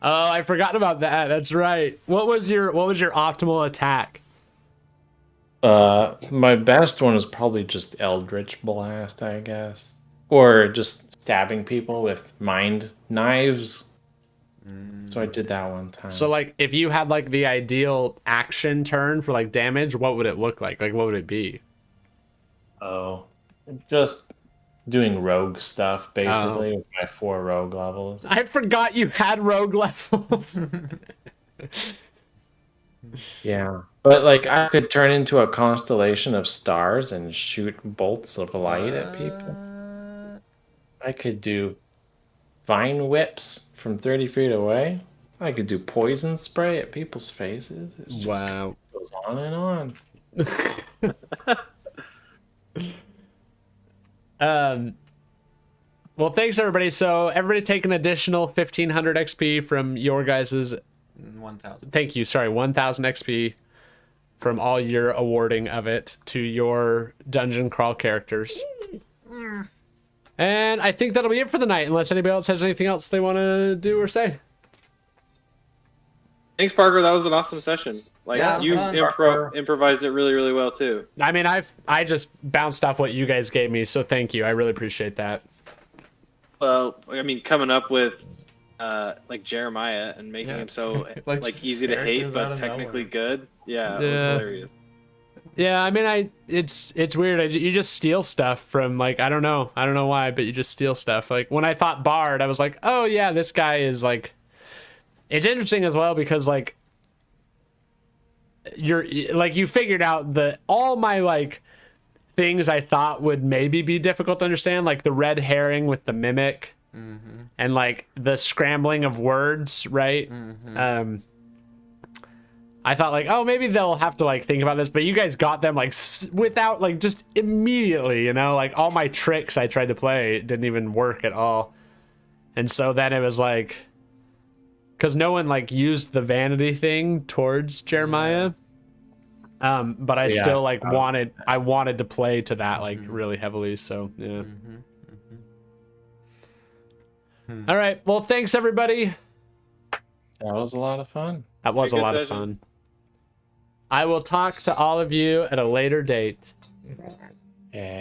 Oh, I forgot about that. That's right. What was your optimal attack? My best one is probably just Eldritch Blast, I guess. Or just stabbing people with mind knives. So I did that one time. So like if you had like the ideal action turn for like damage, what would it look like? Like what would it be? Oh, just doing rogue stuff basically with my 4 rogue levels. I forgot you had rogue levels. Yeah. But like I could turn into a constellation of stars and shoot bolts of light at people. I could do vine whips from 30 feet away. I could do poison spray at people's faces. It just goes on and on. Well, thanks everybody. So everybody take an additional 1,500 XP from your guys's 1,000. Thank you. Sorry, 1,000 XP from all your awarding of it to your dungeon crawl characters. And I think that'll be it for the night, unless anybody else has anything else they want to do or say. Thanks, Parker. That was an awesome session. Like you improvised it really, really well too. I mean, I just bounced off what you guys gave me, so thank you. I really appreciate that. Well, I mean, coming up with like Jeremiah and making him so like easy to hate but technically good. Yeah, it was hilarious. Yeah, I mean, it's weird. You just steal stuff from like I don't know why, but you just steal stuff. Like when I thought Bard, I was like, oh yeah, this guy is like. It's interesting as well because like you figured out that all my like things I thought would maybe be difficult to understand, like the red herring with the mimic, and like the scrambling of words, right? I thought like, oh, maybe they'll have to like think about this, but you guys got them like without like just immediately, you know, like all my tricks I tried to play didn't even work at all. And so then it was like, because no one like used the vanity thing towards Jeremiah. But I still like wanted to play to that like really heavily. So yeah. All right. Well, thanks everybody. That was a lot of fun. That was a lot of fun. I will talk to all of you at a later date. Yeah.